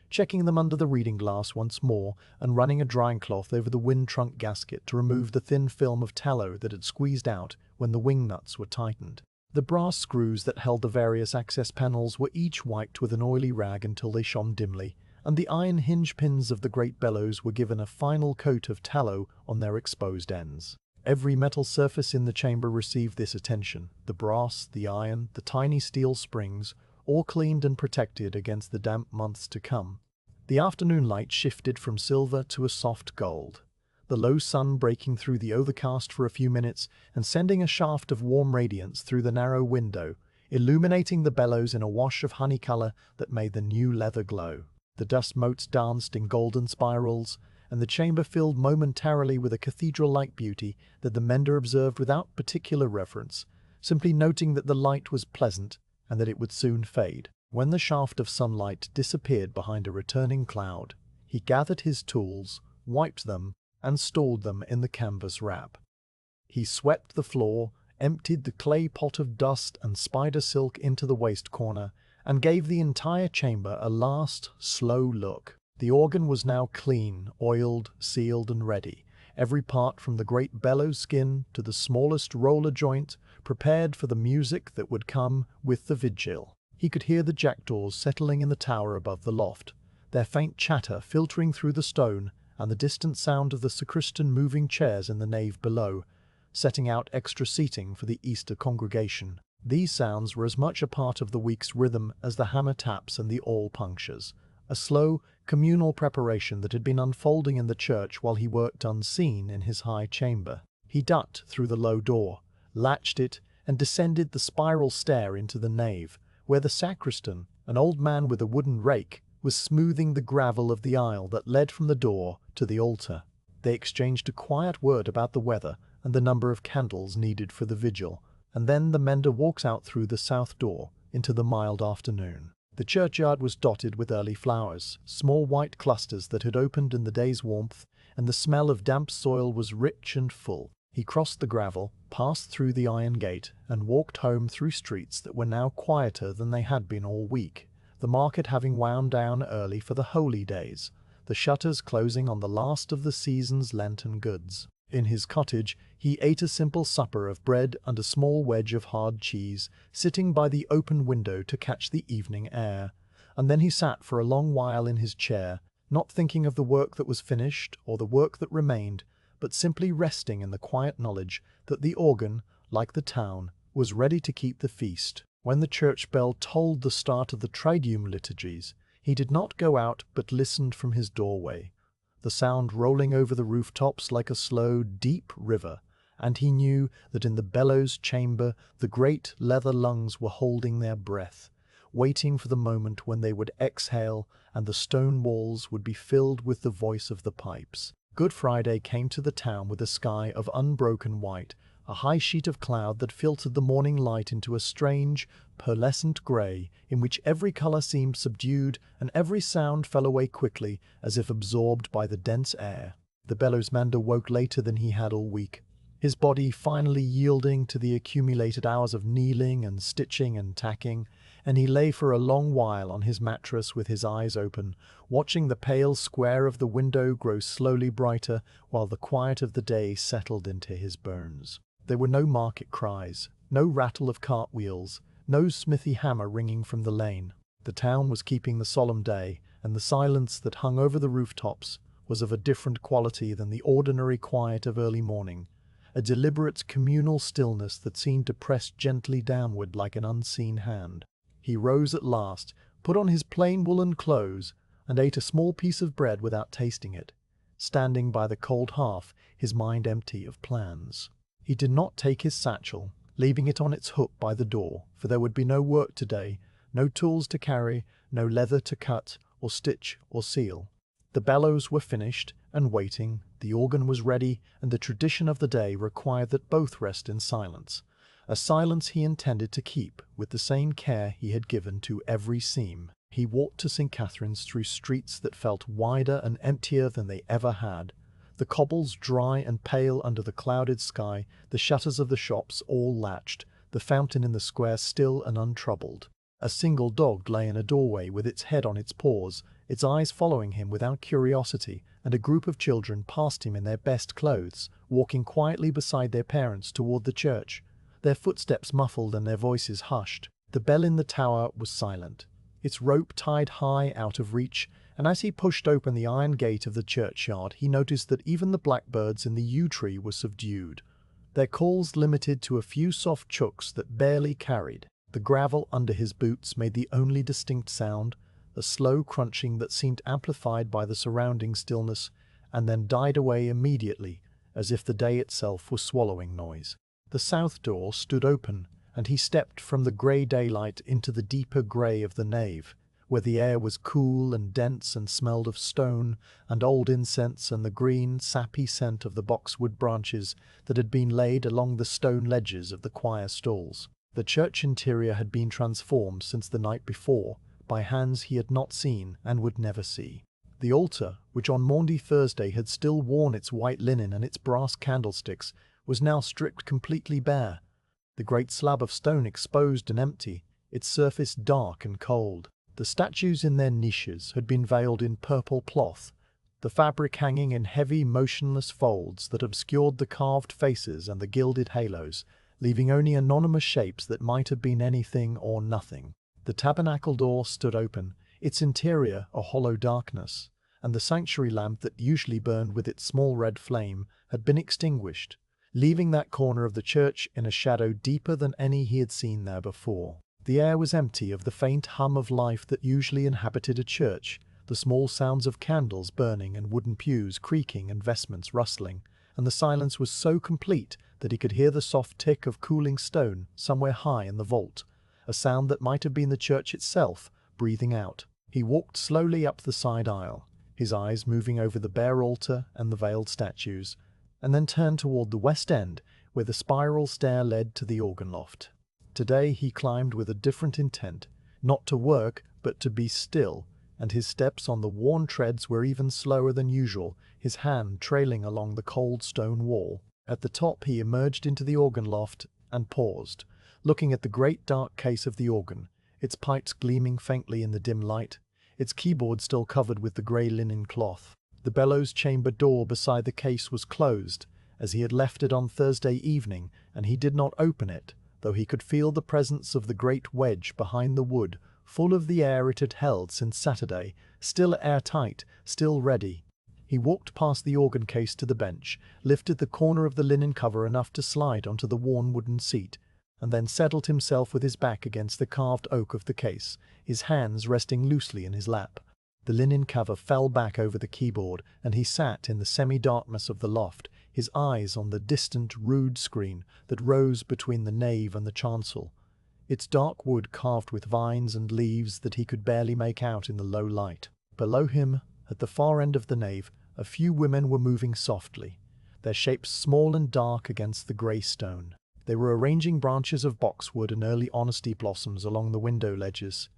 Speaker 1: checking them under the reading glass once more and running a drying cloth over the wind trunk gasket to remove the thin film of tallow that had squeezed out when the wing nuts were tightened. The brass screws that held the various access panels were each wiped with an oily rag until they shone dimly, and the iron hinge pins of the great bellows were given a final coat of tallow on their exposed ends. Every metal surface in the chamber received this attention, the brass, the iron, the tiny steel springs, all cleaned and protected against the damp months to come. The afternoon light shifted from silver to a soft gold, the low sun breaking through the overcast for a few minutes and sending a shaft of warm radiance through the narrow window, illuminating the bellows in a wash of honey color that made the new leather glow. The dust motes danced in golden spirals, and the chamber filled momentarily with a cathedral-like beauty that the mender observed without particular reverence, simply noting that the light was pleasant and that it would soon fade. When the shaft of sunlight disappeared behind a returning cloud, he gathered his tools, wiped them, and stored them in the canvas wrap. He swept the floor, emptied the clay pot of dust and spider silk into the waste corner, and gave the entire chamber a last, slow look. The organ was now clean, oiled, sealed, and ready, every part from the great bellows skin to the smallest roller joint prepared for the music that would come with the vigil. He could hear the jackdaws settling in the tower above the loft, their faint chatter filtering through the stone, and the distant sound of the sacristan moving chairs in the nave below, setting out extra seating for the Easter congregation. These sounds were as much a part of the week's rhythm as the hammer taps and the awl punctures, a slow, communal preparation that had been unfolding in the church while he worked unseen in his high chamber. He ducked through the low door, latched it, and descended the spiral stair into the nave, where the sacristan, an old man with a wooden rake, was smoothing the gravel of the aisle that led from the door to the altar. They exchanged a quiet word about the weather and the number of candles needed for the vigil, and then the mender walks out through the south door into the mild afternoon. The churchyard was dotted with early flowers, small white clusters that had opened in the day's warmth, and the smell of damp soil was rich and full. He crossed the gravel, passed through the iron gate, and walked home through streets that were now quieter than they had been all week, the market having wound down early for the holy days, the shutters closing on the last of the season's Lenten goods. In his cottage, he ate a simple supper of bread and a small wedge of hard cheese, sitting by the open window to catch the evening air, and then he sat for a long while in his chair, not thinking of the work that was finished or the work that remained, but simply resting in the quiet knowledge that the organ, like the town, was ready to keep the feast. When the church bell tolled the start of the Triduum liturgies, he did not go out but listened from his doorway, the sound rolling over the rooftops like a slow, deep river, and he knew that in the bellows chamber the great leather lungs were holding their breath, waiting for the moment when they would exhale and the stone walls would be filled with the voice of the pipes. Good Friday came to the town with a sky of unbroken white, a high sheet of cloud that filtered the morning light into a strange, pearlescent grey, in which every colour seemed subdued and every sound fell away quickly as if absorbed by the dense air. The Bellows Mender woke later than he had all week, his body finally yielding to the accumulated hours of kneeling and stitching and tacking, and he lay for a long while on his mattress with his eyes open, watching the pale square of the window grow slowly brighter while the quiet of the day settled into his bones. There were no market cries, no rattle of cartwheels, no smithy hammer ringing from the lane. The town was keeping the solemn day, and the silence that hung over the rooftops was of a different quality than the ordinary quiet of early morning, a deliberate communal stillness that seemed to press gently downward like an unseen hand. He rose at last, put on his plain woolen clothes, and ate a small piece of bread without tasting it, standing by the cold hearth, his mind empty of plans. He did not take his satchel, leaving it on its hook by the door, for there would be no work today, no tools to carry, no leather to cut, or stitch, or seal. The bellows were finished and waiting, the organ was ready, and the tradition of the day required that both rest in silence, a silence he intended to keep with the same care he had given to every seam. He walked to St. Catherine's through streets that felt wider and emptier than they ever had, the cobbles dry and pale under the clouded sky, the shutters of the shops all latched, the fountain in the square still and untroubled. A single dog lay in a doorway with its head on its paws, its eyes following him without curiosity, and a group of children passed him in their best clothes, walking quietly beside their parents toward the church, their footsteps muffled and their voices hushed. The bell in the tower was silent, its rope tied high out of reach, and as he pushed open the iron gate of the churchyard, he noticed that even the blackbirds in the yew tree were subdued, their calls limited to a few soft chooks that barely carried. The gravel under his boots made the only distinct sound, a slow crunching that seemed amplified by the surrounding stillness, and then died away immediately, as if the day itself was swallowing noise. The south door stood open, and he stepped from the grey daylight into the deeper grey of the nave, where the air was cool and dense and smelled of stone and old incense and the green, sappy scent of the boxwood branches that had been laid along the stone ledges of the choir stalls. The church interior had been transformed since the night before, by hands he had not seen and would never see. The altar, which on Maundy Thursday had still worn its white linen and its brass candlesticks, was now stripped completely bare, the great slab of stone exposed and empty, its surface dark and cold. The statues in their niches had been veiled in purple cloth, the fabric hanging in heavy, motionless folds that obscured the carved faces and the gilded halos, leaving only anonymous shapes that might have been anything or nothing. The tabernacle door stood open, its interior a hollow darkness, and the sanctuary lamp that usually burned with its small red flame had been extinguished, leaving that corner of the church in a shadow deeper than any he had seen there before. The air was empty of the faint hum of life that usually inhabited a church, the small sounds of candles burning and wooden pews creaking and vestments rustling, and the silence was so complete that he could hear the soft tick of cooling stone somewhere high in the vault, a sound that might have been the church itself breathing out. He walked slowly up the side aisle, his eyes moving over the bare altar and the veiled statues, and then turned toward the west end, where the spiral stair led to the organ loft. Today he climbed with a different intent, not to work, but to be still, and his steps on the worn treads were even slower than usual, his hand trailing along the cold stone wall. At the top he emerged into the organ loft and paused, looking at the great dark case of the organ, its pipes gleaming faintly in the dim light, its keyboard still covered with the grey linen cloth. The bellows chamber door beside the case was closed, as he had left it on Thursday evening, and he did not open it, though he could feel the presence of the great wedge behind the wood, full of the air it had held since Saturday, still airtight, still ready. He walked past the organ case to the bench, lifted the corner of the linen cover enough to slide onto the worn wooden seat, and then settled himself with his back against the carved oak of the case, his hands resting loosely in his lap. The linen cover fell back over the keyboard, and he sat in the semi-darkness of the loft, his eyes on the distant, rude screen that rose between the nave and the chancel, its dark wood carved with vines and leaves that he could barely make out in the low light. Below him, at the far end of the nave, a few women were moving softly, their shapes small and dark against the grey stone. They were arranging branches of boxwood and early honesty blossoms along the window ledges,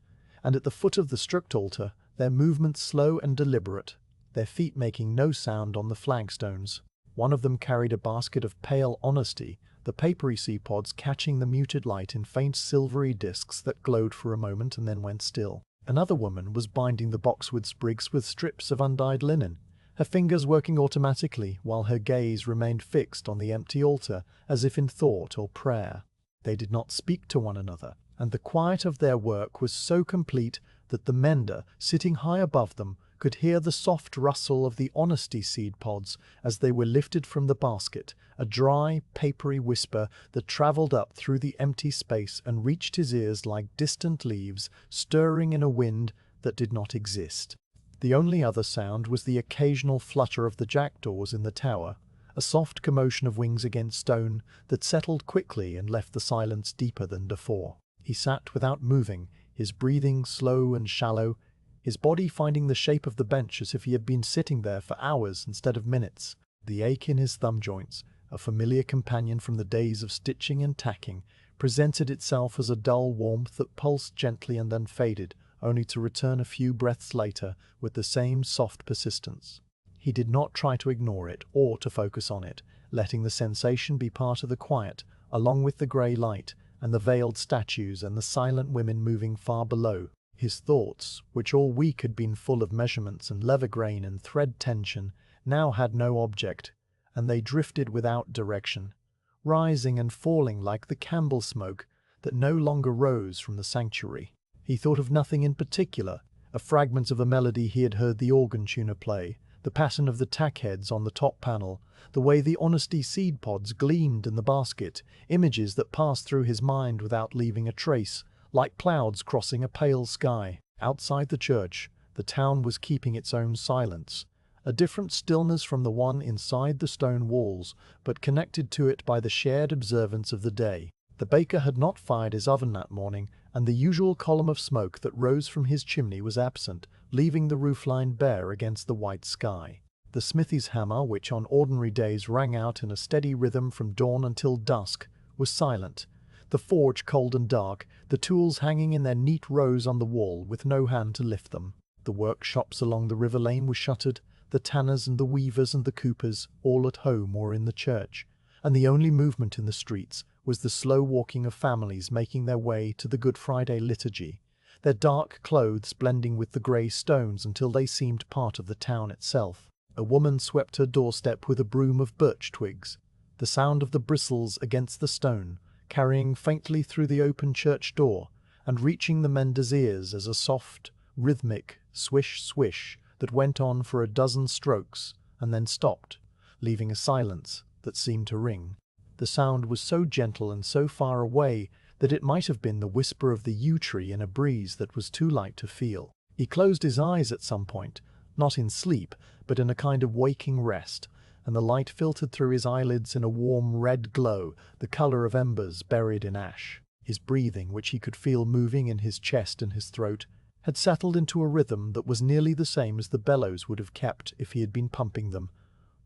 Speaker 1: and at the foot of the strict altar, their movements slow and deliberate, their feet making no sound on the flagstones. One of them carried a basket of pale honesty, the papery seed pods catching the muted light in faint silvery discs that glowed for a moment and then went still. Another woman was binding the boxwood sprigs with strips of undyed linen, her fingers working automatically while her gaze remained fixed on the empty altar as if in thought or prayer. They did not speak to one another, and the quiet of their work was so complete that the mender, sitting high above them, could hear the soft rustle of the honesty seed pods as they were lifted from the basket, a dry, papery whisper that travelled up through the empty space and reached his ears like distant leaves stirring in a wind that did not exist. The only other sound was the occasional flutter of the jackdaws in the tower, a soft commotion of wings against stone that settled quickly and left the silence deeper than before. He sat without moving, his breathing slow and shallow, his body finding the shape of the bench as if he had been sitting there for hours instead of minutes. The ache in his thumb joints, a familiar companion from the days of stitching and tacking, presented itself as a dull warmth that pulsed gently and then faded, only to return a few breaths later with the same soft persistence. He did not try to ignore it or to focus on it, letting the sensation be part of the quiet, along with the grey light and the veiled statues and the silent women moving far below. His thoughts, which all week had been full of measurements and lever grain and thread tension, now had no object, and they drifted without direction, rising and falling like the candle smoke that no longer rose from the sanctuary. He thought of nothing in particular, a fragment of a melody he had heard the organ tuner play, the pattern of the tack heads on the top panel, the way the honesty seed pods gleamed in the basket, images that passed through his mind without leaving a trace, like clouds crossing a pale sky. Outside the church, the town was keeping its own silence, a different stillness from the one inside the stone walls, but connected to it by the shared observance of the day. The baker had not fired his oven that morning, and the usual column of smoke that rose from his chimney was absent, leaving the roofline bare against the white sky. The smithy's hammer, which on ordinary days rang out in a steady rhythm from dawn until dusk, was silent. The forge cold and dark, the tools hanging in their neat rows on the wall with no hand to lift them. The workshops along the river lane were shuttered, the tanners and the weavers and the coopers all at home or in the church, and the only movement in the streets was the slow walking of families making their way to the Good Friday liturgy, their dark clothes blending with the grey stones until they seemed part of the town itself. A woman swept her doorstep with a broom of birch twigs, the sound of the bristles against the stone, carrying faintly through the open church door and reaching the mender's ears as a soft, rhythmic swish-swish that went on for a dozen strokes and then stopped, leaving a silence that seemed to ring. The sound was so gentle and so far away that it might have been the whisper of the yew tree in a breeze that was too light to feel. He closed his eyes at some point, not in sleep, but in a kind of waking rest, and the light filtered through his eyelids in a warm red glow, the color of embers buried in ash. His breathing, which he could feel moving in his chest and his throat, had settled into a rhythm that was nearly the same as the bellows would have kept if he had been pumping them.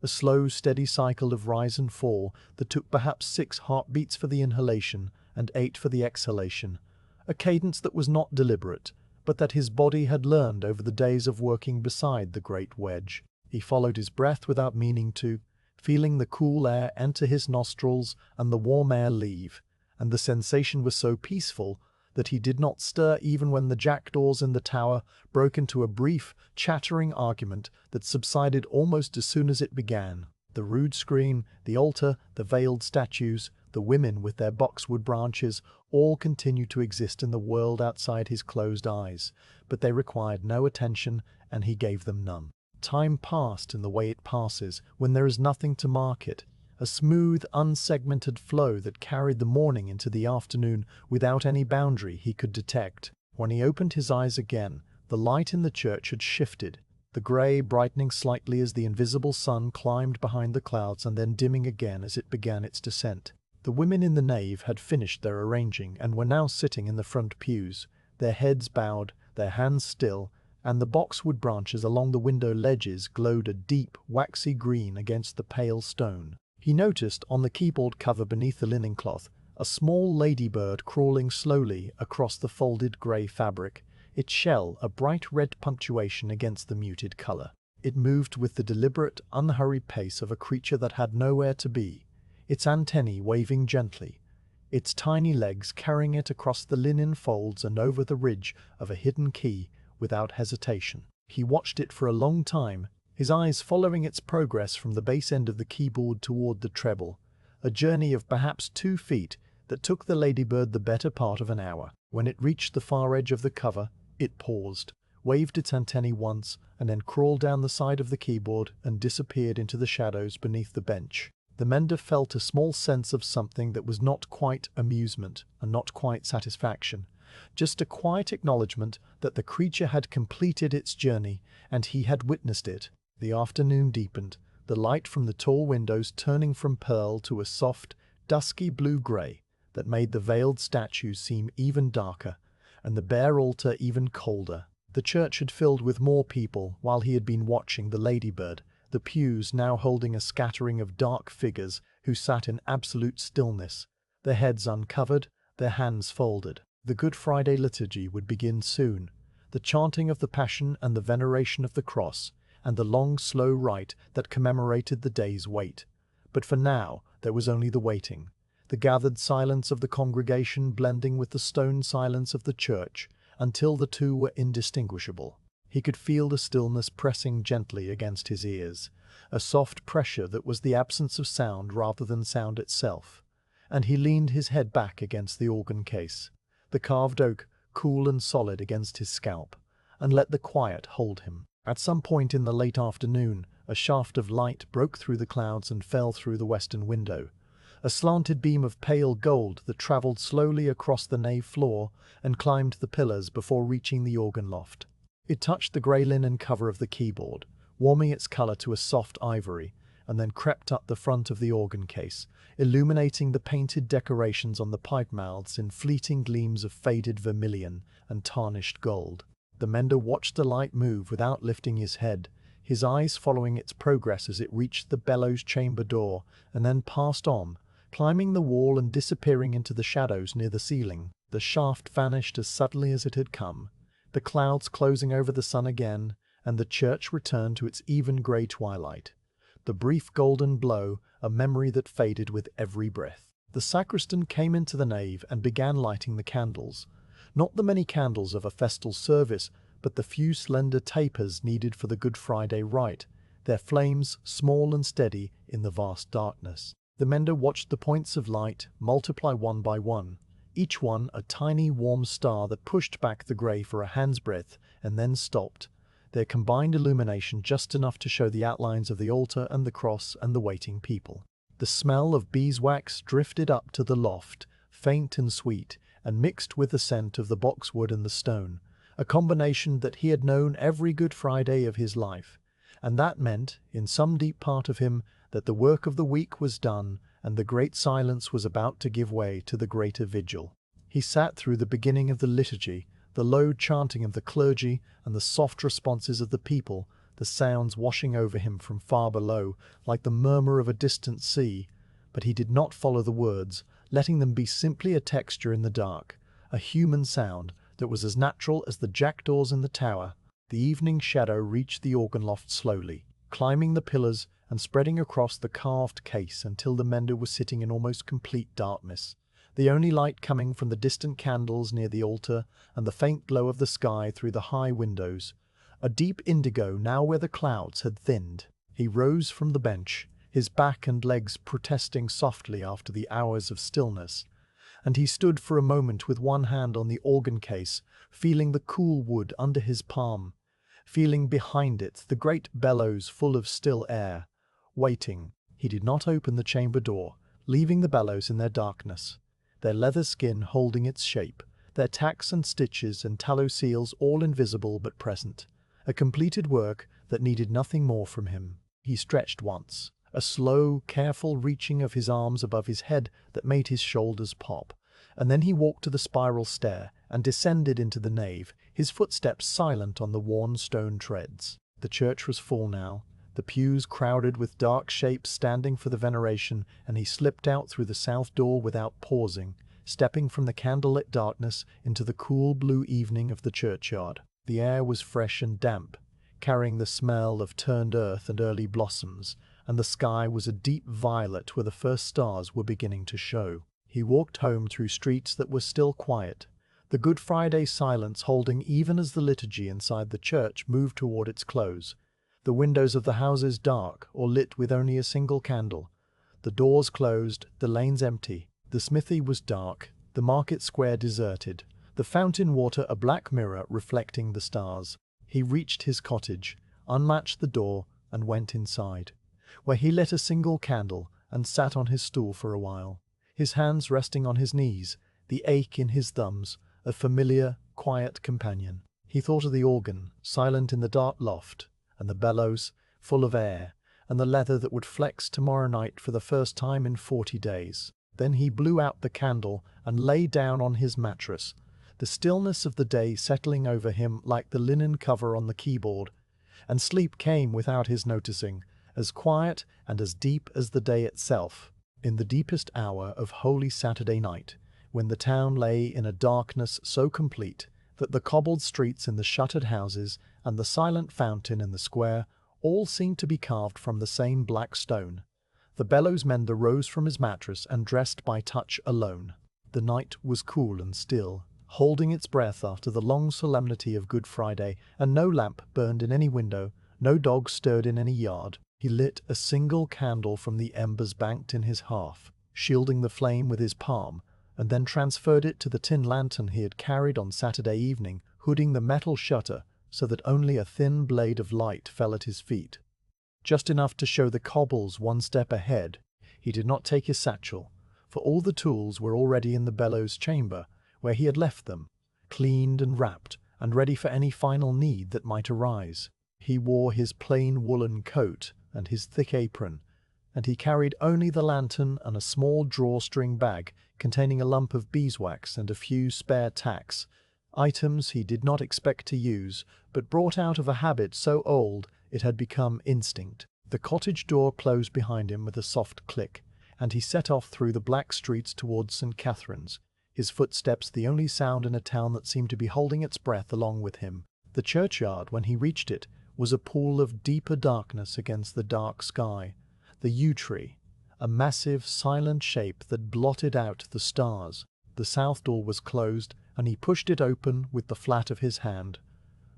Speaker 1: A slow, steady cycle of rise and fall that took perhaps 6 heartbeats for the inhalation and 8 for the exhalation. A cadence that was not deliberate, but that his body had learned over the days of working beside the great wedge. He followed his breath without meaning to, feeling the cool air enter his nostrils and the warm air leave, and the sensation was so peaceful that he did not stir even when the jackdaws in the tower broke into a brief, chattering argument that subsided almost as soon as it began. The rood screen, the altar, the veiled statues, the women with their boxwood branches, all continued to exist in the world outside his closed eyes, but they required no attention, and he gave them none. Time passed in the way it passes when there is nothing to mark it, a smooth, unsegmented flow that carried the morning into the afternoon without any boundary he could detect. When he opened his eyes again, the light in the church had shifted, the grey brightening slightly as the invisible sun climbed behind the clouds and then dimming again as it began its descent. The women in the nave had finished their arranging and were now sitting in the front pews, their heads bowed, their hands still, and the boxwood branches along the window ledges glowed a deep, waxy green against the pale stone. He noticed on the keyboard cover beneath the linen cloth a small ladybird crawling slowly across the folded grey fabric, its shell a bright red punctuation against the muted colour. It moved with the deliberate, unhurried pace of a creature that had nowhere to be, its antennae waving gently, its tiny legs carrying it across the linen folds and over the ridge of a hidden key without hesitation. He watched it for a long time, his eyes following its progress from the base end of the keyboard toward the treble, a journey of perhaps 2 feet that took the ladybird the better part of an hour. When it reached the far edge of the cover, it paused, waved its antennae once, and then crawled down the side of the keyboard and disappeared into the shadows beneath the bench. The mender felt a small sense of something that was not quite amusement and not quite satisfaction, just a quiet acknowledgement that the creature had completed its journey and he had witnessed it. The afternoon deepened, the light from the tall windows turning from pearl to a soft, dusky blue-grey that made the veiled statues seem even darker and the bare altar even colder. The church had filled with more people while he had been watching the ladybird, the pews now holding a scattering of dark figures who sat in absolute stillness, their heads uncovered, their hands folded. The Good Friday liturgy would begin soon, the chanting of the Passion and the veneration of the cross, and the long, slow rite that commemorated the day's wait. But for now, there was only the waiting, the gathered silence of the congregation blending with the stone silence of the church, until the two were indistinguishable. He could feel the stillness pressing gently against his ears, a soft pressure that was the absence of sound rather than sound itself, and he leaned his head back against the organ case, the carved oak cool and solid against his scalp, and let the quiet hold him. At some point in the late afternoon, a shaft of light broke through the clouds and fell through the western window, a slanted beam of pale gold that travelled slowly across the nave floor and climbed the pillars before reaching the organ loft. It touched the grey linen cover of the keyboard, warming its colour to a soft ivory, and then crept up the front of the organ case, illuminating the painted decorations on the pipe mouths in fleeting gleams of faded vermilion and tarnished gold. The mender watched the light move without lifting his head, his eyes following its progress as it reached the bellows chamber door and then passed on, climbing the wall and disappearing into the shadows near the ceiling. The shaft vanished as suddenly as it had come, the clouds closing over the sun again, and the church returned to its even grey twilight. The brief golden blow, a memory that faded with every breath. The sacristan came into the nave and began lighting the candles, Not the many candles of a festal service, but the few slender tapers needed for the Good Friday rite, their flames small and steady in the vast darkness. The mender watched the points of light multiply one by one, each one a tiny warm star that pushed back the grey for a hand's breadth and then stopped, their combined illumination just enough to show the outlines of the altar and the cross and the waiting people. The smell of beeswax drifted up to the loft, faint and sweet, and mixed with the scent of the boxwood and the stone, a combination that he had known every Good Friday of his life, and that meant, in some deep part of him, that the work of the week was done and the great silence was about to give way to the greater vigil. He sat through the beginning of the liturgy, the low chanting of the clergy and the soft responses of the people, the sounds washing over him from far below like the murmur of a distant sea, but he did not follow the words, letting them be simply a texture in the dark, a human sound that was as natural as the jackdaws in the tower. The evening shadow reached the organ loft slowly, climbing the pillars and spreading across the carved case until the mender was sitting in almost complete darkness, the only light coming from the distant candles near the altar and the faint glow of the sky through the high windows, a deep indigo now where the clouds had thinned. He rose from the bench, his back and legs protesting softly after the hours of stillness, and he stood for a moment with one hand on the organ case, feeling the cool wood under his palm, feeling behind it the great bellows full of still air, waiting. He did not open the chamber door, leaving the bellows in their darkness, their leather skin holding its shape, their tacks and stitches and tallow seals all invisible but present, a completed work that needed nothing more from him. He stretched once, a slow, careful reaching of his arms above his head that made his shoulders pop, and then he walked to the spiral stair and descended into the nave, his footsteps silent on the worn stone treads. The church was full now, the pews crowded with dark shapes standing for the veneration, and he slipped out through the south door without pausing, stepping from the candlelit darkness into the cool blue evening of the churchyard. The air was fresh and damp, carrying the smell of turned earth and early blossoms, and the sky was a deep violet where the first stars were beginning to show. He walked home through streets that were still quiet, the Good Friday silence holding even as the liturgy inside the church moved toward its close, the windows of the houses dark or lit with only a single candle, the doors closed, the lanes empty, the smithy was dark, the market square deserted, the fountain water a black mirror reflecting the stars. He reached his cottage, unlatched the door, and went inside, where he lit a single candle and sat on his stool for a while, his hands resting on his knees, the ache in his thumbs, a familiar, quiet companion. He thought of the organ, silent in the dark loft, and the bellows, full of air, and the leather that would flex tomorrow night for the first time in 40 days. Then he blew out the candle and lay down on his mattress, the stillness of the day settling over him like the linen cover on the keyboard, and sleep came without his noticing, as quiet and as deep as the day itself. In the deepest hour of Holy Saturday night, when the town lay in a darkness so complete that the cobbled streets and the shuttered houses and the silent fountain in the square all seemed to be carved from the same black stone, the Bellows Mender rose from his mattress and dressed by touch alone. The night was cool and still, holding its breath after the long solemnity of Good Friday, and no lamp burned in any window, no dog stirred in any yard. He lit a single candle from the embers banked in his hearth, shielding the flame with his palm, and then transferred it to the tin lantern he had carried on Saturday evening, hooding the metal shutter so that only a thin blade of light fell at his feet, just enough to show the cobbles one step ahead. He did not take his satchel, for all the tools were already in the bellows chamber, where he had left them, cleaned and wrapped, and ready for any final need that might arise. He wore his plain woolen coat and his thick apron, and he carried only the lantern and a small drawstring bag containing a lump of beeswax and a few spare tacks, items he did not expect to use, but brought out of a habit so old it had become instinct. The cottage door closed behind him with a soft click, and he set off through the black streets towards St. Catherine's, his footsteps the only sound in a town that seemed to be holding its breath along with him. The churchyard, when he reached it, was a pool of deeper darkness against the dark sky. The yew tree, a massive, silent shape that blotted out the stars. The south door was closed, and he pushed it open with the flat of his hand.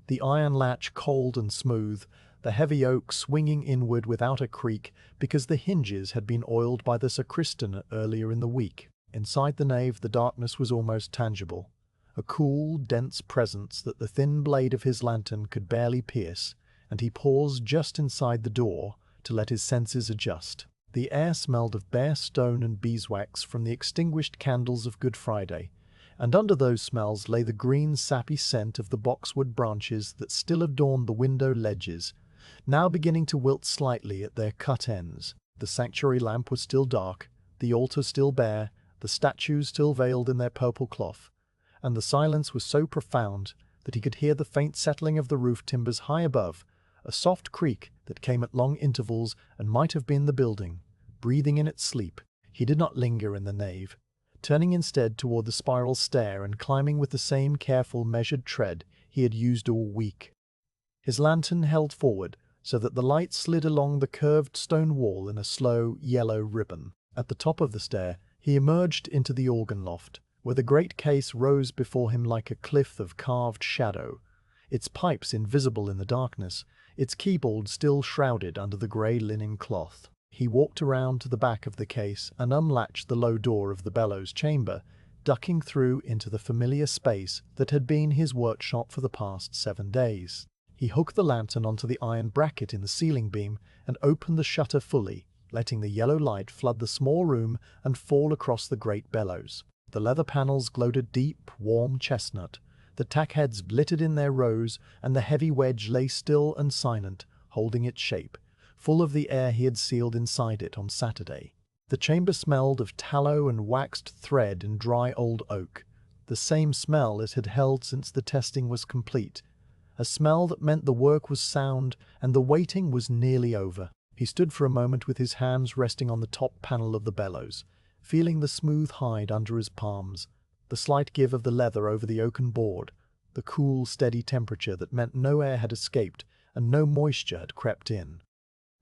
Speaker 1: The iron latch cold and smooth, the heavy oak swinging inward without a creak because the hinges had been oiled by the sacristan earlier in the week. Inside the nave the darkness was almost tangible, a cool, dense presence that the thin blade of his lantern could barely pierce, and he paused just inside the door to let his senses adjust. The air smelled of bare stone and beeswax from the extinguished candles of Good Friday, and under those smells lay the green sappy scent of the boxwood branches that still adorned the window ledges, now beginning to wilt slightly at their cut ends. The sanctuary lamp was still dark, the altar still bare, the statues still veiled in their purple cloth, and the silence was so profound that he could hear the faint settling of the roof timbers high above, a soft creak that came at long intervals and might have been the building, breathing in its sleep. He did not linger in the nave, turning instead toward the spiral stair and climbing with the same careful, measured tread he had used all week. His lantern held forward so that the light slid along the curved stone wall in a slow, yellow ribbon. At the top of the stair, he emerged into the organ loft, where the great case rose before him like a cliff of carved shadow, its pipes invisible in the darkness, its keyboard still shrouded under the grey linen cloth. He walked around to the back of the case and unlatched the low door of the bellows chamber, ducking through into the familiar space that had been his workshop for the past 7 days. He hooked the lantern onto the iron bracket in the ceiling beam and opened the shutter fully, letting the yellow light flood the small room and fall across the great bellows. The leather panels glowed a deep, warm chestnut, the tack heads glittered in their rows, and the heavy wedge lay still and silent, holding its shape, full of the air he had sealed inside it on Saturday. The chamber smelled of tallow and waxed thread and dry old oak, the same smell it had held since the testing was complete, a smell that meant the work was sound and the waiting was nearly over. He stood for a moment with his hands resting on the top panel of the bellows, feeling the smooth hide under his palms, the slight give of the leather over the oaken board, the cool, steady temperature that meant no air had escaped and no moisture had crept in.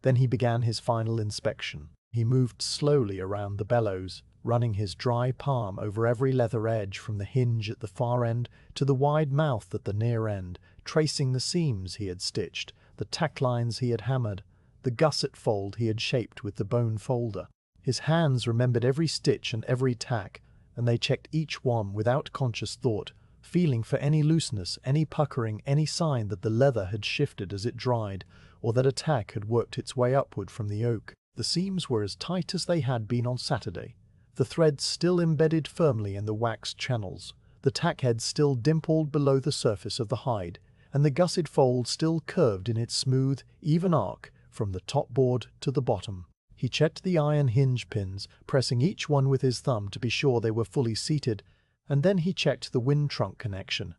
Speaker 1: Then he began his final inspection. He moved slowly around the bellows, running his dry palm over every leather edge from the hinge at the far end to the wide mouth at the near end, tracing the seams he had stitched, the tack lines he had hammered, the gusset fold he had shaped with the bone folder. His hands remembered every stitch and every tack, and they checked each one without conscious thought, feeling for any looseness, any puckering, any sign that the leather had shifted as it dried, or that a tack had worked its way upward from the oak. The seams were as tight as they had been on Saturday, the threads still embedded firmly in the waxed channels, the tack head still dimpled below the surface of the hide, and the gusset fold still curved in its smooth, even arc from the top board to the bottom. He checked the iron hinge pins, pressing each one with his thumb to be sure they were fully seated, and then he checked the wind trunk connection.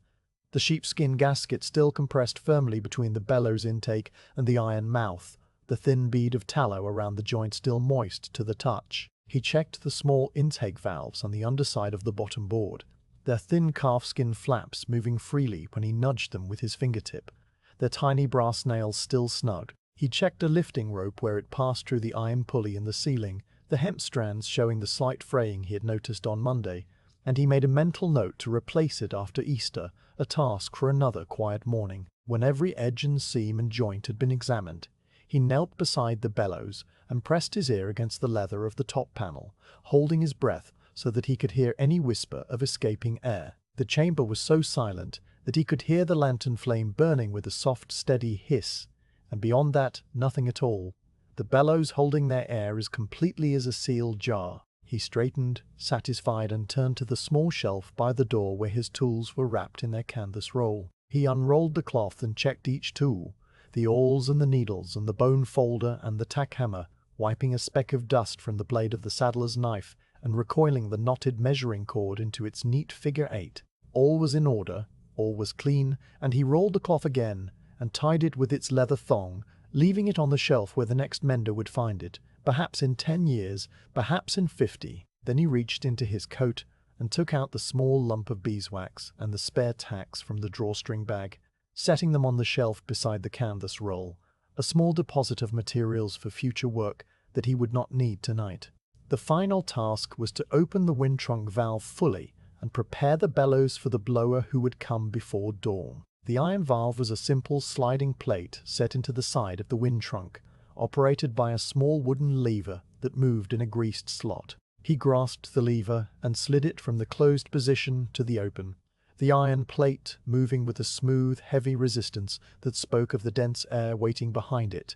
Speaker 1: The sheepskin gasket still compressed firmly between the bellows intake and the iron mouth, the thin bead of tallow around the joint still moist to the touch. He checked the small intake valves on the underside of the bottom board, their thin calfskin flaps moving freely when he nudged them with his fingertip, their tiny brass nails still snug. He checked a lifting rope where it passed through the iron pulley in the ceiling, the hemp strands showing the slight fraying he had noticed on Monday, and he made a mental note to replace it after Easter, a task for another quiet morning. When every edge and seam and joint had been examined, he knelt beside the bellows and pressed his ear against the leather of the top panel, holding his breath so that he could hear any whisper of escaping air. The chamber was so silent that he could hear the lantern flame burning with a soft, steady hiss, and beyond that, nothing at all, the bellows holding their air as completely as a sealed jar. He straightened, satisfied, and turned to the small shelf by the door where his tools were wrapped in their canvas roll. He unrolled the cloth and checked each tool, the awls and the needles and the bone folder and the tack hammer, wiping a speck of dust from the blade of the saddler's knife and recoiling the knotted measuring cord into its neat figure 8. All was in order, all was clean, and he rolled the cloth again and tied it with its leather thong, leaving it on the shelf where the next mender would find it, perhaps in 10 years, perhaps in 50. Then he reached into his coat and took out the small lump of beeswax and the spare tacks from the drawstring bag, setting them on the shelf beside the canvas roll, a small deposit of materials for future work that he would not need tonight. The final task was to open the wind trunk valve fully and prepare the bellows for the blower who would come before dawn. The iron valve was a simple sliding plate set into the side of the wind trunk, operated by a small wooden lever that moved in a greased slot. He grasped the lever and slid it from the closed position to the open, the iron plate moving with a smooth, heavy resistance that spoke of the dense air waiting behind it.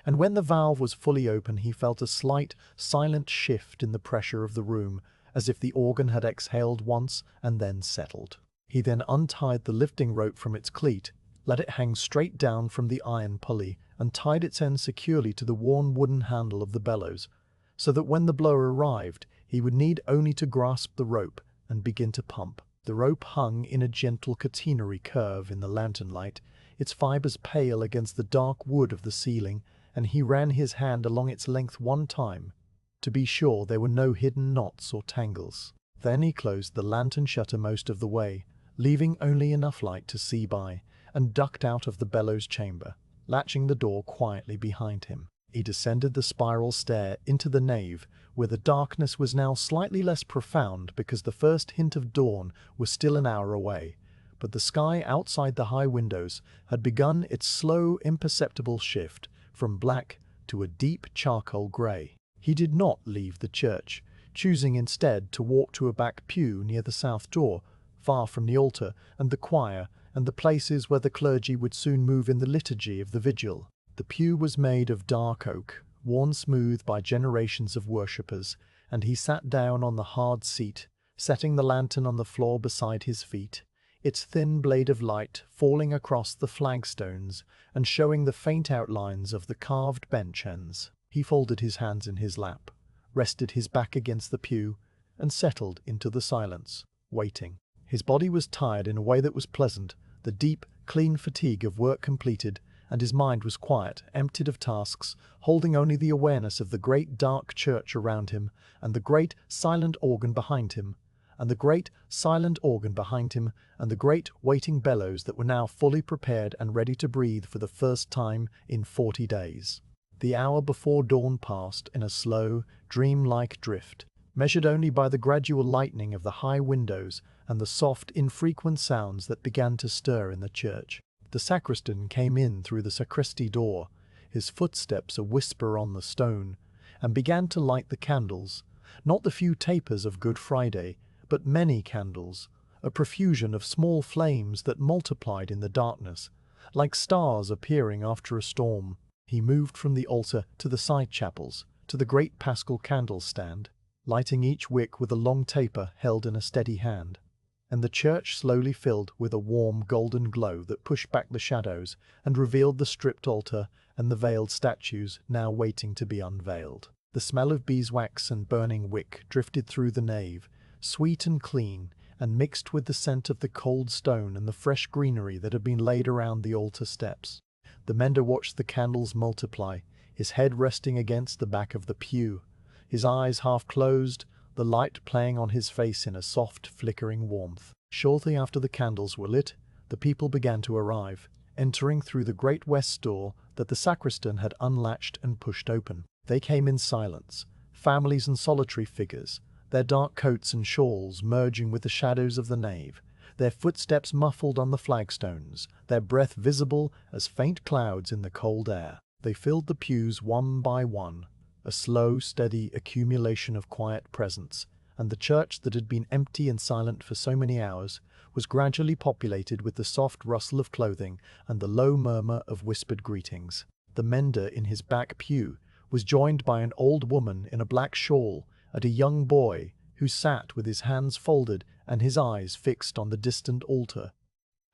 Speaker 1: And when the valve was fully open, he felt a slight, silent shift in the pressure of the room, as if the organ had exhaled once and then settled. He then untied the lifting rope from its cleat, let it hang straight down from the iron pulley, and tied its end securely to the worn wooden handle of the bellows, so that when the blower arrived, he would need only to grasp the rope and begin to pump. The rope hung in a gentle catenary curve in the lantern light, its fibers pale against the dark wood of the ceiling, and he ran his hand along its length one time, to be sure there were no hidden knots or tangles. Then he closed the lantern shutter most of the way, leaving only enough light to see by, and ducked out of the bellows chamber, latching the door quietly behind him. He descended the spiral stair into the nave, where the darkness was now slightly less profound because the first hint of dawn was still an hour away, but the sky outside the high windows had begun its slow, imperceptible shift from black to a deep charcoal grey. He did not leave the church, choosing instead to walk to a back pew near the south door, far from the altar and the choir and the places where the clergy would soon move in the liturgy of the vigil. The pew was made of dark oak, worn smooth by generations of worshippers, and he sat down on the hard seat, setting the lantern on the floor beside his feet, its thin blade of light falling across the flagstones and showing the faint outlines of the carved bench ends. He folded his hands in his lap, rested his back against the pew, and settled into the silence, waiting. His body was tired in a way that was pleasant, the deep, clean fatigue of work completed, and his mind was quiet, emptied of tasks, holding only the awareness of the great dark church around him, and the great silent organ behind him, and the great silent organ behind him, and the great waiting bellows that were now fully prepared and ready to breathe for the first time in 40 days. The hour before dawn passed in a slow, dream-like drift, measured only by the gradual lightening of the high windows and the soft, infrequent sounds that began to stir in the church. The sacristan came in through the sacristy door, his footsteps a whisper on the stone, and began to light the candles, not the few tapers of Good Friday, but many candles, a profusion of small flames that multiplied in the darkness, like stars appearing after a storm. He moved from the altar to the side chapels, to the great paschal candle stand, lighting each wick with a long taper held in a steady hand, and the church slowly filled with a warm golden glow that pushed back the shadows and revealed the stripped altar and the veiled statues now waiting to be unveiled. The smell of beeswax and burning wick drifted through the nave, sweet and clean, and mixed with the scent of the cold stone and the fresh greenery that had been laid around the altar steps. The mender watched the candles multiply, his head resting against the back of the pew, his eyes half closed, the light playing on his face in a soft, flickering warmth. Shortly after the candles were lit, the people began to arrive, entering through the great west door that the sacristan had unlatched and pushed open. They came in silence, families and solitary figures, their dark coats and shawls merging with the shadows of the nave, their footsteps muffled on the flagstones, their breath visible as faint clouds in the cold air. They filled the pews one by one, a slow, steady accumulation of quiet presence, and the church that had been empty and silent for so many hours was gradually populated with the soft rustle of clothing and the low murmur of whispered greetings. The mender in his back pew was joined by an old woman in a black shawl and a young boy who sat with his hands folded and his eyes fixed on the distant altar,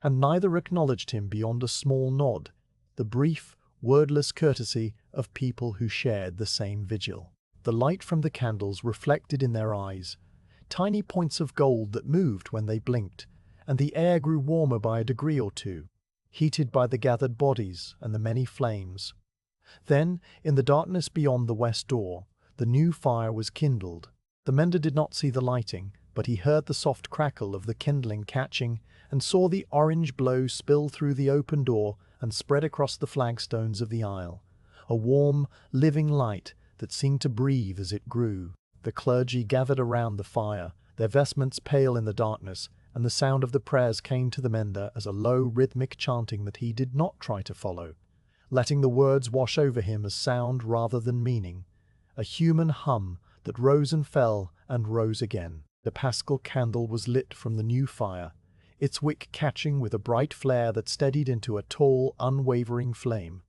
Speaker 1: and neither acknowledged him beyond a small nod, the brief, wordless courtesy of people who shared the same vigil. The light from the candles reflected in their eyes, tiny points of gold that moved when they blinked, and the air grew warmer by a degree or two, heated by the gathered bodies and the many flames. Then, in the darkness beyond the west door, the new fire was kindled. The mender did not see the lighting, but he heard the soft crackle of the kindling catching and saw the orange glow spill through the open door and spread across the flagstones of the aisle, a warm, living light that seemed to breathe as it grew. The clergy gathered around the fire, their vestments pale in the darkness, and the sound of the prayers came to the mender as a low, rhythmic chanting that he did not try to follow, letting the words wash over him as sound rather than meaning, a human hum that rose and fell and rose again. The paschal candle was lit from the new fire, its wick catching with a bright flare that steadied into a tall, unwavering flame,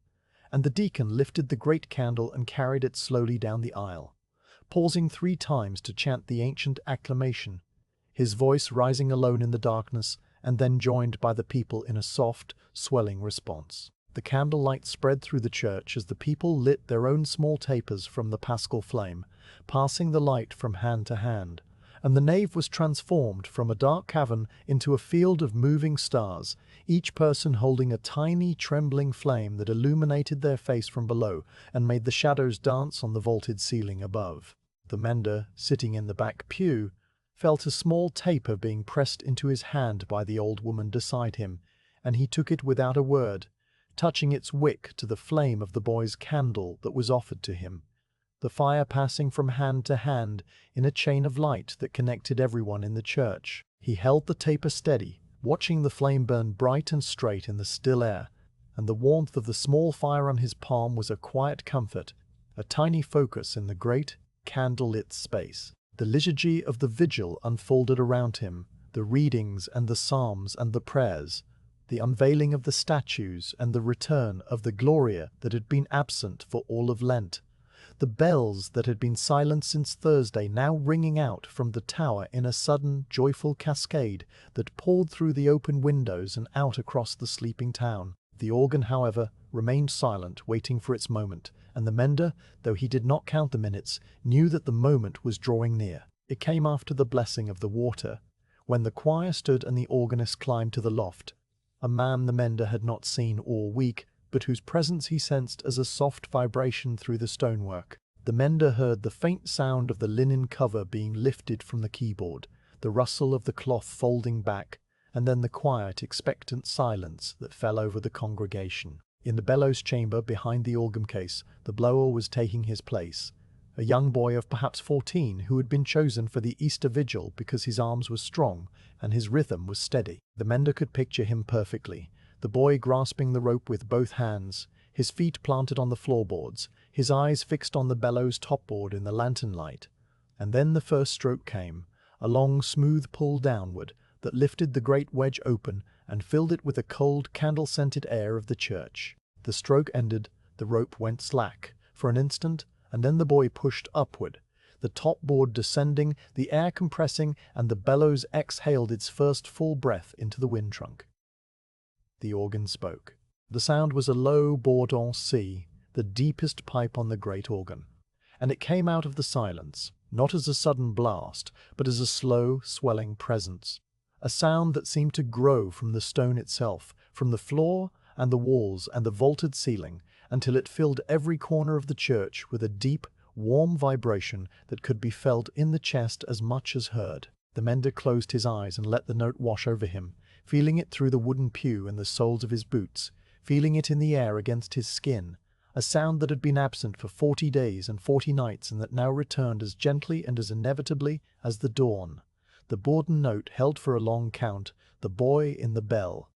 Speaker 1: and the deacon lifted the great candle and carried it slowly down the aisle, pausing 3 times to chant the ancient acclamation, his voice rising alone in the darkness and then joined by the people in a soft, swelling response. The candlelight spread through the church as the people lit their own small tapers from the paschal flame, passing the light from hand to hand, and the nave was transformed from a dark cavern into a field of moving stars, each person holding a tiny, trembling flame that illuminated their face from below and made the shadows dance on the vaulted ceiling above. The mender, sitting in the back pew, felt a small taper being pressed into his hand by the old woman beside him, and he took it without a word, touching its wick to the flame of the boy's candle that was offered to him, the fire passing from hand to hand in a chain of light that connected everyone in the church. He held the taper steady, watching the flame burn bright and straight in the still air, and the warmth of the small fire on his palm was a quiet comfort, a tiny focus in the great, candle-lit space. The liturgy of the vigil unfolded around him, the readings and the psalms and the prayers, the unveiling of the statues and the return of the Gloria that had been absent for all of Lent, the bells that had been silent since Thursday now ringing out from the tower in a sudden, joyful cascade that poured through the open windows and out across the sleeping town. The organ, however, remained silent, waiting for its moment, and the mender, though he did not count the minutes, knew that the moment was drawing near. It came after the blessing of the water, when the choir stood and the organist climbed to the loft, a man the mender had not seen all week, but whose presence he sensed as a soft vibration through the stonework. The mender heard the faint sound of the linen cover being lifted from the keyboard, the rustle of the cloth folding back, and then the quiet, expectant silence that fell over the congregation. In the bellows chamber behind the organ case, the blower was taking his place, a young boy of perhaps 14 who had been chosen for the Easter vigil because his arms were strong and his rhythm was steady. The mender could picture him perfectly, the boy grasping the rope with both hands, his feet planted on the floorboards, his eyes fixed on the bellows topboard in the lantern light. And then the first stroke came, a long, smooth pull downward that lifted the great wedge open and filled it with the cold, candle-scented air of the church. The stroke ended, the rope went slack for an instant, and then the boy pushed upward, the top board descending, the air compressing, and the bellows exhaled its first full breath into the wind trunk. The organ spoke. The sound was a low bourdon C, the deepest pipe on the great organ, and it came out of the silence, not as a sudden blast, but as a slow, swelling presence, a sound that seemed to grow from the stone itself, from the floor and the walls and the vaulted ceiling, until it filled every corner of the church with a deep, warm vibration that could be felt in the chest as much as heard. The mender closed his eyes and let the note wash over him, feeling it through the wooden pew and the soles of his boots, feeling it in the air against his skin, a sound that had been absent for 40 days and 40 nights and that now returned as gently and as inevitably as the dawn. The bourdon note held for a long count, the boy in the bell,